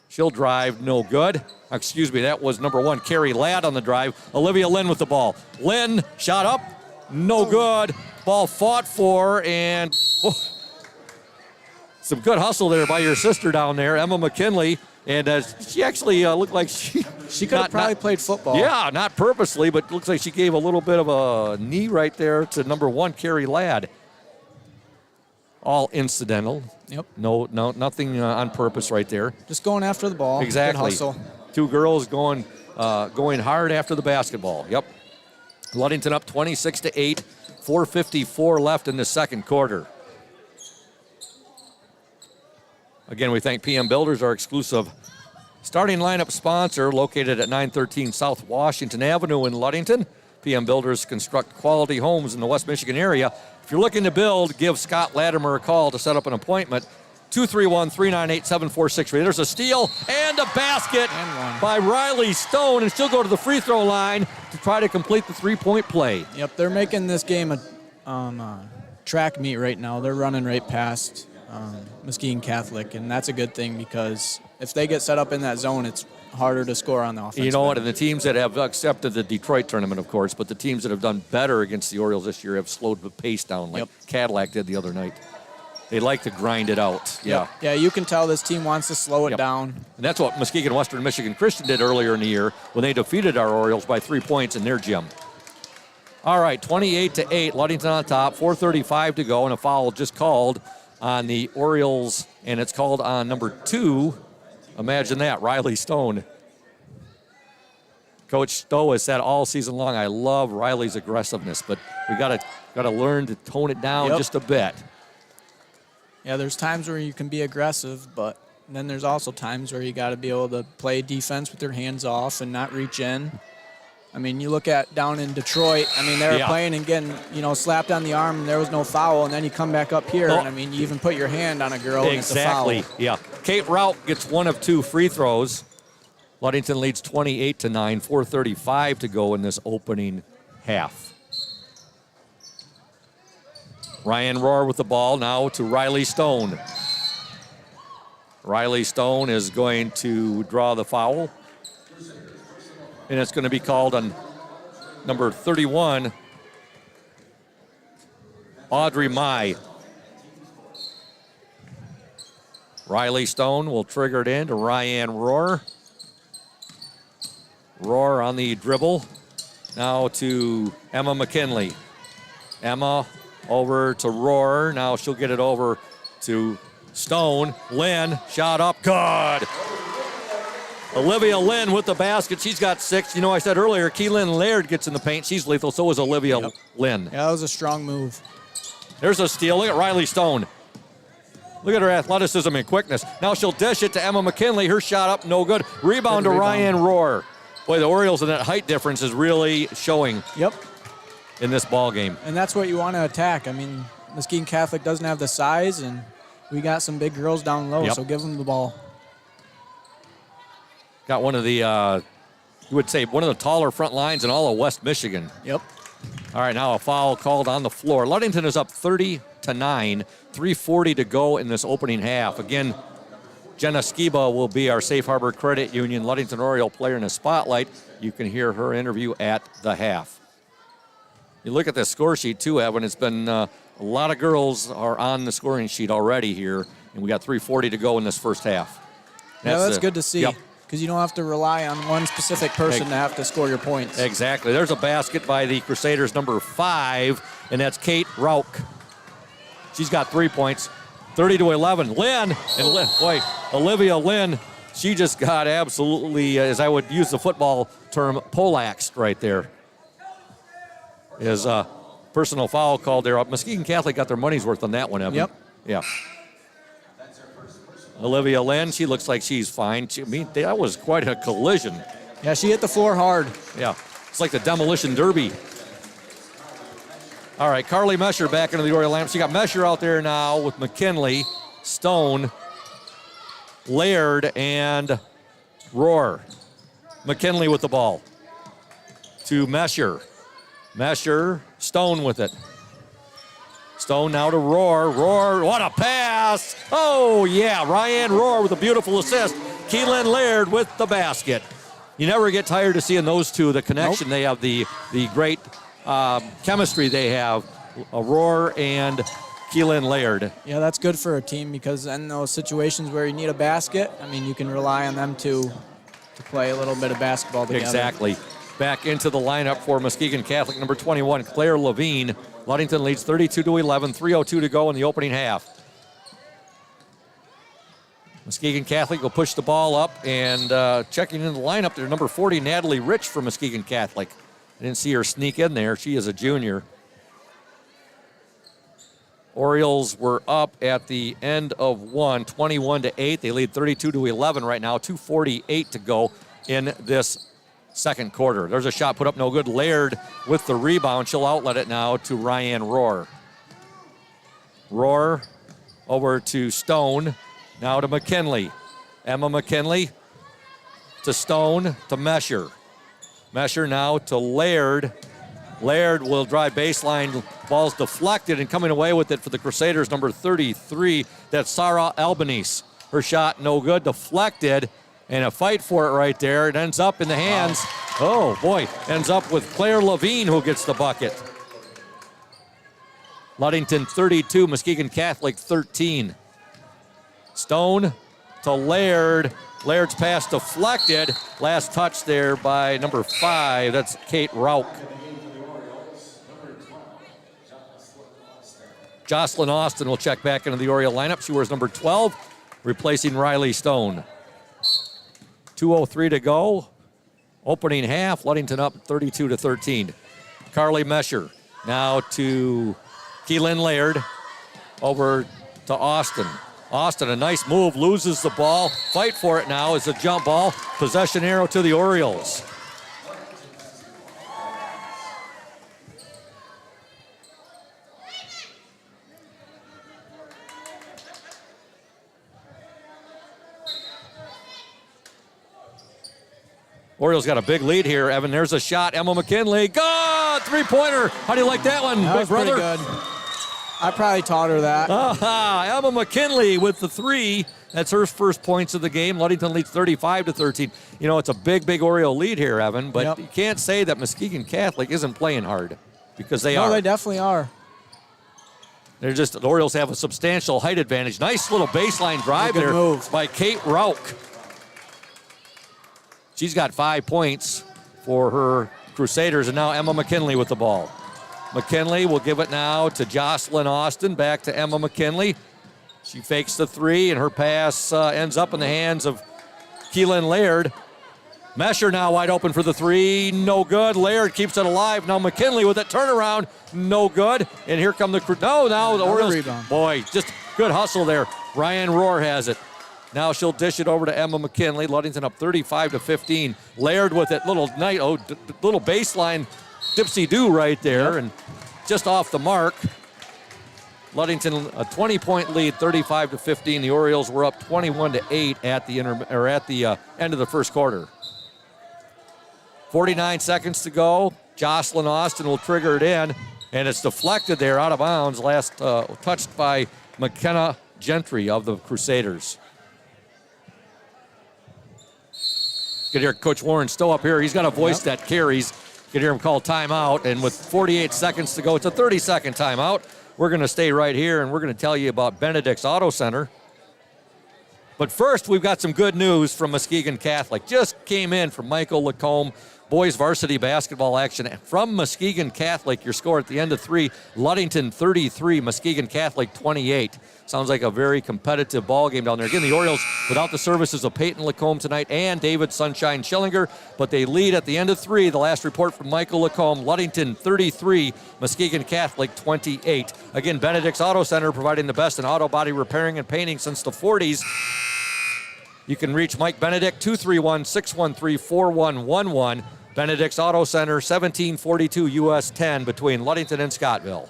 She'll drive, no good. Excuse me, that was number 1, Carrie Ladd on the drive. Olivia Lynn with the ball. Lynn, shot up, no good. Ball fought for, and some good hustle there by your sister down there, Emma McKinley. And she actually looked like she could have probably played football. Yeah, not purposely, but looks like she gave a little bit of a knee right there to number 1, Carrie Ladd. All incidental. Yep. No, nothing on purpose right there. Just going after the ball. Exactly. Good hustle. Two girls going hard after the basketball. Yep. Ludington up 26-8. 4:54 left in the second quarter. Again, we thank PM Builders, our exclusive starting lineup sponsor, located at 913 South Washington Avenue in Ludington. PM Builders construct quality homes in the West Michigan area. If you're looking to build, give Scott Latimer a call to set up an appointment. 231-398-7463. There's a steal and a basket by Riley Stone, and she'll go to the free throw line to try to complete the three-point play. Yep, they're making this game a track meet right now. They're running right past Muskegon Catholic, and that's a good thing because if they get set up in that zone, it's harder to score on the offense. You know what, and the teams that have accepted the Detroit tournament, of course, but the teams that have done better against the Orioles this year have slowed the pace down like Cadillac did the other night. They like to grind it out. Yeah. Yeah, you can tell this team wants to slow it down. And that's what Muskegon Western Michigan Christian did earlier in the year when they defeated our Orioles by 3 points in their gym. All right, 28-8, Ludington on top, 4:35 to go, and a foul just called on the Orioles, and it's called on number 2. Imagine that, Riley Stone. Coach Stowe has said all season long, I love Riley's aggressiveness, but we gotta learn to tone it down just a bit. Yeah, there's times where you can be aggressive, but then there's also times where you got to be able to play defense with your hands off and not reach in. I mean, you look at down in Detroit, I mean, they were playing and getting, slapped on the arm and there was no foul, and then you come back up here and, I mean, you even put your hand on a girl and it's a foul. Exactly, yeah. Kate Rauch gets 1 of 2 free throws. Ludington leads 28-9, 4:35 to go in this opening half. Ryan Rohr with the ball now to Riley Stone. Riley Stone is going to draw the foul. And it's going to be called on number 31, Audrey Mai. Riley Stone will trigger it in to Ryan Rohr. Rohr on the dribble. Now to Emma McKinley. Emma over to Rohr. Now she'll get it over to Stone. Lynn, shot up, good. Olivia Lynn with the basket. She's got 6. You know, I said earlier, Keelan Laird gets in the paint. She's lethal. So is Olivia Lynn. Yeah, that was a strong move. There's a steal. Look at Riley Stone. Look at her athleticism and quickness. Now she'll dish it to Emma McKinley. Her shot up, no good. Rebound to Ryan Rohr. Boy, the Orioles and that height difference is really showing in this ball game. And that's what you want to attack. I mean, Muskegon Catholic doesn't have the size, and we got some big girls down low, so give them the ball. Got one of the, you would say, one of the taller front lines in all of West Michigan. Yep. All right, now a foul called on the floor. Ludington is up 30-9, 3:40 to go in this opening half. Again, Jenna Skiba will be our Safe Harbor Credit Union Ludington Oriole player in the spotlight. You can hear her interview at the half. You look at the score sheet too, Evan. It's been a lot of girls are on the scoring sheet already here, and we got 3:40 to go in this first half. That's good to see. Because you don't have to rely on one specific person to have to score your points. Exactly. There's a basket by the Crusaders, number 5, and that's Kate Rauch. She's got 3 points, 30-11. Lynn, and boy, Olivia Lynn, she just got absolutely, as I would use the football term, poleaxed right there. Is a personal foul called there. Muskegon Catholic got their money's worth on that one, Evan. Yep. Yeah. Olivia Lynn, she looks like she's fine. That was quite a collision. Yeah, she hit the floor hard. Yeah, it's like the demolition derby. All right, Carly Mesher back into the Oriole lineup. She got Mesher out there now with McKinley, Stone, Laird, and Rohr. McKinley with the ball to Mesher. Mesher, Stone with it. Stone now to Rohr. Rohr, what a pass! Oh, yeah, Ryan Rohr with a beautiful assist. Keelan Laird with the basket. You never get tired of seeing those two, the connection they have, the great chemistry they have, Rohr and Keelan Laird. Yeah, that's good for a team because in those situations where you need a basket, I mean, you can rely on them to play a little bit of basketball together. Exactly. Back into the lineup for Muskegon Catholic, number 21, Claire Levine. Ludington leads 32-11, 3:02 to go in the opening half. Muskegon Catholic will push the ball up, and checking in the lineup, there's number 40, Natalie Rich from Muskegon Catholic. I didn't see her sneak in there. She is a junior. Orioles were up at the end of one, 21-8. They lead 32-11 right now, 2:48 to go in this second quarter. There's a shot put up, no good. Laird with the rebound. She'll outlet it now to Ryan Rohr. Rohr over to Stone. Now to McKinley. Emma McKinley to Stone to Mesher. Mesher now to Laird. Laird will drive baseline. Ball's deflected, and coming away with it for the Crusaders, number 33. That's Sarah Albanese. Her shot no good, deflected. And a fight for it right there. It ends up in the hands. Oh, boy. Ends up with Claire Levine, who gets the bucket. Ludington 32, Muskegon Catholic 13. Stone to Laird. Laird's pass deflected. Last touch there by number 5. That's Kate Rauch. Jocelyn Austin will check back into the Oriole lineup. She wears number 12, replacing Riley Stone. 2:03 to go. Opening half, Ludington up 32-13. Carly Mesher now to Keelan Laird. Over to Austin. Austin, a nice move, loses the ball. Fight for it now as a jump ball. Possession arrow to the Orioles. Orioles got a big lead here, Evan. There's a shot. Emma McKinley. Good! Three-pointer. How do you like that one, that was brother? Pretty good. I probably taught her that. Emma McKinley with the 3. That's her first points of the game. Ludington leads 35-13. You know, it's a big, big Oriole lead here, Evan, but you can't say that Muskegon Catholic isn't playing hard because they are. No, they definitely are. They're just, the Orioles have a substantial height advantage. Nice little baseline drive there move by Kate Rauch. She's got 5 points for her Crusaders, and now Emma McKinley with the ball. McKinley will give it now to Jocelyn Austin. Back to Emma McKinley. She fakes the three, and her pass ends up in the hands of Keelan Laird. Mesher now wide open for the three. No good. Laird keeps it alive. Now McKinley with that turnaround. No good. And here come the crew. No, now the Orioles. Rebound. Boy, just good hustle there. Ryan Rohr has it. Now she'll dish it over to Emma McKinley. Ludington up 35-15. Laird with it. Little baseline dipsy-do right there. And just off the mark. Ludington a 20-point lead, 35-15. The Orioles were up 21-8 at the end of the first quarter. 49 seconds to go. Jocelyn Austin will trigger it in, and it's deflected there out of bounds. Last touched by McKenna Gentry of the Crusaders. You can hear Coach Warren Stowe up here. He's got a voice that carries. You can hear him call timeout, and with 48 seconds to go, it's a 30-second timeout. We're going to stay right here, and we're going to tell you about Benedict's Auto Center. But first, we've got some good news from Muskegon Catholic. Just came in from Michael Lacombe. Boys varsity basketball action from Muskegon Catholic. Your score at the end of 3, Ludington 33, Muskegon Catholic 28. Sounds like a very competitive ball game down there. Again, the Orioles without the services of Peyton Lacombe tonight and David Sunshine Schillinger, but they lead at the end of 3. The last report from Michael Lacombe, Ludington 33, Muskegon Catholic 28. Again, Benedict's Auto Center providing the best in auto body repairing and painting since the 40s. You can reach Mike Benedict, 231-613-4111. Benedict's Auto Center, 1742 US 10 between Ludington and Scottville.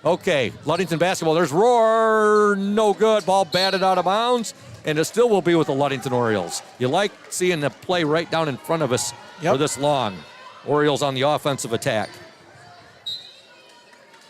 Okay, Ludington basketball. There's Rohr. No good. Ball batted out of bounds, and it still will be with the Ludington Orioles. You like seeing the play right down in front of us for this long. Orioles on the offensive attack.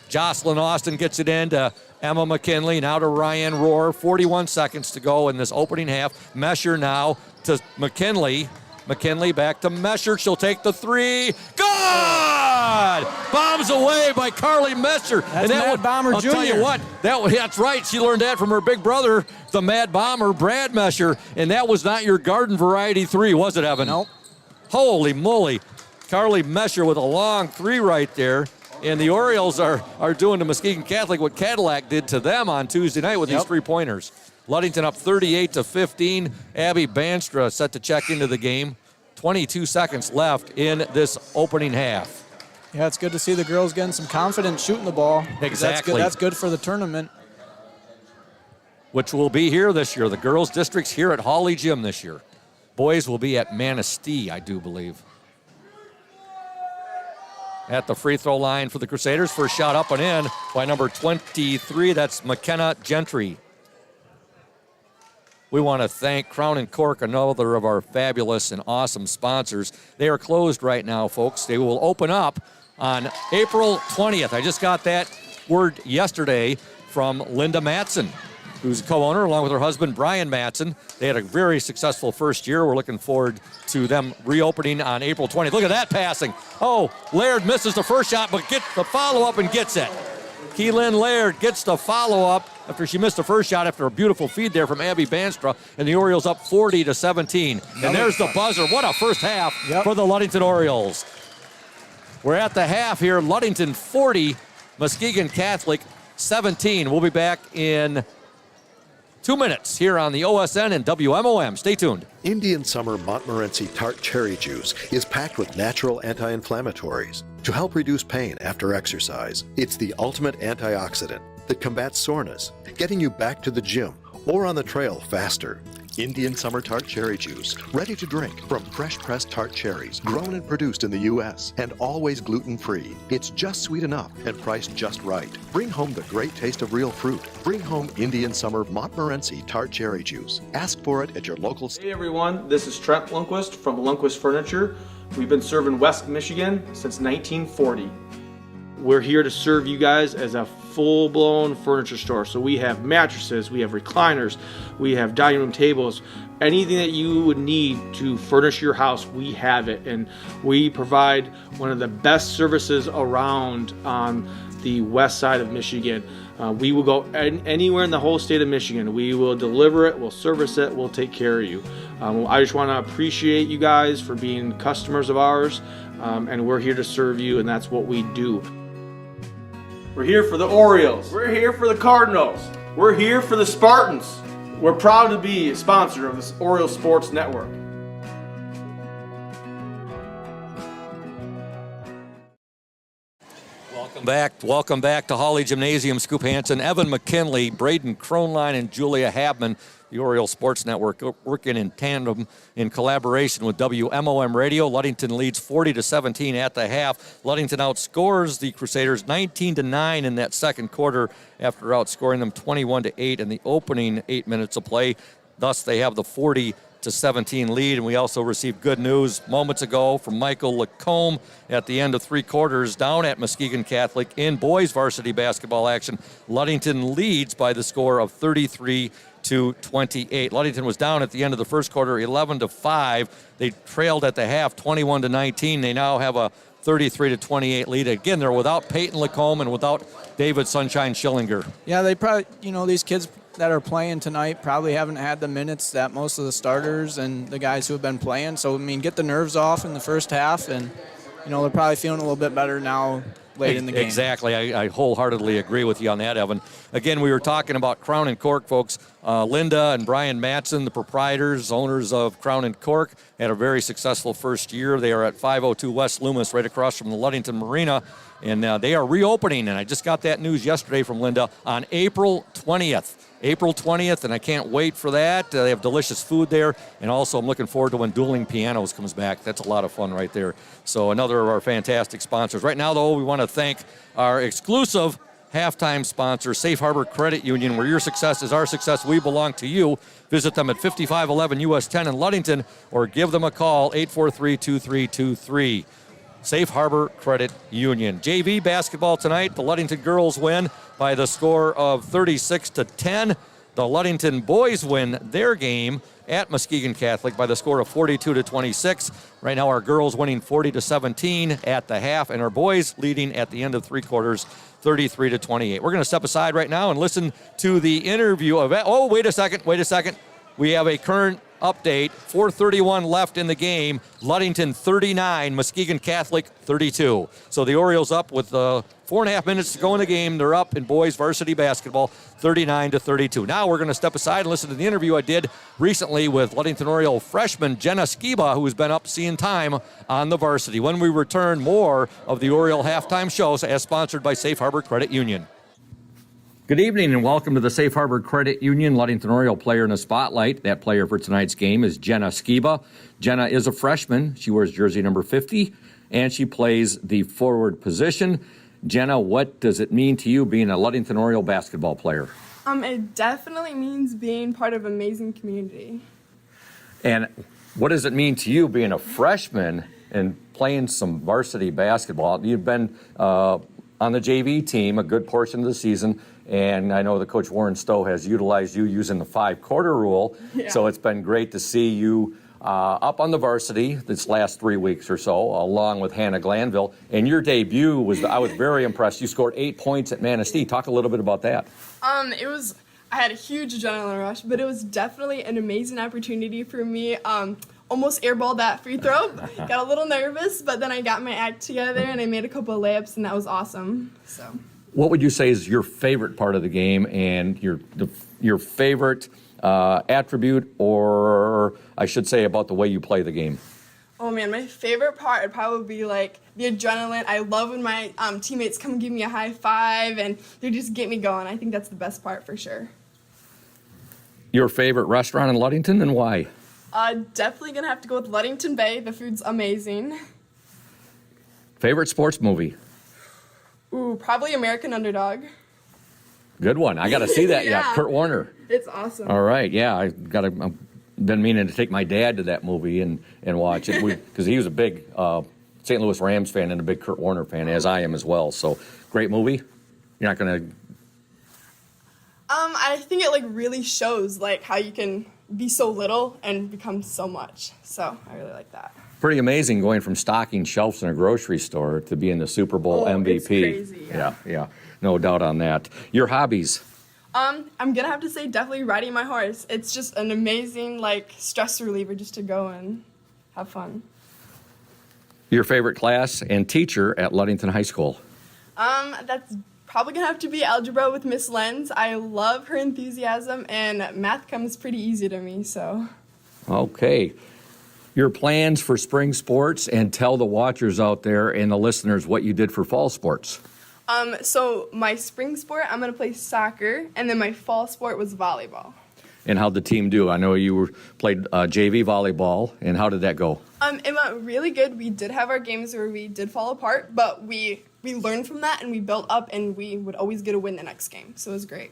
Jocelyn Austin gets it in to Emma McKinley, now to Ryan Rohr. 41 seconds to go in this opening half. Mesher now to McKinley. McKinley back to Mesher. She'll take the three. Good! Bombs away by Carly Mesher. That's Mad Bomber I'll Jr. tell you what, that's right. She learned that from her big brother, the Mad Bomber, Brad Mesher. And that was not your garden variety three, was it, Evan? Nope. Holy moly. Carly Mesher with a long three right there. And the Orioles are doing to Muskegon Catholic what Cadillac did to them on Tuesday night with these three-pointers. Ludington up 38-15. Abby Banstra set to check into the game. 22 seconds left in this opening half. Yeah, it's good to see the girls getting some confidence shooting the ball. Exactly. That's good for the tournament. Which will be here this year. The girls' district's here at Hawley Gym this year. Boys will be at Manistee, I do believe. At the free throw line for the Crusaders. First shot up and in by number 23. That's McKenna Gentry. We want to thank Crown and Cork, another of our fabulous and awesome sponsors. They are closed right now, folks. They will open up on April 20th. I just got that word yesterday from Linda Matson, who's a co-owner along with her husband, Brian Matson. They had a very successful first year. We're looking forward to them reopening on April 20th. Look at that passing. Oh, Laird misses the first shot, but gets the follow-up and gets it. Keelan Laird gets the follow-up after she missed the first shot after a beautiful feed there from Abby Banstra, and the Orioles up 40-17. And there's the buzzer. What a first half for the Ludington Orioles. We're at the half here. Ludington 40, Muskegon Catholic 17. We'll be back in 2 minutes here on the OSN and WMOM. Stay tuned. Indian Summer Montmorency Tart Cherry Juice is packed with natural anti-inflammatories to help reduce pain after exercise. It's the ultimate antioxidant that combats soreness, getting you back to the gym or on the trail faster. Indian Summer Tart Cherry Juice, ready to drink from fresh pressed tart cherries, grown and produced in the U.S. and always gluten-free. It's just sweet enough and priced just right. Bring home the great taste of real fruit. Bring home Indian Summer Montmorency Tart Cherry Juice. Ask for it at your local... Hey everyone, this is Trent Lundquist from Lundquist Furniture. We've been serving West Michigan since 1940. We're here to serve you guys as a full-blown furniture store. So we have mattresses, we have recliners, we have dining room tables, anything that you would need to furnish your house, we have it. And we provide one of the best services around on the west side of Michigan. We will go anywhere in the whole state of Michigan. We will deliver it, we'll service it, we'll take care of you. I just want to appreciate you guys for being customers of ours, and we're here to serve you, and that's what we do. We're here for the Orioles. We're here for the Cardinals. We're here for the Spartans. We're proud to be a sponsor of this Orioles Sports Network. Welcome back to Hawley Gymnasium. Scoop Hansen, Evan McKinley, Braden Kronline, and Julia Habman, the Oriole Sports Network, working in tandem in collaboration with WMOM Radio. Ludington leads 40-17 at the half. Ludington outscores the Crusaders 19-9 in that second quarter after outscoring them 21-8 in the opening 8 minutes of play. Thus, they have the 40-17 lead, and we also received good news moments ago from Michael Lacombe at the end of three quarters down at Muskegon Catholic in boys varsity basketball action. Ludington leads by the score of 33-28. Ludington was down at the end of the first quarter 11-5. They trailed at the half 21-19. They now have a 33-28 lead. Again, they're without Peyton Lacombe and without David Sunshine Schillinger. Yeah, they probably, these kids that are playing tonight probably haven't had the minutes that most of the starters and the guys who have been playing. So, get the nerves off in the first half, and, they're probably feeling a little bit better now late in the game. Exactly. I wholeheartedly agree with you on that, Evan. Again, we were talking about Crown and Cork, folks. Linda and Brian Matson, the proprietors, owners of Crown and Cork, had a very successful first year. They are at 502 West Loomis, right across from the Ludington Marina, and they are reopening, and I just got that news yesterday from Linda, on April 20th. April 20th, and I can't wait for that. They have delicious food there, and also I'm looking forward to when Dueling Pianos comes back. That's a lot of fun right there. So another of our fantastic sponsors. Right now, though, we want to thank our exclusive halftime sponsor, Safe Harbor Credit Union, where your success is our success. We belong to you. Visit them at 5511 US 10 in Ludington, or give them a call, 843-2323. Safe Harbor Credit Union. JV basketball tonight. The Ludington girls win by the score of 36-10. The Ludington boys win their game at Muskegon Catholic by the score of 42-26. Right now, our girls winning 40-17 at the half, and our boys leading at the end of three quarters, 33-28. We're going to step aside right now and listen to the interview of. Oh, wait a second. We have a current update. 4:31 left in the game. Ludington 39, Muskegon Catholic 32. So the Orioles up with 4.5 minutes to go in the game. They're up in boys varsity basketball 39-32. Now we're going to step aside and listen to the interview I did recently with Ludington Oriole freshman Jenna Skiba, who has been up seeing time on the varsity. When we return, more of the Oriole halftime shows as sponsored by Safe Harbor Credit Union. Good evening and welcome to the Safe Harbor Credit Union Ludington Oriole player in the spotlight. That player for tonight's game is Jenna Skiba. Jenna is a freshman. She wears jersey number 50 and she plays the forward position. Jenna, what does it mean to you being a Ludington Oriole basketball player? It definitely means being part of an amazing community. And what does it mean to you being a freshman and playing some varsity basketball? You've been on the JV team a good portion of the season, and I know that Coach Warren Stowe has utilized you using the 5-quarter rule. Yeah. So it's been great to see you up on the varsity this last 3 weeks or so, along with Hannah Glanville. And your debut I was very impressed. You scored 8 points at Manistee. Talk a little bit about that. I had a huge adrenaline rush, but it was definitely an amazing opportunity for me. Almost airballed that free throw. Got a little nervous, but then I got my act together and I made a couple of layups, and that was awesome. So, what would you say is your favorite part of the game and your favorite attribute, or I should say, about the way you play the game? Oh man, my favorite part would probably be like the adrenaline. I love when my teammates come give me a high five and they just get me going. I think that's the best part for sure. Your favorite restaurant in Ludington and why? Definitely gonna have to go with Ludington Bay. The food's amazing. Favorite sports movie? Ooh, probably American Underdog. Good one. I got to see that Yeah. yet. Kurt Warner. It's awesome. All right. Yeah, I've been meaning to take my dad to that movie and watch it because he was a big St. Louis Rams fan and a big Kurt Warner fan, as I am as well. So great movie. You're not gonna. I think it really shows how you can be so little and become so much. So I really like that. Pretty amazing going from stocking shelves in a grocery store to being the Super Bowl MVP. It's crazy. Yeah, no doubt on that. Your hobbies? I'm gonna have to say definitely riding my horse. It's just an amazing stress reliever just to go and have fun. Your favorite class and teacher at Ludington High School? That's probably gonna have to be algebra with Miss Lenz. I love her enthusiasm, and math comes pretty easy to me, so. Okay. Your plans for spring sports, and tell the watchers out there and the listeners what you did for fall sports. So my spring sport, I'm gonna play soccer, and then my fall sport was volleyball. And how'd the team do? I know you played JV volleyball, and how did that go? It went really good. We did have our games where we did fall apart, but we learned from that and we built up, and we would always get a win the next game. So it was great.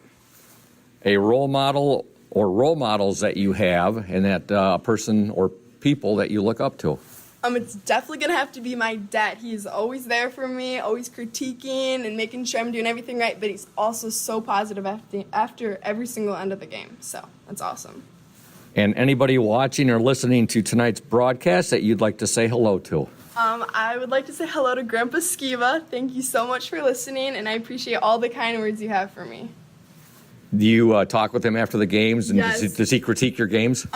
A role model or role models that you have, and that person or people that you look up to? It's definitely gonna have to be my dad. He's always there for me, always critiquing and making sure I'm doing everything right, but he's also so positive after every single end of the game. So that's awesome. And anybody watching or listening to tonight's broadcast that you'd like to say hello to? I would like to say hello to Grandpa Skiva. Thank you so much for listening, and I appreciate all the kind words you have for me. Do you talk with him after the games, and Yes. does he critique your games?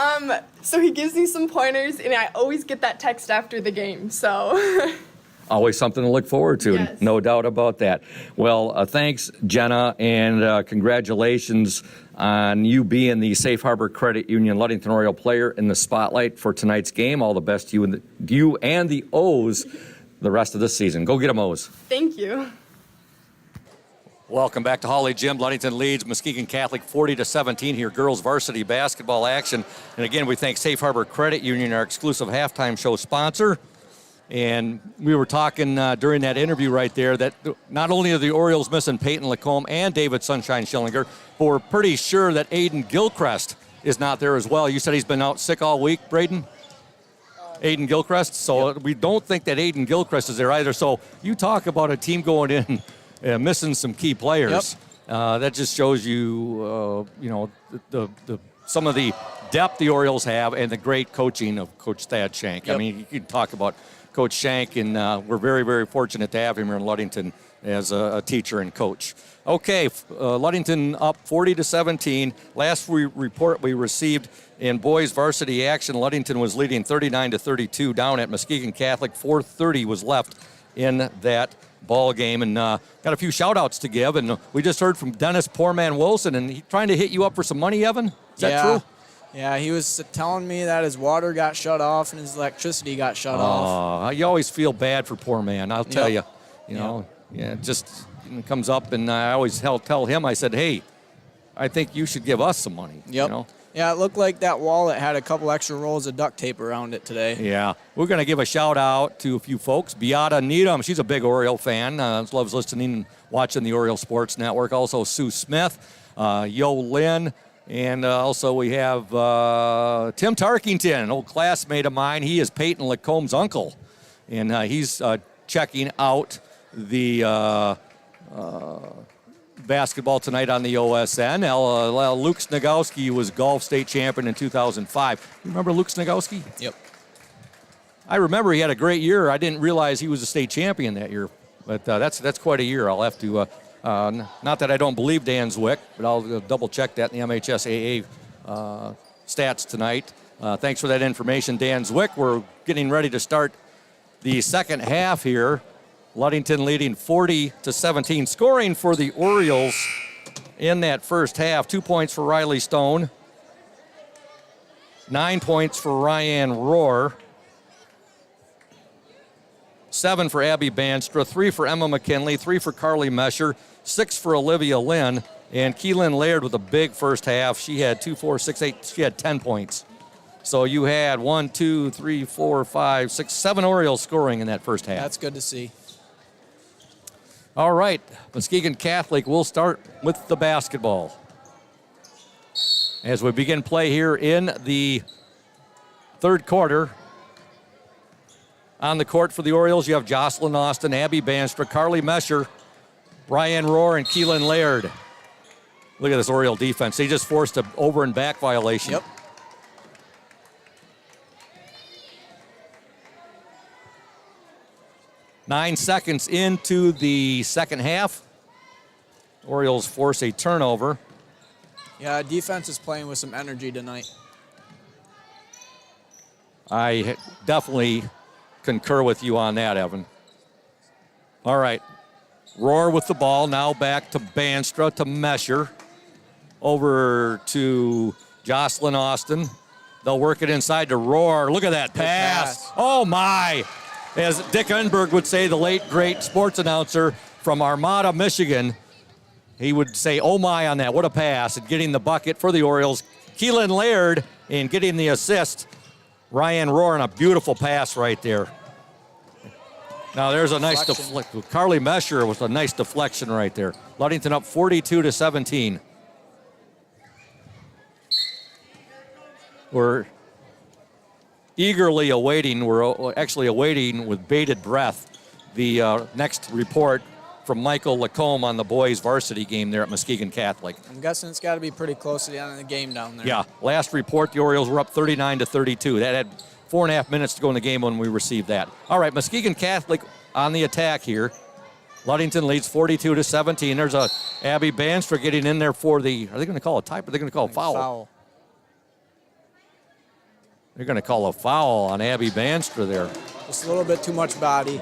So he gives me some pointers, and I always get that text after the game, so. Always something to look forward to, Yes. no doubt about that. Well, thanks, Jenna, and congratulations on you being the Safe Harbor Credit Union Ludington Oriole player in the spotlight for tonight's game. All the best to you and the O's the rest of the season. Go get them, O's. Thank you. Welcome back to Holly Gym. Ludington leads Muskegon Catholic 40-17 here. Girls varsity basketball action. And again, we thank Safe Harbor Credit Union, our exclusive halftime show sponsor. And we were talking during that interview right there that not only are the Orioles missing Peyton Lacombe and David Sunshine Schillinger, but we're pretty sure that Aiden Gilchrist is not there as well. You said he's been out sick all week, Braden? Aiden Gilchrist. So we don't think that Aiden Gilchrist is there either. So you talk about a team going in missing some key players. That just shows you, the some of the depth the Orioles have and the great coaching of Coach Thad Shank. I mean, you can talk about Coach Shank, and we're very, very fortunate to have him here in Ludington as a teacher and coach. Okay, Ludington up 40-17. Last report we received in boys varsity action, Ludington was leading 39-32 down at Muskegon Catholic. 4:30 was left in that ball game, and got a few shout outs to give, and we just heard from Dennis Poorman Wilson, and he's trying to hit you up for some money, Evan. Is that true? Yeah, he was telling me that his water got shut off and his electricity got shut off. You always feel bad for poor man, I'll tell you. It just comes up, and I always tell him, I said, hey, I think you should give us some money. Yeah, it looked like that wallet had a couple extra rolls of duct tape around it today. Yeah. We're going to give a shout-out to a few folks. Beata Needham, she's a big Oriole fan, loves listening and watching the Oriole Sports Network. Also, Sue Smith, Yo Lynn, and also we have Tim Tarkington, an old classmate of mine. He is Peyton Lacombe's uncle, and he's checking out the basketball tonight on the OSN. Luke Snagowski was golf state champion in 2005. You remember Luke Snagowski? Yep. I remember he had a great year. I didn't realize he was a state champion that year, but that's quite a year. I'll have to, not that I don't believe Dan Zwick, but I'll double check that in the MHSAA stats tonight. Thanks for that information, Dan Zwick. We're getting ready to start the second half here. Ludington leading 40-17. Scoring for the Orioles in that first half. 2 points for Riley Stone. 9 points for Ryan Rohr. 7 for Abby Banstra. 3 for Emma McKinley. 3 for Carly Mesher. 6 for Olivia Lynn. And Keelan Laird with a big first half. She had 2, 4, 6, 8. She had 10 points. So you had 1, 2, 3, 4, 5, 6, 7 Orioles scoring in that first half. That's good to see. All right, Muskegon Catholic will start with the basketball. As we begin play here in the third quarter. On the court for the Orioles, you have Jocelyn Austin, Abby Banstra, Carly Mesher, Ryan Rohr, and Keelan Laird. Look at this Oriole defense. They just forced an over and back violation. Yep. Nine seconds into the second half. Orioles force a turnover. Yeah, defense is playing with some energy tonight. I definitely concur with you on that, Evan. All right. Roar with the ball. Now back to Banstra, to Mesher. Over to Jocelyn Austin. They'll work it inside to Roar. Look at that pass. Oh, my. As Dick Enberg would say, the late, great sports announcer from Armada, Michigan, he would say, oh, my, on that. What a pass. And getting the bucket for the Orioles. Keelan Laird and getting the assist. Ryan Roar on a beautiful pass right there. Now there's a nice deflection. Carly Mesher with a nice deflection right there. Ludington up 42-17. We're eagerly awaiting, we're actually awaiting with bated breath the next report from Michael Lacombe on the boys' varsity game there at Muskegon Catholic. I'm guessing it's got to be pretty close to the end of the game down there. Yeah, last report, the Orioles were up 39-32. That had 4.5 minutes to go in the game when we received that. All right, Muskegon Catholic on the attack here. Ludington leads 42-17. There's a Abby Banstra getting in there for the, are they going to call a tie or are they going to call a foul? They're going to call a foul on Abby Banstra there. Just a little bit too much body.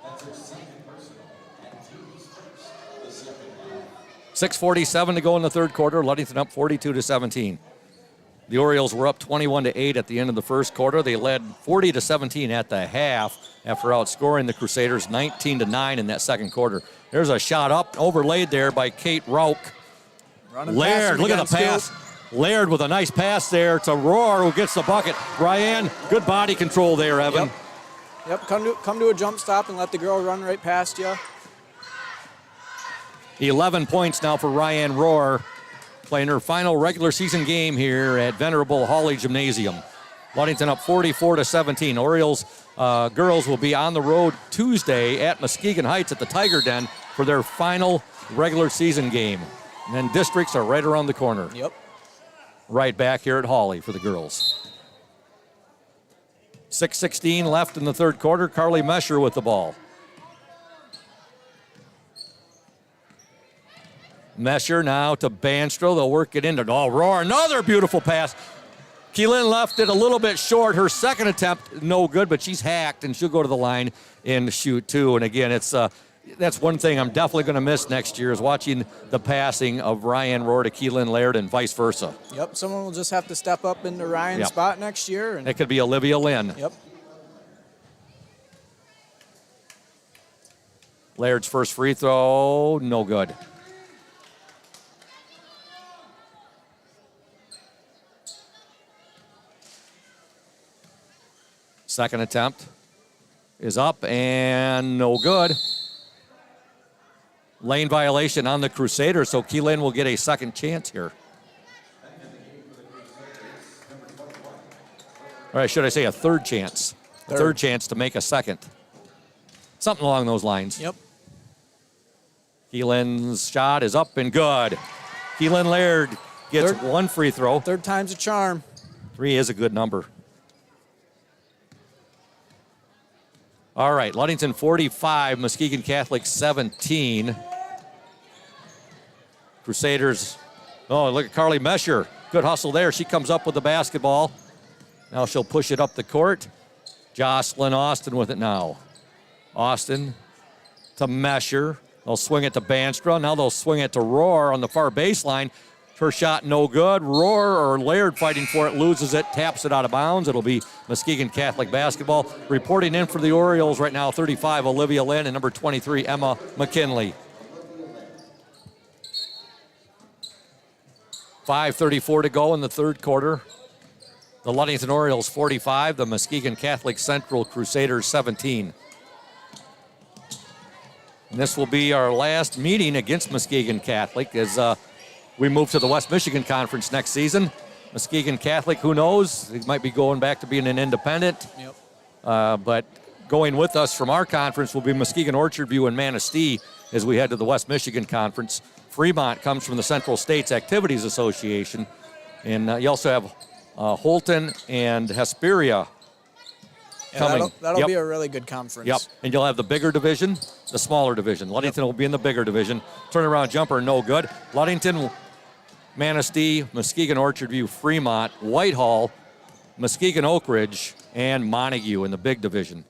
That's her second personal, and team's first, the second. 6:47 to go in the third quarter. Ludington up 42-17. The Orioles were up 21-8 at the end of the first quarter. They led 40-17 at the half after outscoring the Crusaders 19-9 in that second quarter. There's a shot up, overlaid there by Kate Rauch. Laird, look at the pass. Laird with a nice pass there to Roar, who gets the bucket. Ryan, good body control there, Evan. Yep, come to a jump stop and let the girl run right past you. 11 points now for Ryan Roar, playing her final regular season game here at Venerable Hawley Gymnasium. Ludington up 44-17. Orioles girls will be on the road Tuesday at Muskegon Heights at the Tiger Den for their final regular season game. And then districts are right around the corner. Yep. Right back here at Hawley for the girls. 6:16 left in the third quarter. Carly Mesher with the ball. Mesher now to Banstra. They'll work it into Roar. Another beautiful pass. Keelan left it a little bit short. Her second attempt, no good, but she's hacked, and she'll go to the line and shoot two. And again, it's that's one thing I'm definitely going to miss next year is watching the passing of Ryan Roar to Keelan Laird and vice versa. Yep, someone will just have to step up into Ryan's spot next year. And it could be Olivia Lynn. Yep. Laird's first free throw, no good. Second attempt is up and no good. Lane violation on the Crusaders, so Keelan will get a second chance here. All right, should I say a third chance? A third chance to make a second. Something along those lines. Yep. Keelan's shot is up and good. Keelan Laird gets one free throw. Third time's a charm. 3 is a good number. All right, Ludington 45, Muskegon Catholic 17. Crusaders, look at Carly Mesher. Good hustle there. She comes up with the basketball. Now she'll push it up the court. Jocelyn Austin with it now. Austin to Mesher. They'll swing it to Banstra. Now they'll swing it to Roar on the far baseline. Her shot no good. Roar or Laird fighting for it, loses it, taps it out of bounds. It'll be Muskegon Catholic basketball. Reporting in for the Orioles right now, 35, Olivia Lynn, and number 23, Emma McKinley. 5:34 to go in the third quarter. The Ludington Orioles 45, the Muskegon Catholic Central Crusaders 17. And this will be our last meeting against Muskegon Catholic as we move to the West Michigan Conference next season. Muskegon Catholic, who knows? They might be going back to being an independent. Yep. But going with us from our conference will be Muskegon Orchard View and Manistee as we head to the West Michigan Conference. Fremont comes from the Central States Activities Association. And you also have Holton and Hesperia coming. That'll be a really good conference. Yep, and you'll have the bigger division, the smaller division. Ludington will be in the bigger division. Turnaround jumper, no good. Ludington, Manistee, Muskegon Orchard View, Fremont, Whitehall, Muskegon Oak Ridge, and Montague in the big division.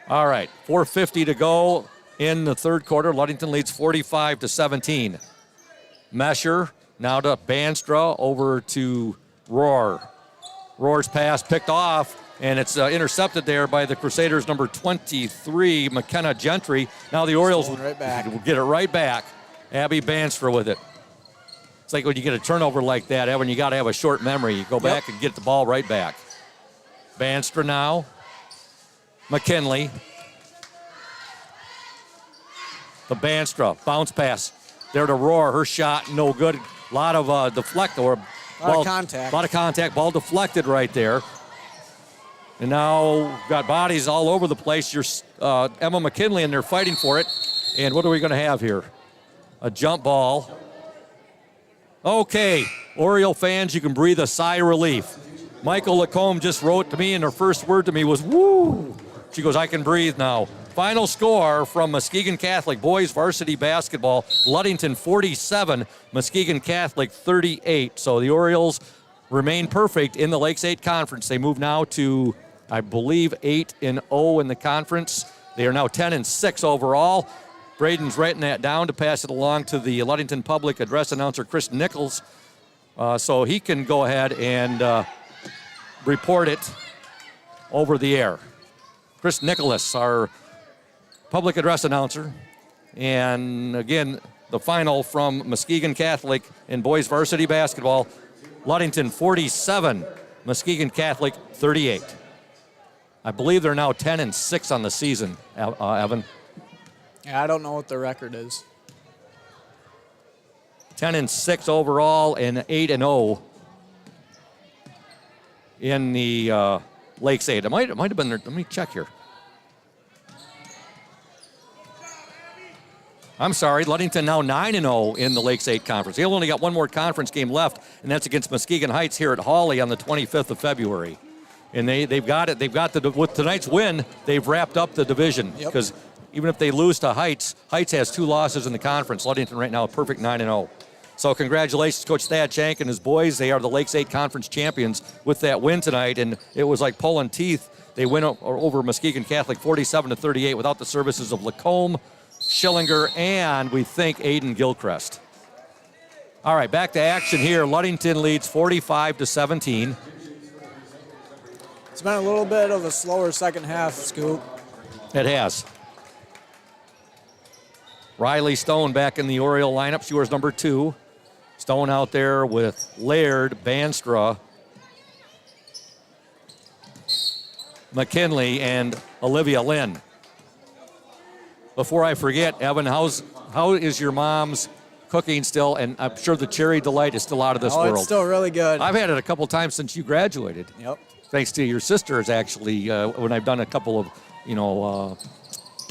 All right, 4:50 to go in the third quarter. Ludington leads 45-17. Mesher now to Banstra, over to Rohr. Rohr's pass picked off, and it's intercepted there by the Crusaders' number 23, McKenna Gentry. Now the Orioles will get it right back. Abby Banstra with it. It's like when you get a turnover like that, Evan, you got to have a short memory. You go back and get the ball right back. Banstra now. McKinley. The Banstra bounce pass. There to Rohr. Her shot, no good. A lot of deflect or a lot of contact. A lot of contact. Ball deflected right there. And now got bodies all over the place. You're Emma McKinley, and they're fighting for it. And what are we going to have here? A jump ball. Okay, Oriole fans, you can breathe a sigh of relief. Michael Lacombe just wrote to me, and her first word to me was, woo. She goes, I can breathe now. Final score from Muskegon Catholic boys varsity basketball, Ludington 47, Muskegon Catholic 38. So the Orioles remain perfect in the Lakes 8 Conference. They move now to, I believe, 8-0 in the conference. They are now 10-6 overall. Braden's writing that down to pass it along to the Ludington Public Address announcer, Chris Nichols, so he can go ahead and report it over the air. Chris Nicholas, our public address announcer. And again, the final from Muskegon Catholic in boys varsity basketball, Ludington 47, Muskegon Catholic 38. I believe they're now 10-6 on the season, Evan. Yeah, I don't know what the record is. 10-6 overall and 8-0 in the Lakes 8. It might have been there. Let me check here. I'm sorry, Ludington now 9-0 in the Lakes 8 Conference. They only got one more conference game left, and that's against Muskegon Heights here at Hawley on the 25th of February. And they've got it. With tonight's win, they've wrapped up the division. Because even if they lose to Heights, Heights has 2 losses in the conference. Ludington right now a perfect 9-0. So congratulations, Coach Thad Shank and his boys. They are the Lakes 8 Conference champions with that win tonight, and it was like pulling teeth. They win over Muskegon Catholic 47-38 without the services of Lacombe, Schillinger, and we think Aiden Gilchrist. All right, back to action here. Ludington leads 45-17. It's been a little bit of a slower second half, Scoop. It has. Riley Stone back in the Oriole lineup. She wears number 2. Stone out there with Laird, Banstra, McKinley, and Olivia Lynn. Before I forget, Evan, how is your mom's cooking still? And I'm sure the Cherry Delight is still out of this world. It's still really good. I've had it a couple times since you graduated. Yep. Thanks to your sisters, actually, when I've done a couple of,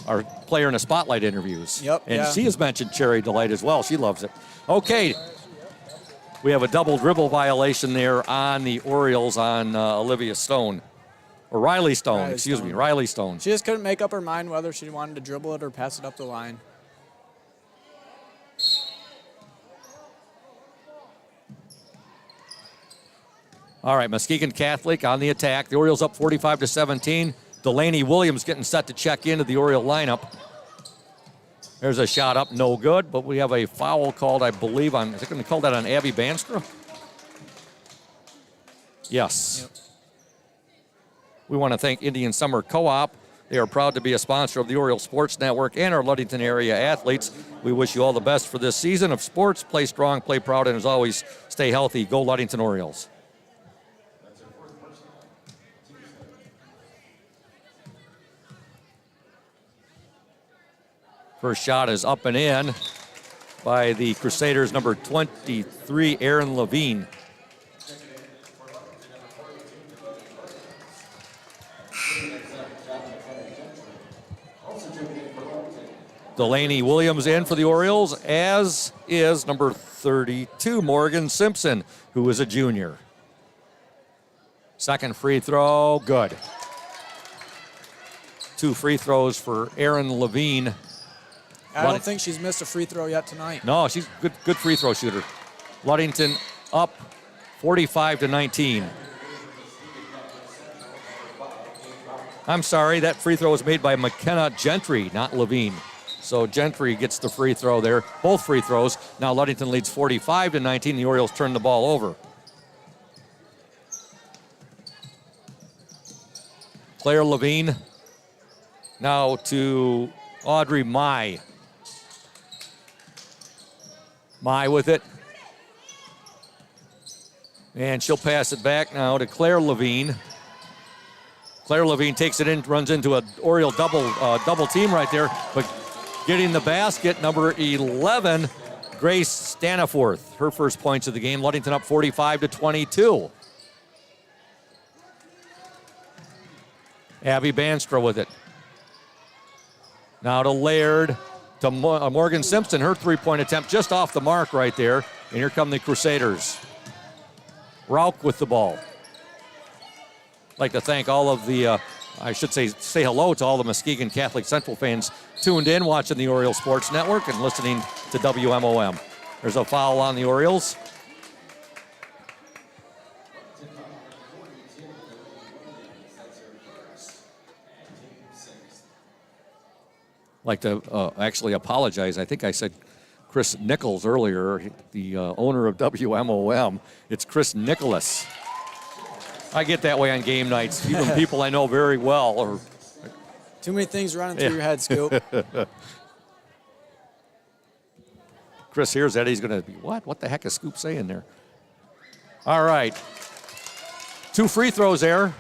our player in a spotlight interviews. Yep. And she has mentioned Cherry Delight as well. She loves it. Okay. We have a double dribble violation there on the Orioles on Olivia Stone. Or Riley Stone, Riley Stone. She just couldn't make up her mind whether she wanted to dribble it or pass it up the line. All right, Muskegon Catholic on the attack. The Orioles up 45-17. Delaney Williams getting set to check into the Oriole lineup. There's a shot up, no good, but we have a foul called, I believe, on, is it going to call that on Abby Banstra? Yes. Yep. We want to thank Indian Summer Co-op. They are proud to be a sponsor of the Oriole Sports Network and our Ludington area athletes. We wish you all the best for this season of sports. Play strong, play proud, and as always, stay healthy. Go Ludington Orioles. First shot is up and in by the Crusaders' number 23, Aaron Levine. Delaney Williams in for the Orioles, as is number 32, Morgan Simpson, who is a junior. Second free throw, good. 2 free throws for Aaron Levine. I don't think she's missed a free throw yet tonight. No, she's good free throw shooter. Ludington up 45-19. I'm sorry, that free throw was made by McKenna Gentry, not Levine. So Gentry gets the free throw there, both free throws. Now Ludington leads 45-19. The Orioles turn the ball over. Claire Levine now to Audrey Mai. Mai with it. And she'll pass it back now to Claire Levine. Claire Levine takes it in, runs into an Oriole double team right there, but getting the basket, number 11, Grace Staniforth. Her first points of the game. Ludington up 45-22. Abby Banstra with it. Now to Laird, to Morgan Simpson. Her three-point attempt just off the mark right there. And here come the Crusaders. Rauch with the ball. I'd like to thank all of the, I should say hello to all the Muskegon Catholic Central fans tuned in, watching the Oriole Sports Network and listening to WMOM. There's a foul on the Orioles. Like to actually apologize. I think I said Chris Nichols earlier, the owner of WMOM. It's Chris Nicholas. I get that way on game nights, even people I know very well. Or too many things running through your head, Scoop. Chris hears that, he's going to be, what? What the heck is Scoop saying there? All right. 2 free throws there.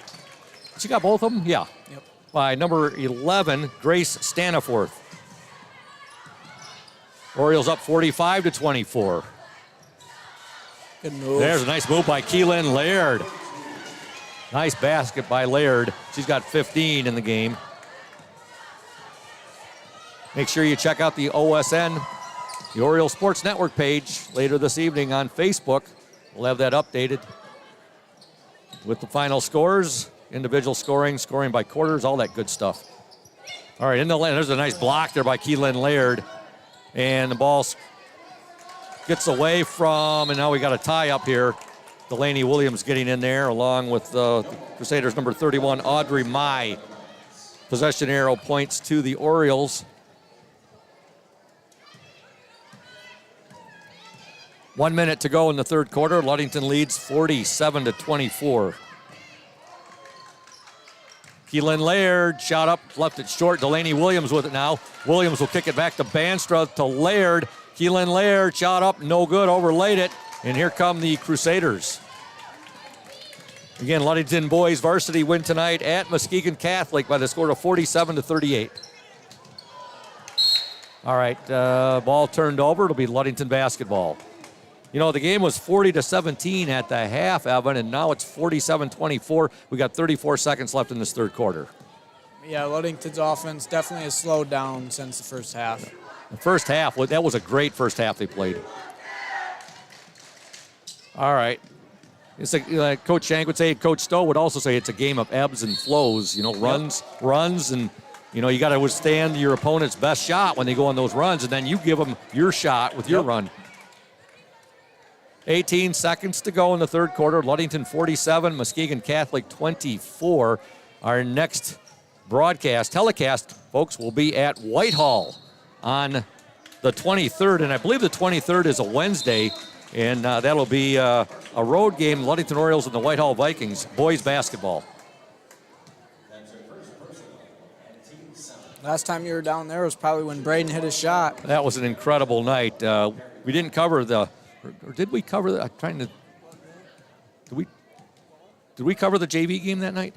She got both of them? Yeah. Yep. By number 11, Grace Staniforth. Orioles up 45-24. Good move. There's a nice move by Keelan Laird. Nice basket by Laird. She's got 15 in the game. Make sure you check out the OSN, the Oriole Sports Network page later this evening on Facebook. We'll have that updated with the final scores, individual scoring by quarters, all that good stuff. All right, in the lane, there's a nice block there by Keelan Laird. And the ball gets away from, and now we got a tie up here. Delaney Williams getting in there along with Crusaders number 31, Audrey Mai. Possession arrow points to the Orioles. 1 minute to go in the third quarter. Ludington leads 47-24. Keelan Laird, shot up, left it short. Delaney Williams with it now. Williams will kick it back to Banstra, to Laird. Keelan Laird, shot up, no good, overlaid it. And here come the Crusaders. Again, Ludington boys varsity win tonight at Muskegon Catholic by the score of 47-38. All right, ball turned over. It'll be Ludington basketball. You know, the game was 40-17 at the half, Evan, and now it's 47-24. We got 34 seconds left in this third quarter. Yeah, Ludington's offense definitely has slowed down since the first half. The first half, that was a great first half they played. All right. It's like Coach Shank would say, Coach Stowe would also say it's a game of ebbs and flows, you know, runs, and, you know, you got to withstand your opponent's best shot when they go on those runs, and then you give them your shot with your run. 18 seconds to go in the third quarter. Ludington 47, Muskegon Catholic 24. Our next telecast, folks, will be at Whitehall on the 23rd, and I believe the 23rd is a Wednesday, and that'll be a road game, Ludington Orioles and the Whitehall Vikings, boys basketball. Last time you were down there was probably when Braden hit his shot. That was an incredible night. We didn't cover or did we cover the, I'm trying to, did we cover the JV game that night?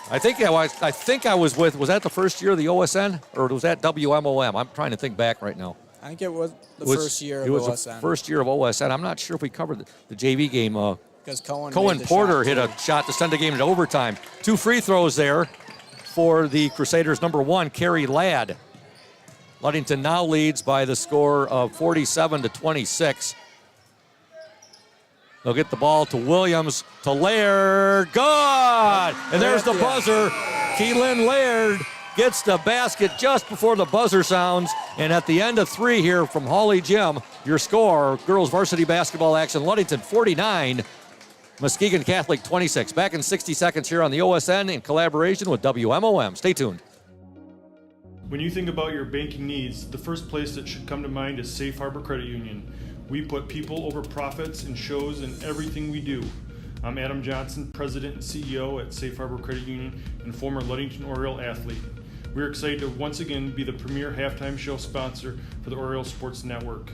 I think I was that the first year of the OSN, or was that WMOM? I'm trying to think back right now. I think it was first year of OSN. It was the first year of OSN. I'm not sure if we covered the JV game. Because Cohen Porter hit a shot to send the game into overtime. 2 free throws there for the Crusaders. Number 1, Carrie Ladd. Ludington now leads by the score of 47-26. They'll get the ball to Williams, to Laird. Good! And there's the buzzer. Keelan Laird gets the basket just before the buzzer sounds. And at the end of 3 here from Hawley Gym, your score, girls varsity basketball action, Ludington 49, Muskegon Catholic 26. Back in 60 seconds here on the OSN in collaboration with WMOM. Stay tuned. When you think about your banking needs, the first place that should come to mind is Safe Harbor Credit Union. We put people over profits and shows in everything we do. I'm Adam Johnson, President and CEO at Safe Harbor Credit Union and former Ludington Oriole athlete. We're excited to once again be the premier halftime show sponsor for the Oriole Sports Network.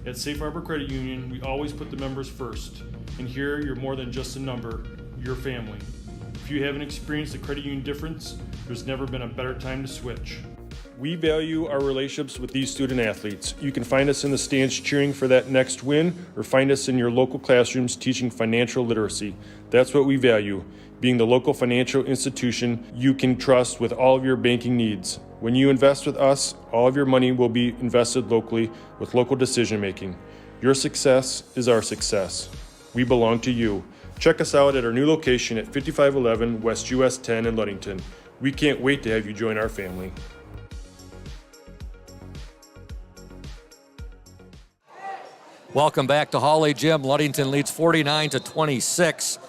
At Safe Harbor Credit Union, we always put the members first. And here, you're more than just a number, you're family. If you haven't experienced the credit union difference, there's never been a better time to switch. We value our relationships with these student athletes. You can find us in the stands cheering for that next win, or find us in your local classrooms teaching financial literacy. That's what we value, being the local financial institution you can trust with all of your banking needs. When you invest with us, all of your money will be invested locally with local decision making. Your success is our success. We belong to you. Check us out at our new location at 5511 West US 10 in Ludington. We can't wait to have you join our family. Welcome back to Hawley Gym. Ludington leads 49-26.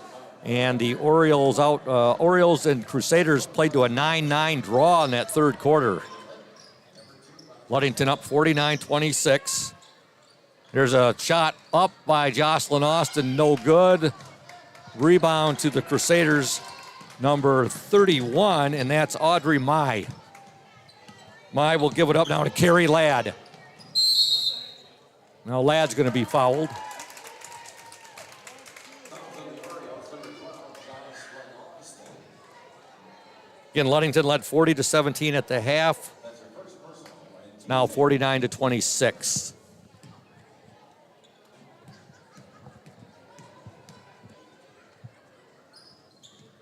And the Orioles Orioles and Crusaders played to a 9-9 draw in that third quarter. Ludington up 49-26. There's a shot up by Jocelyn Austin, no good. Rebound to the Crusaders, number 31, and that's Audrey Mai. Mai will give it up now to Carrie Ladd. Now Ladd's going to be fouled. Again, Ludington led 40-17 at the half. Now 49-26.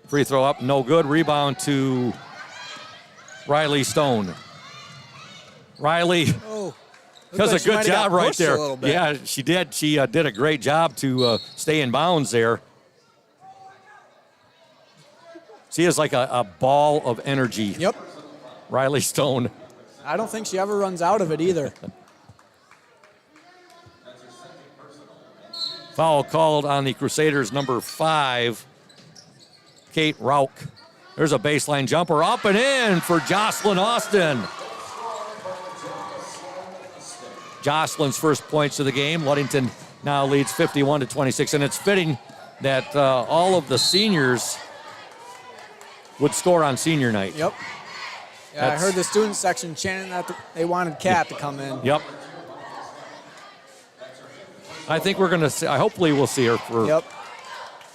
Free throw up, no good. Rebound to Riley Stone. Riley does a good job right there. Yeah, she did. She did a great job to stay in bounds there. She is like a ball of energy. Yep. Riley Stone. I don't think she ever runs out of it either. Foul called on the Crusaders, number 5, Kate Rauch. There's a baseline jumper up and in for Jocelyn Austin. Jocelyn's first points of the game. Ludington now leads 51-26, and it's fitting that all of the seniors would score on senior night. Yep. Yeah, I heard the student section chanting that they wanted Kat to come in. Yep. I think we're going to see, hopefully we'll see her for. Yep.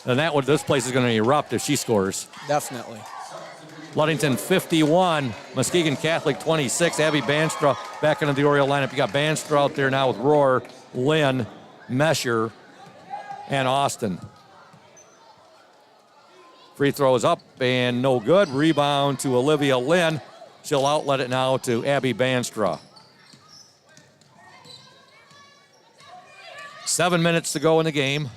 And this place is going to erupt if she scores. Definitely. Ludington 51, Muskegon Catholic 26. Abby Banstra back into the Oriole lineup. You got Banstra out there now with Rohr, Lynn, Mesher, and Austin. Free throw is up and no good. Rebound to Olivia Lynn. She'll outlet it now to Abby Banstra. 7 minutes to go in the game.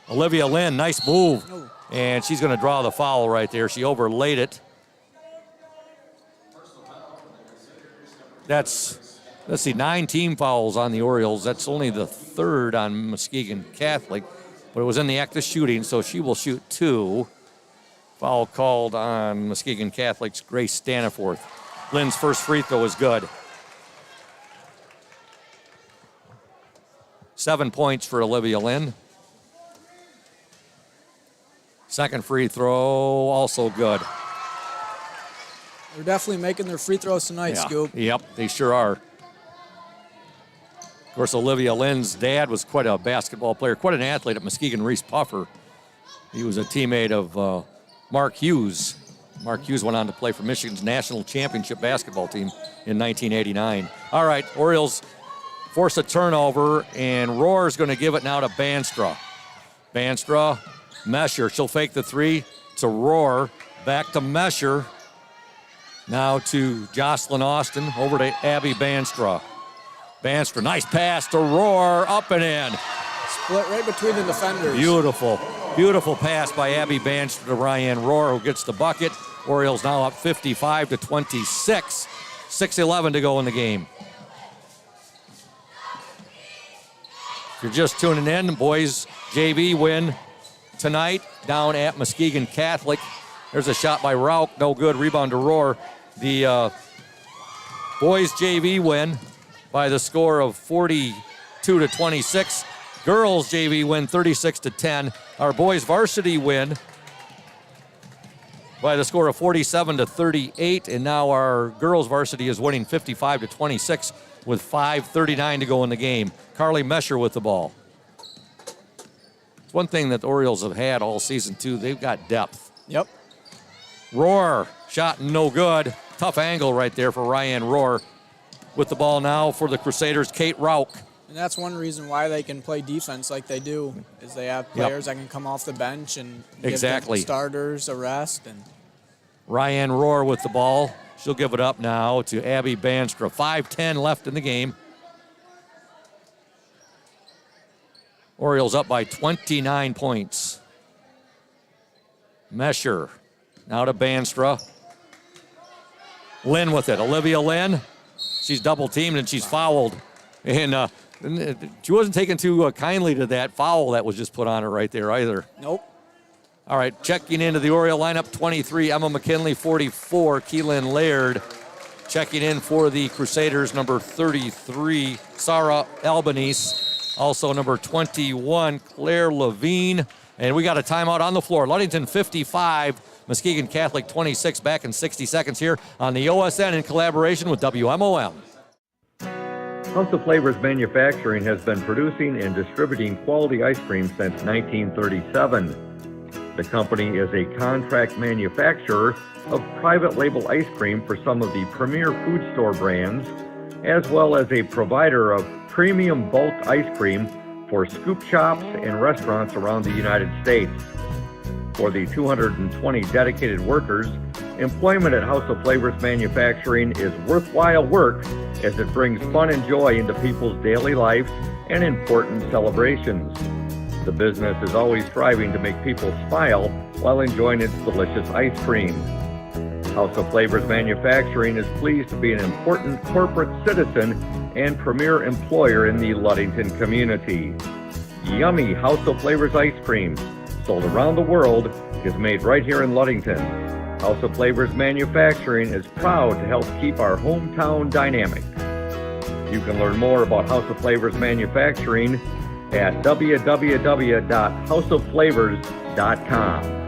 Olivia Lynn, nice move. And she's going to draw the foul right there. She overlaid it. That's, let's see, 9 team fouls on the Orioles. That's only the 3rd on Muskegon Catholic. But it was in the act of shooting, so she will shoot 2. Foul called on Muskegon Catholic's Grace Staniforth. Lynn's first free throw is good. 7 points for Olivia Lynn. Second free throw, also good. They're definitely making their free throws tonight, Scoop. Yep, they sure are. Of course, Olivia Lynn's dad was quite a basketball player, quite an athlete at Muskegon, Reese Puffer. He was a teammate of Mark Hughes. Mark Hughes went on to play for Michigan's national championship basketball team in 1989. All right, Orioles force a turnover, and Rohr's going to give it now to Banstra. Banstra, Mesher, she'll fake the 3 to Rohr, back to Mesher. Now to Jocelyn Austin, over to Abby Banstra. Banstra, nice pass to Rohr, up and in. Split right between the defenders. Beautiful, beautiful pass by Abby Banstra to Ryan Rohr, who gets the bucket. Orioles now up 55-26. 6:11 to go in the game. If you're just tuning in, boys JV win tonight down at Muskegon Catholic. There's a shot by Rauch, no good. Rebound to Rohr. The boys JV win by the score of 42-26. Girls JV win 36-10. Our boys varsity win by the score of 47-38, and now our girls varsity is winning 55-26 with 5:39 to go in the game. Carly Mesher with the ball. It's one thing that the Orioles have had all season too. They've got depth. Yep. Rohr, shot no good. Tough angle right there for Ryan Rohr. With the ball now for the Crusaders, Kate Rauch. And that's one reason why they can play defense like they do, is they have players that can come off the bench and give the starters a rest. And Ryan Rohr with the ball. She'll give it up now to Abby Banstra. 5:10 left in the game. Orioles up by 29 points. Mesher now to Banstra. Lynn with it. Olivia Lynn. She's double teamed and she's fouled. And she wasn't taken too kindly to that foul that was just put on her right there either. Nope. All right, checking into the Oriole lineup, 23, Emma McKinley, 44, Keelan Laird. Checking in for the Crusaders, number 33, Sarah Albanese. Also number 21, Claire Levine. And we got a timeout on the floor. Ludington 55, Muskegon Catholic 26, back in 60 seconds here on the OSN in collaboration with WMOM. House of Flavors Manufacturing has been producing and distributing quality ice cream since 1937. The company is a contract manufacturer of private label ice cream for some of the premier food store brands, as well as a provider of premium bulk ice cream for scoop shops and restaurants around the United States. For the 220 dedicated workers, employment at House of Flavors Manufacturing is worthwhile work as it brings fun and joy into people's daily lives and important celebrations. The business is always striving to make people smile while enjoying its delicious ice cream. House of Flavors Manufacturing is pleased to be an important corporate citizen and premier employer in the Ludington community. Yummy House of Flavors ice cream, sold around the world, is made right here in Ludington. House of Flavors Manufacturing is proud to help keep our hometown dynamic. You can learn more about House of Flavors Manufacturing at www.houseofflavors.com.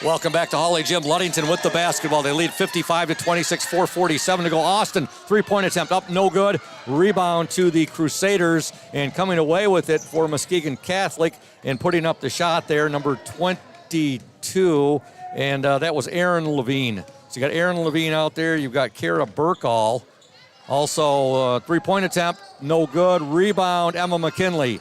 Welcome back to Holly Gym. Ludington with the basketball. They lead 55-26, 4:47 to go. Austin, three-point attempt up, no good. Rebound to the Crusaders, and coming away with it for Muskegon Catholic and putting up the shot there, number 22, and that was Erin Levine. So you got Erin Levine out there. You've got Kara Burkall. Also, three-point attempt, no good. Rebound, Emma McKinley.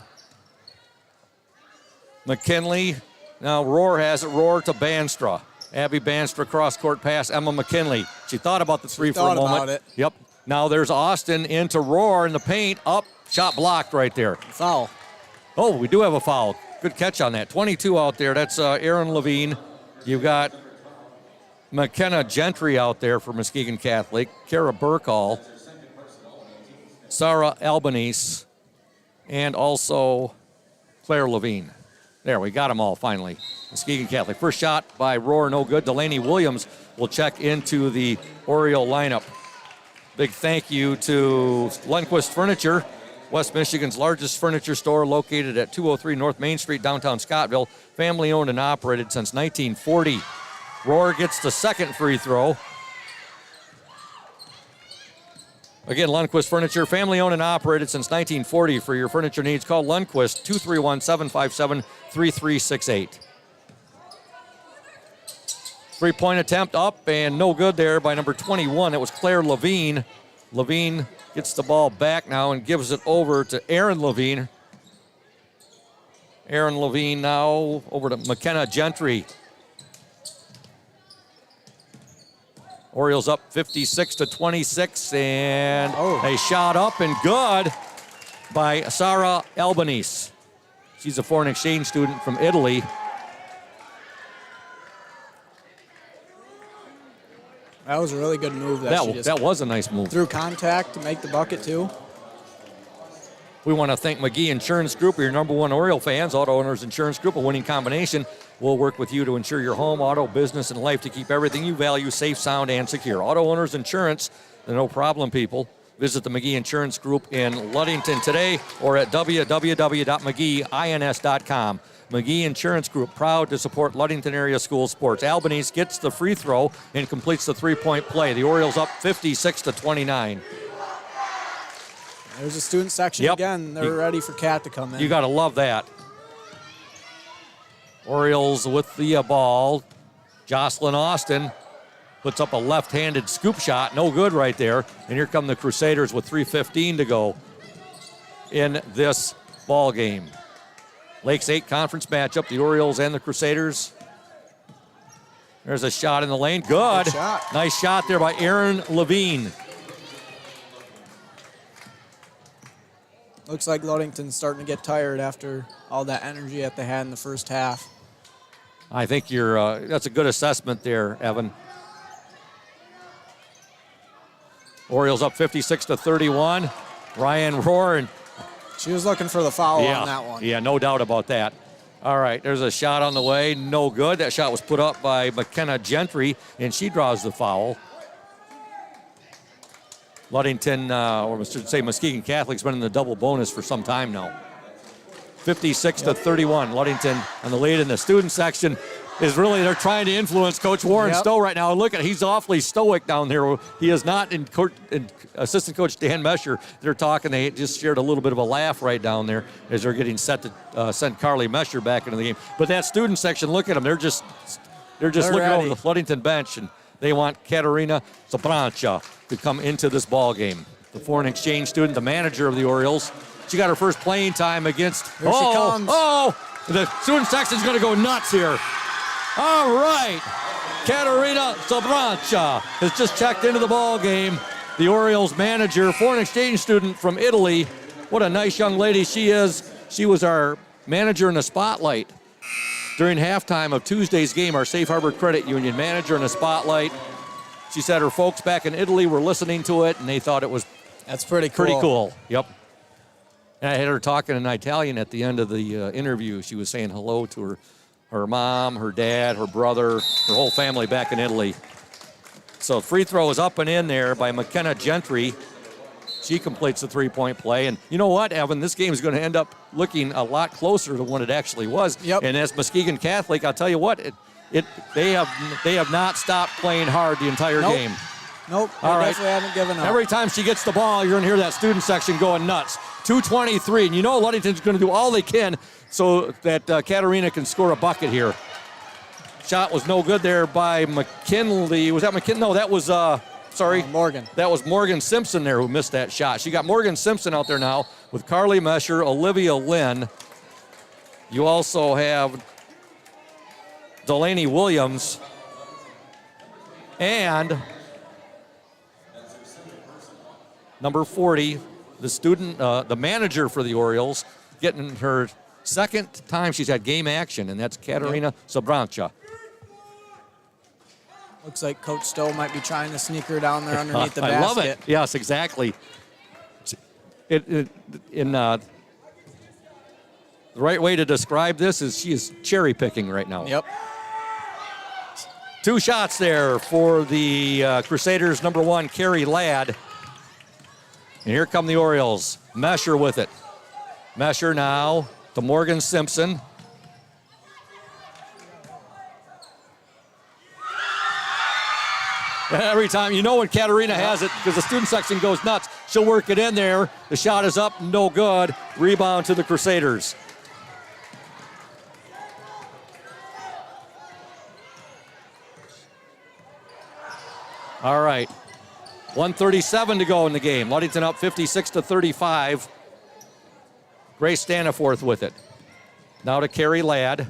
McKinley, now Rohr has it. Rohr to Banstra. Abby Banstra cross-court pass, Emma McKinley. She thought about the three for a moment. About it. Yep. Now there's Austin into Rohr in the paint. Up, shot blocked right there. Foul. Oh, we do have a foul. Good catch on that. 22 out there. That's Erin Levine. You've got McKenna Gentry out there for Muskegon Catholic. Kara Burkall. Sarah Albanese, and also Claire Levine. There, we got them all finally. Muskegon Catholic. First shot by Rohr, no good. Delaney Williams will check into the Oriole lineup. Big thank you to Lundquist Furniture, West Michigan's largest furniture store located at 203 North Main Street, downtown Scottville. Family owned and operated since 1940. Rohr gets the second free throw. Again, Lundquist Furniture, family owned and operated since 1940. For your furniture needs, call Lundquist, 231-757-3368. Three-point attempt up and no good there by number 21. It was Claire Levine. Levine gets the ball back now and gives it over to Erin Levine. Erin Levine now over to McKenna Gentry. Orioles up 56-26, and a shot up and good by Sarah Albanese. She's a foreign exchange student from Italy. That was a really good move. That was a nice move. Through contact to make the bucket, too. We want to thank McGee Insurance Group, your number one Oriole fans. Auto Owners Insurance Group, a winning combination. We'll work with you to insure your home, auto, business, and life to keep everything you value safe, sound, and secure. Auto Owners Insurance, the no problem people. Visit the McGee Insurance Group in Ludington today or at www.mcgeeins.com. McGee Insurance Group, proud to support Ludington area school sports. Albanese gets the free throw and completes the three-point play. The Orioles up 56-29. There's a student section again. They're ready for Cat to come in. You got to love that. Orioles with the ball. Jocelyn Austin puts up a left-handed scoop shot. No good right there. And here come the Crusaders with 3:15 to go in this ball game. Lakes 8 conference matchup, the Orioles and the Crusaders. There's a shot in the lane. Good. Shot. Nice shot there by Aaron Levine. Looks like Ludington's starting to get tired after all that energy that they had in the first half. I think that's a good assessment there, Evan. Orioles up 56-31. Ryan Rohr, and she was looking for the foul on that one. Yeah, no doubt about that. All right, there's a shot on the way. No good. That shot was put up by McKenna Gentry, and she draws the foul. Ludington, or I should say Muskegon Catholic's been in the double bonus for some time now. 56-31. Ludington on the lead in the student section is really, they're trying to influence Coach Warren Stowe right now. Look at, he's awfully stoic down there. He is not in assistant coach Dan Mesher. They're talking, they just shared a little bit of a laugh right down there as they're getting set to send Carly Mesher back into the game. But that student section, look at them. They're just looking over the Ludington bench, and they want Katerina Zabrancha to come into this ball game. The foreign exchange student, the manager of the Orioles. She got her first playing time against. Here she comes. The student section's going to go nuts here. All right. Katerina Zabrancha has just checked into the ball game. The Orioles manager, foreign exchange student from Italy. What a nice young lady she is. She was our manager in the spotlight during halftime of Tuesday's game, our Safe Harbor Credit Union manager in the spotlight. She said her folks back in Italy were listening to it, and they thought it was pretty cool. Yep. And I had her talking in Italian at the end of the interview. She was saying hello to her mom, her dad, her brother, her whole family back in Italy. So free throw is up and in there by McKenna Gentry. She completes the three-point play. And you know what, Evan? This game is going to end up looking a lot closer to what it actually was. Yep. And as Muskegon Catholic, I'll tell you what, they have not stopped playing hard the entire game. Nope, they definitely haven't given up. Every time she gets the ball, you're going to hear that student section going nuts. 2:23, and you know Ludington's going to do all they can so that Katerina can score a bucket here. Shot was no good there by McKinley. Was that McKinley? No, that was, Morgan. That was Morgan Simpson there who missed that shot. She got Morgan Simpson out there now with Carly Mesher, Olivia Lynn. You also have Delaney Williams and number 40, the student, the manager for the Orioles, getting her second time she's had game action, and that's Katerina Zabrancha. Looks like Coach Stowe might be trying to sneak her down there underneath the basket. I love it. Yes, exactly. The right way to describe this is she is cherry picking right now. Yep. 2 shots there for the Crusaders, number 1, Carrie Ladd. And here come the Orioles. Mesher with it. Mesher now to Morgan Simpson. Every time, you know when Katerina has it, because the student section goes nuts, she'll work it in there. The shot is up, no good. Rebound to the Crusaders. All right. 1:37 to go in the game. Ludington up 56-35. Grace Staniforth with it. Now to Carrie Ladd.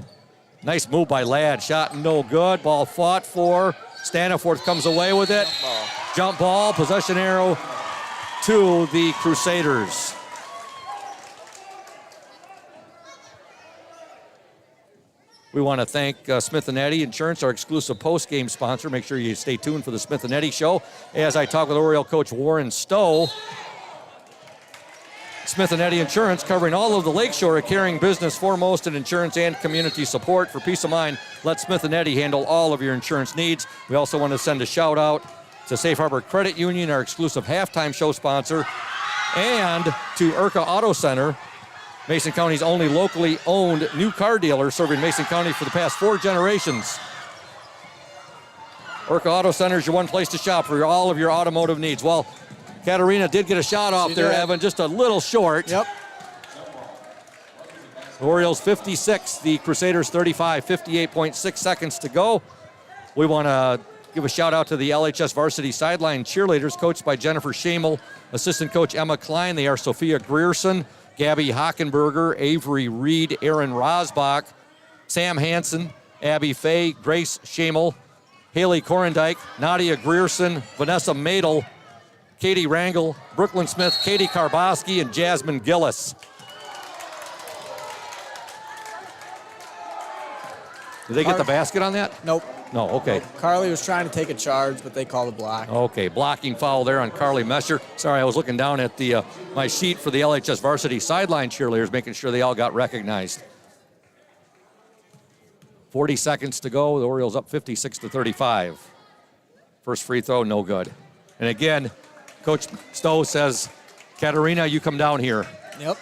Nice move by Ladd. Shot no good. Ball fought for. Staniforth comes away with it. Jump ball. Possession arrow to the Crusaders. We want to thank Smith & Eddy Insurance, our exclusive post-game sponsor. Make sure you stay tuned for the Smith & Eddy Show as I talk with Oriole coach Warren Stowe. Smith & Eddy Insurance, covering all of the Lakeshore, carrying business foremost in insurance and community support. For peace of mind, let Smith & Eddy handle all of your insurance needs. We also want to send a shout out to Safe Harbor Credit Union, our exclusive halftime show sponsor, and to Urca Auto Center, Mason County's only locally owned new car dealer, serving Mason County for the past 4 generations. Urca Auto Center is your one place to shop for all of your automotive needs. Well, Katarina did get a shot off there, Evan, just a little short. Yep. The Orioles 56, the Crusaders 35, 58.6 seconds to go. We want to give a shout out to the LHS varsity sideline cheerleaders, coached by Jennifer Schamel, assistant coach Emma Klein. They are Sophia Grierson, Gabby Hockenberger, Avery Reed, Aaron Rosbach, Sam Hansen, Abby Fay, Grace Schamel, Haley Korendike, Nadia Grierson, Vanessa Madel, Katie Rangel, Brooklyn Smith, Katie Karboski, and Jasmine Gillis. Did they get the basket on that? Nope. No, okay. Carly was trying to take a charge, but they called a block. Okay, blocking foul there on Carly Messer. Sorry, I was looking down at the my sheet for the LHS varsity sideline cheerleaders, making sure they all got recognized. 40 seconds to go. The Orioles up 56-35. First free throw, no good. And again, Coach Stowe says, Katarina, you come down here. Yep.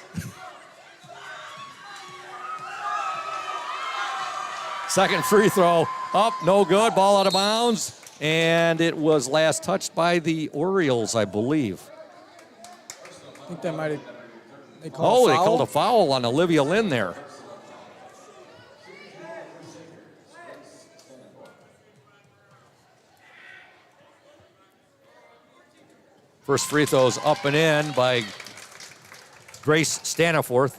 Second free throw, up, no good, ball out of bounds, and it was last touched by the Orioles, I believe. I think they might have. They called they called a foul on Olivia Lynn there. First free throw's up and in by Grace Staniforth.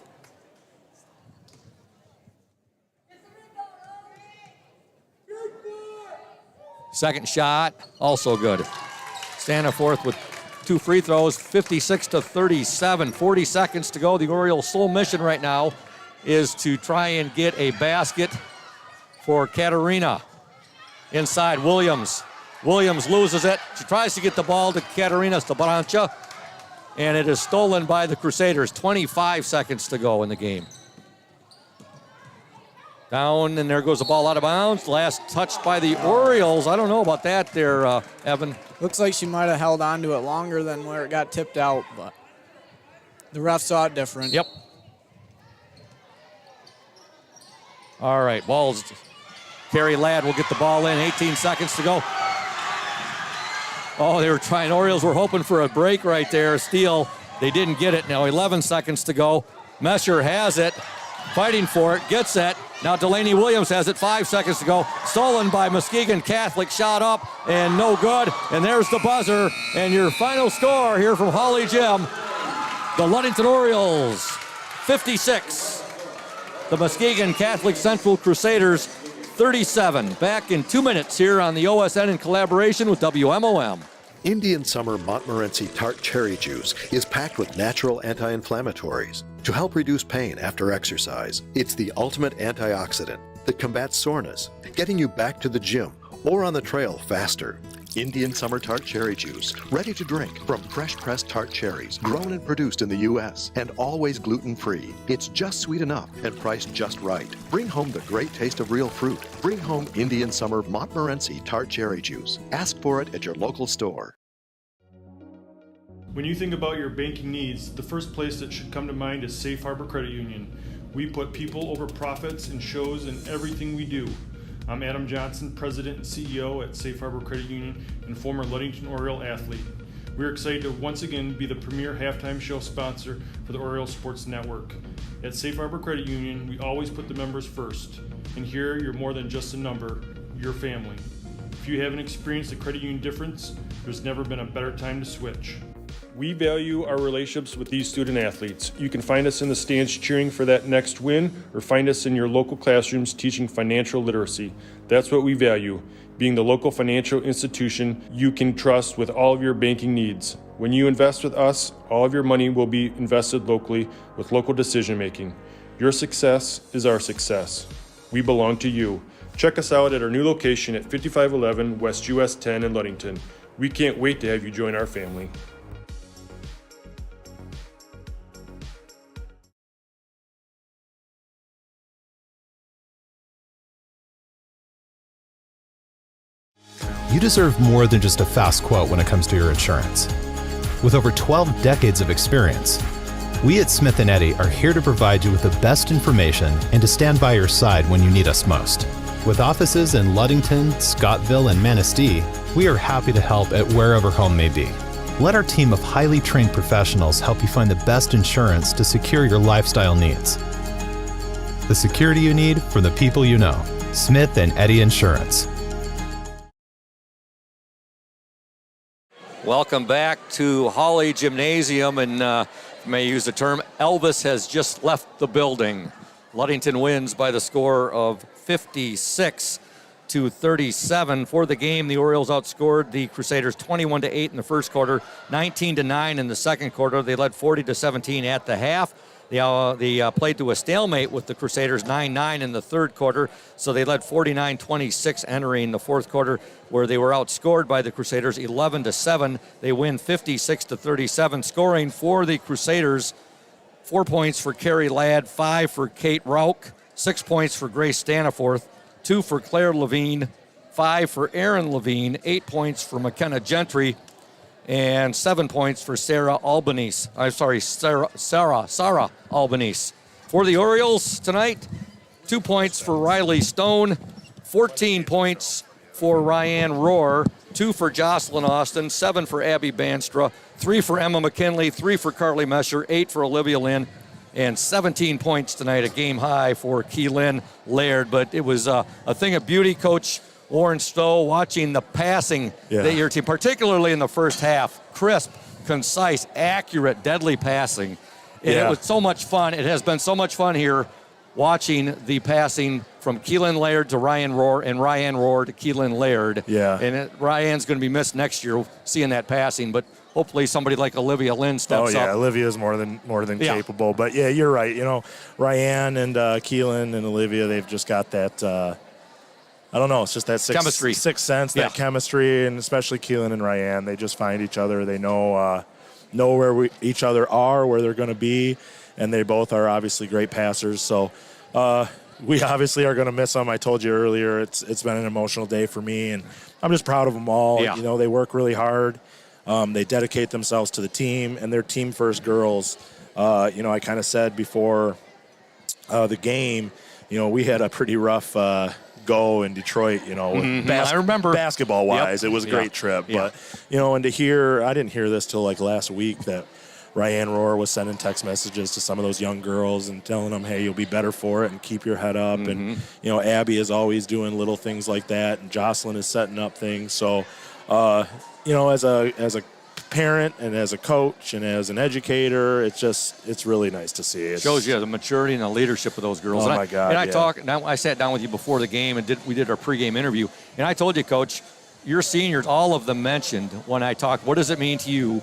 Second shot, also good. Staniforth with 2 free throws, 56-37. 40 seconds to go. The Orioles' sole mission right now is to try and get a basket for Katarina. Inside, Williams. Williams loses it. She tries to get the ball to Katarina Stabrancha, and it is stolen by the Crusaders. 25 seconds to go in the game. Down, and there goes the ball out of bounds. Last touched by the Orioles. I don't know about that there, Evan. Looks like she might have held on to it longer than where it got tipped out, but the ref saw it different. Yep. All right, balls. Carrie Ladd will get the ball in. 18 seconds to go. Oh, they were trying. Orioles were hoping for a break right there. A steal. They didn't get it. Now 11 seconds to go. Mesher has it. Fighting for it. Gets it. Now Delaney Williams has it. 5 seconds to go. Stolen by Muskegon Catholic. Shot up and no good. And there's the buzzer. And your final score here from Holly Gym. The Ludington Orioles 56. The Muskegon Catholic Central Crusaders 37. Back in 2 minutes here on the OSN in collaboration with WMOM. Indian Summer Montmorency Tart Cherry Juice is packed with natural anti-inflammatories to help reduce pain after exercise. It's the ultimate antioxidant that combats soreness, getting you back to the gym or on the trail faster. Indian Summer Tart Cherry Juice, ready to drink from fresh-pressed tart cherries, grown and produced in the U.S. and always gluten-free. It's just sweet enough and priced just right. Bring home the great taste of real fruit. Bring home Indian Summer Montmorency Tart Cherry Juice. Ask for it at your local store. When you think about your banking needs, the first place that should come to mind is Safe Harbor Credit Union. We put people over profits and shows in everything we do. I'm Adam Johnson, President and CEO at Safe Harbor Credit Union and former Ludington Oriole athlete. We're excited to once again be the premier halftime show sponsor for the Oriole Sports Network. At Safe Harbor Credit Union, we always put the members first. And here, you're more than just a number, you're family. If you haven't experienced the credit union difference, there's never been a better time to switch. We value our relationships with these student athletes. You can find us in the stands cheering for that next win, or find us in your local classrooms teaching financial literacy. That's what we value, being the local financial institution you can trust with all of your banking needs. When you invest with us, all of your money will be invested locally with local decision making. Your success is our success. We belong to you. Check us out at our new location at 5511 West US 10 in Ludington. We can't wait to have you join our family. You deserve more than just a fast quote when it comes to your insurance. With over 12 decades of experience, we at Smith & Eddy are here to provide you with the best information and to stand by your side when you need us most. With offices in Ludington, Scottville, and Manistee, we are happy to help at wherever home may be. Let our team of highly trained professionals help you find the best insurance to secure your lifestyle needs. The security you need from the people you know. Smith & Eddy Insurance. Welcome back to Hawley Gymnasium, and may use the term, Elvis has just left the building. Ludington wins by the score of 56-37 for the game. The Orioles outscored the Crusaders 21-8 in the first quarter, 19-9 in the second quarter. They led 40-17 at the half. They played to a stalemate with the Crusaders 9-9 in the third quarter, so they led 49-26 entering the fourth quarter, where they were outscored by the Crusaders 11-7. They win 56-37. Scoring for the Crusaders, 4 points for Carrie Ladd, 5 for Kate Rauch, 6 points for Grace Staniforth, 2 for Claire Levine, 5 for Erin Levine, 8 points for McKenna Gentry, and 7 points for Sarah Albanese. Sarah Albanese. For the Orioles tonight, 2 points for Riley Stone, 14 points for Ryan Rohr, 2 for Jocelyn Austin, 7 for Abby Banstra, 3 for Emma McKinley, 3 for Carly Mesher, 8 for Olivia Lynn, and 17 points tonight, a game high for Keelan Laird. But it was a thing of beauty, Coach Warren Stowe, watching the passing that your team, particularly in the first half, crisp, concise, accurate, deadly passing. And it was so much fun. It has been so much fun here watching the passing from Keelan Laird to Ryan Rohr and Ryan Rohr to Keelan Laird. Yeah. And Ryan's going to be missed next year seeing that passing, but hopefully somebody like Olivia Lynn steps up. Olivia's more than capable. But yeah, you're right. You know, Ryan and Keelan and Olivia, they've just got that I don't know. It's just that sixth sense, that chemistry, and especially Keelan and Ryan. They just find each other. They know where each other are, where they're going to be, and they both are obviously great passers. So we obviously are going to miss them. I told you earlier, it's been an emotional day for me, and I'm just proud of them all. Yeah. You know, they work really hard. They dedicate themselves to the team, and they're team-first girls. You know, I kind of said before the game, you know, we had a pretty rough go in Detroit, you know, I remember basketball-wise. It was a great trip. But, you know, and to hear, I didn't hear this till like last week, that Ryan Rohr was sending text messages to some of those young girls and telling them, hey, you'll be better for it and keep your head up. And, you know, Abby is always doing little things like that, and Jocelyn is setting up things. So, you know, as a parent and as a coach and as an educator, it's really nice to see. It shows you the maturity and the leadership of those girls. Oh, my God. And I sat down with you before the game and we did our pregame interview, and I told you, Coach, your seniors, all of them mentioned when I talked, what does it mean to you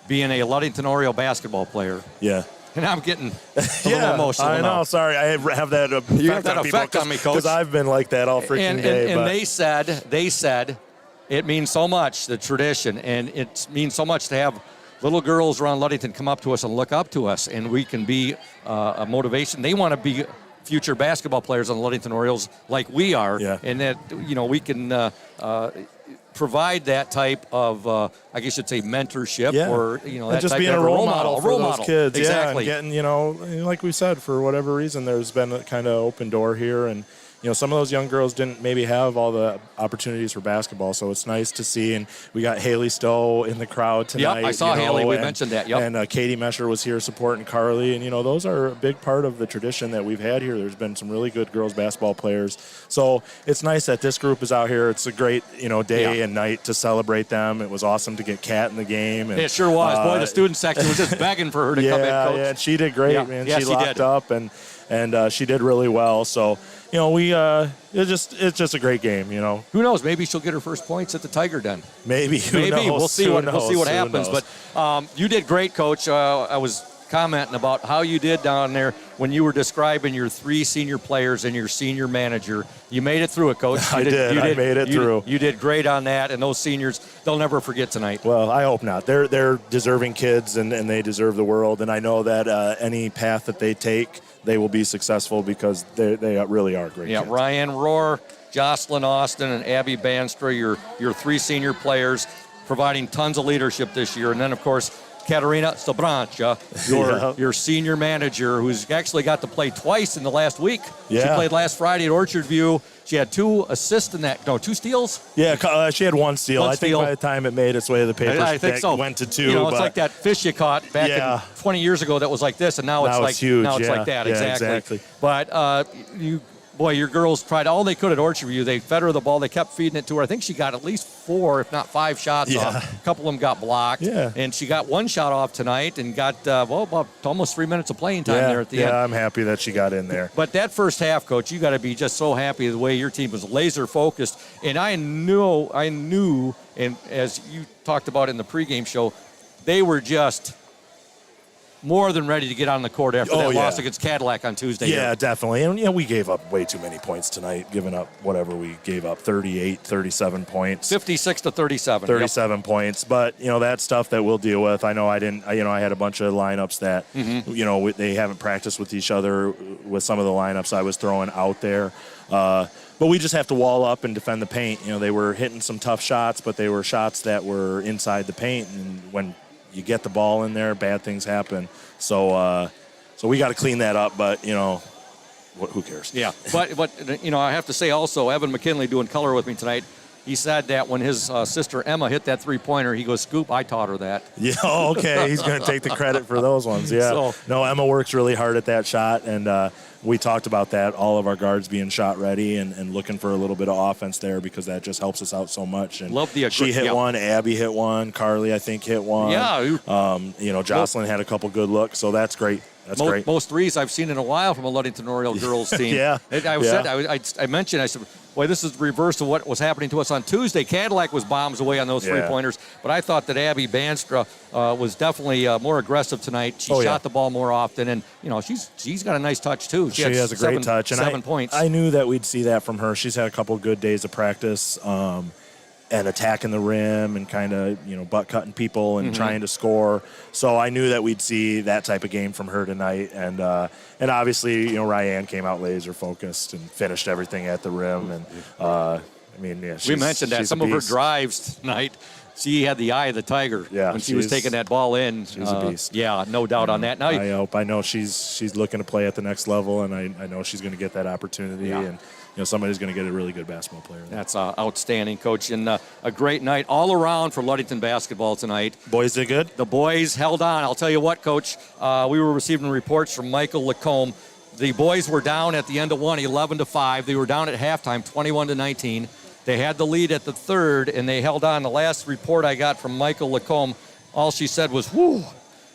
being a Ludington Oriole basketball player? Yeah. And I'm getting a little emotional I know. now. Sorry, I have that effect, you have that effect on me, Coach. Because I've been like that all freaking day. And they said it means so much, the tradition, and it means so much to have little girls around Ludington come up to us and look up to us, and we can be a motivation. They want to be future basketball players on the Ludington Orioles like we are, and that, you know, we can provide that type of, I guess you'd say, mentorship, or, you know, that just type being of a role model for those kids. Exactly. Yeah, and getting, you know, like we said, for whatever reason, there's been a kind of open door here, and you know, some of those young girls didn't maybe have all the opportunities for basketball, so it's nice to see. And we got Haley Stowe in the crowd tonight. Yep, I saw Haley. We mentioned that. Yep. And Katie Mesher was here supporting Carly. And, you know, those are a big part of the tradition that we've had here. There's been some really good girls basketball players. So it's nice that this group is out here. It's a great, you know, day and night to celebrate them. It was awesome to get Kat in the game. And, it sure was. Boy, the student section was just begging for her to come in, Coach. Yeah, and she did great, man. She locked up, and she did really well. So, you know, it's just a great game, you know. Who knows? Maybe she'll get her first points at the Tiger Den. Maybe. Maybe. Knows? We'll see what happens. But you did great, Coach. I was commenting about how you did down there when you were describing your 3 senior players and your senior manager. You made it through it, Coach. I made it through. You did great on that, and those seniors, they'll never forget tonight. Well, I hope not. They're deserving kids, and they deserve the world. And I know that any path that they take, they will be successful because they really are great kids. Ryan Rohr, Jocelyn Austin, and Abby Banstra, your 3 senior players, providing tons of leadership this year. And then, of course, Katerina Sobrancha, your senior manager, who's actually got to play twice in the last week. Yeah. She played last Friday at Orchard View. She had 2 assists in that. No, 2 steals? Yeah, she had 1 steal. I think by the time it made its way to the papers, I think so. Went to 2. You know, it's like that fish you caught back in 20 years ago that was like this, and now it's huge. Now it's like that. Exactly. But your girls tried all they could at Orchard View. They fed her the ball. They kept feeding it to her. I think she got at least 4, if not 5 shots off. A couple of them got blocked. Yeah. And she got 1 shot off tonight and got, about almost 3 minutes of playing time there at the end. Yeah, I'm happy that she got in there. But that first half, Coach, you got to be just so happy the way your team was laser focused. And I knew, and as you talked about in the pregame show, they were just more than ready to get on the court after that loss against Cadillac on Tuesday. Yeah, definitely. And we gave up way too many points tonight, giving up whatever we gave up, 38, 37 points. 56 to 37. 37 points. But, that's stuff that we'll deal with. I know I had a bunch of lineups that, they haven't practiced with each other with some of the lineups I was throwing out there. But we just have to wall up and defend the paint. They were hitting some tough shots, but they were shots that were inside the paint. And when you get the ball in there, bad things happen. So we got to clean that up, but, who cares? Yeah, but I have to say also, Evan McKinley doing color with me tonight, he said that when his sister Emma hit that 3-pointer, he goes, Scoop, I taught her that. Yeah, okay. He's going to take the credit for those ones, yeah. No, Emma works really hard at that shot, and we talked about that, all of our guards being shot ready and looking for a little bit of offense there because that just helps us out so much. And love the she hit one, Abby hit one, Carly, I think, hit one. Yeah. Jocelyn had a couple good looks, so that's great. That's great. Most threes I've seen in a while from a Ludington Oriole girls team. I mentioned, I said, boy, this is the reverse of what was happening to us on Tuesday. Cadillac was bombs away on those 3-pointers, but I thought that Abby Banstra was definitely more aggressive tonight. She shot the ball more often, and she's got a nice touch too. She has a great touch, and 7 points. I knew that we'd see that from her. She's had a couple good days of practice. And attacking the rim and kind of, butt cutting people and trying to score. So I knew that we'd see that type of game from her tonight. And obviously, Ryan came out laser focused and finished everything at the rim. And we mentioned that some of her drives tonight, she had the eye of the tiger when she was taking that ball in. She's a beast. Yeah, no doubt on that. Now I know she's looking to play at the next level, and I know she's going to get that opportunity. Yeah. And somebody's going to get a really good basketball player. That's outstanding, Coach. And a great night all around for Ludington basketball tonight. Boys did good? The boys held on. I'll tell you what, Coach, we were receiving reports from Michael Lacombe. The boys were down at the end of one, 11-5. They were down at halftime, 21-19. They had the lead at the third, and they held on. The last report I got from Michael Lacombe, all she said was, whoo.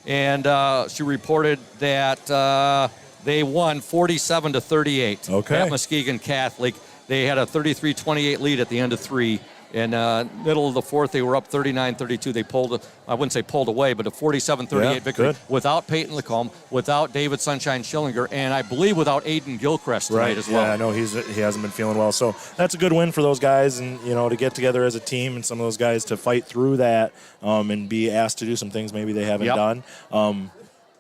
And she reported that they won 47-38 at Muskegon Catholic. They had a 33-28 lead at the end of 3. And middle of the fourth, they were up 39-32. They I wouldn't say pulled away, but a 47-38 victory without Peyton Lacombe, without David Sunshine Schillinger, and I believe without Aiden Gilchrist tonight as well. Yeah, I know he hasn't been feeling well. So that's a good win for those guys, and to get together as a team and some of those guys to fight through that and be asked to do some things maybe they haven't done.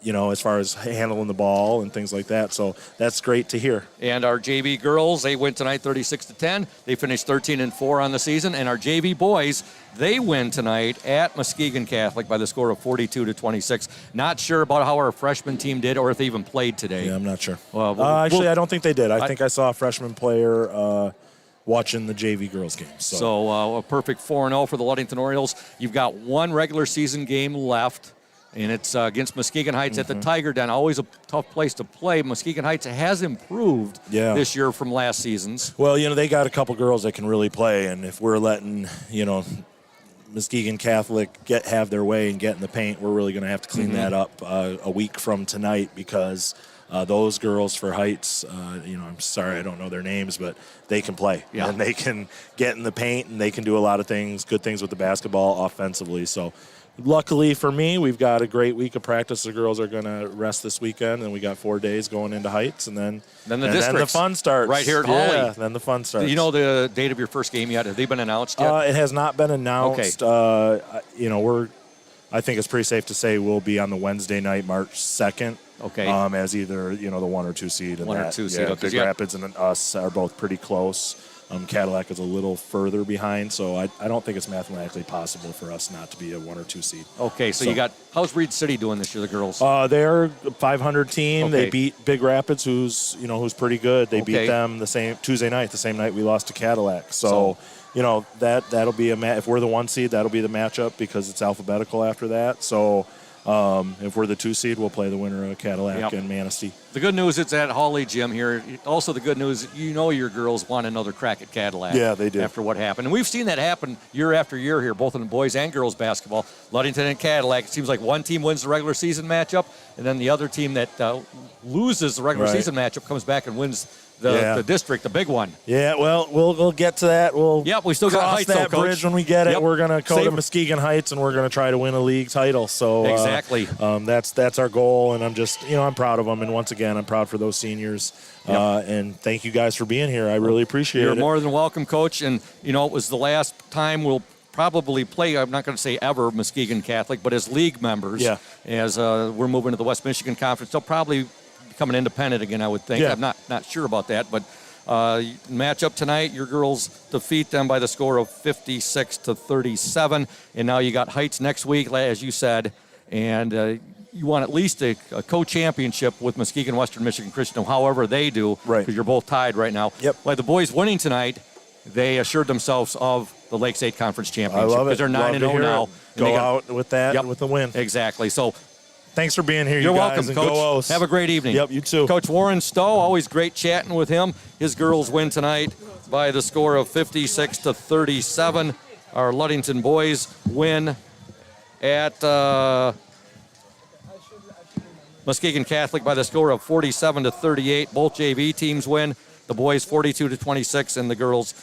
As far as handling the ball and things like that. So that's great to hear. And our JV girls, they win tonight 36-10. They finished 13-4 on the season. And our JV boys, they win tonight at Muskegon Catholic by the score of 42-26. Not sure about how our freshman team did or if they even played today. Yeah, I'm not sure. Actually, I don't think they did. I think I saw a freshman player watching the JV girls game. So a perfect 4-0 for the Ludington Orioles. You've got one regular season game left. And it's against Muskegon Heights at the Tiger Den. Always a tough place to play. Muskegon Heights has improved this year from last season's. Well, they got a couple girls that can really play. And if we're letting, Muskegon Catholic have their way and get in the paint, we're really going to have to clean that up a week from tonight because those girls for Heights, I'm sorry I don't know their names, but they can play. Yeah. And they can get in the paint and they can do a lot of things, good things with the basketball offensively. So luckily for me, we've got a great week of practice. The girls are going to rest this weekend, and we got 4 days going into Heights, and then the fun starts. Right here at Holly. Holly. Then the fun starts. Do you know the date of your first game yet? Have they been announced yet? It has not been announced. Okay. I think it's pretty safe to say we'll be on the Wednesday night, March 2nd. Okay. As either, the 1 or 2 seed. And 1 or 2 seed. Okay. Big Rapids and us are both pretty close. Cadillac is a little further behind, so I don't think it's mathematically possible for us not to be a 1 or 2 seed. Okay, so you got, how's Reed City doing this year, the girls? They're a 500 team. Okay. They beat Big Rapids, who's pretty good. They beat them the same Tuesday night, the same night we lost to Cadillac. So that'll be if we're the 1 seed, that'll be the matchup because it's alphabetical after that. So if we're the 2 seed, we'll play the winner of Cadillac and Manistee. The good news, it's at Holly Gym here. Also, the good news, your girls want another crack at Cadillac. Yeah, they did. After what happened. And we've seen that happen year after year here, both in boys and girls basketball. Ludington and Cadillac, it seems like one team wins the regular season matchup, and then the other team that loses the regular season matchup comes back and wins the district, the big one. Yeah, well, we'll get to that. We still got cross Heights, that though, bridge when we get it. Yep. We're going to go Save to Muskegon Heights, and we're going to try to win a league title. So exactly. That's our goal, and I'm just, I'm proud of them. And once again, I'm proud for those seniors. And thank you guys for being here. I really appreciate it. You're more than welcome, Coach. And, it was the last time we'll probably play, I'm not going to say ever, Muskegon Catholic, but as league members, as we're moving to the West Michigan Conference, they'll probably become an independent again, I would think. I'm not sure about that, but matchup tonight, your girls defeat them by the score of 56-37, and now you got Heights next week, as you said, and you want at least a co-championship with Muskegon Western Michigan Christian, however they do, because you're both tied right now. By the boys winning tonight, they assured themselves of the Lake State Conference championship. I love it. Because they're 9-0 now. Go out with that with a win. Exactly. So thanks for being here, you're you guys. welcome, and Coach. Go O's. Have a great evening. Yep, you too. Coach Warren Stowe, always great chatting with him. His girls win tonight by the score of 56-37. Our Ludington boys win at Muskegon Catholic by the score of 47-38. Both JV teams win. The boys 42-26, and the girls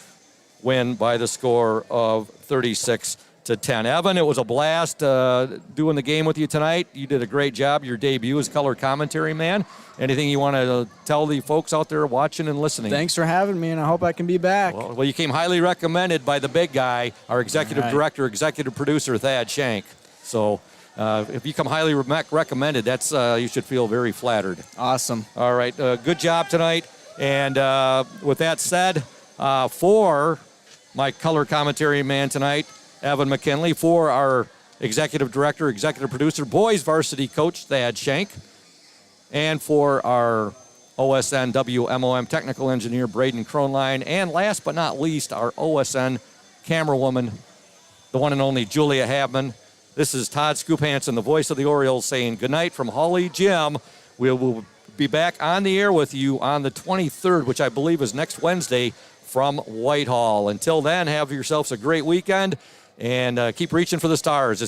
win by the score of 36-10. Evan, it was a blast doing the game with you tonight. You did a great job. Your debut as color commentary man. Anything you want to tell the folks out there watching and listening? Thanks for having me, and I hope I can be back. Well, you came highly recommended by the big guy, our executive director, executive producer, Thad Shank. So if you come highly recommended, that's you should feel very flattered. Awesome. All right. Good job tonight. And with that said, for my color commentary man tonight, Evan McKinley, for our executive director, executive producer, boys varsity coach, Thad Shank, and for our OSN WMOM technical engineer, Braden Kronline, and last but not least, our OSN camera woman, the one and only Julia Habman. This is Todd Scoop Hansen, the voice of the Orioles, saying good night from Holly Gym. We will be back on the air with you on the 23rd, which I believe is next Wednesday, from Whitehall. Until then, have yourselves a great weekend, and keep reaching for the stars.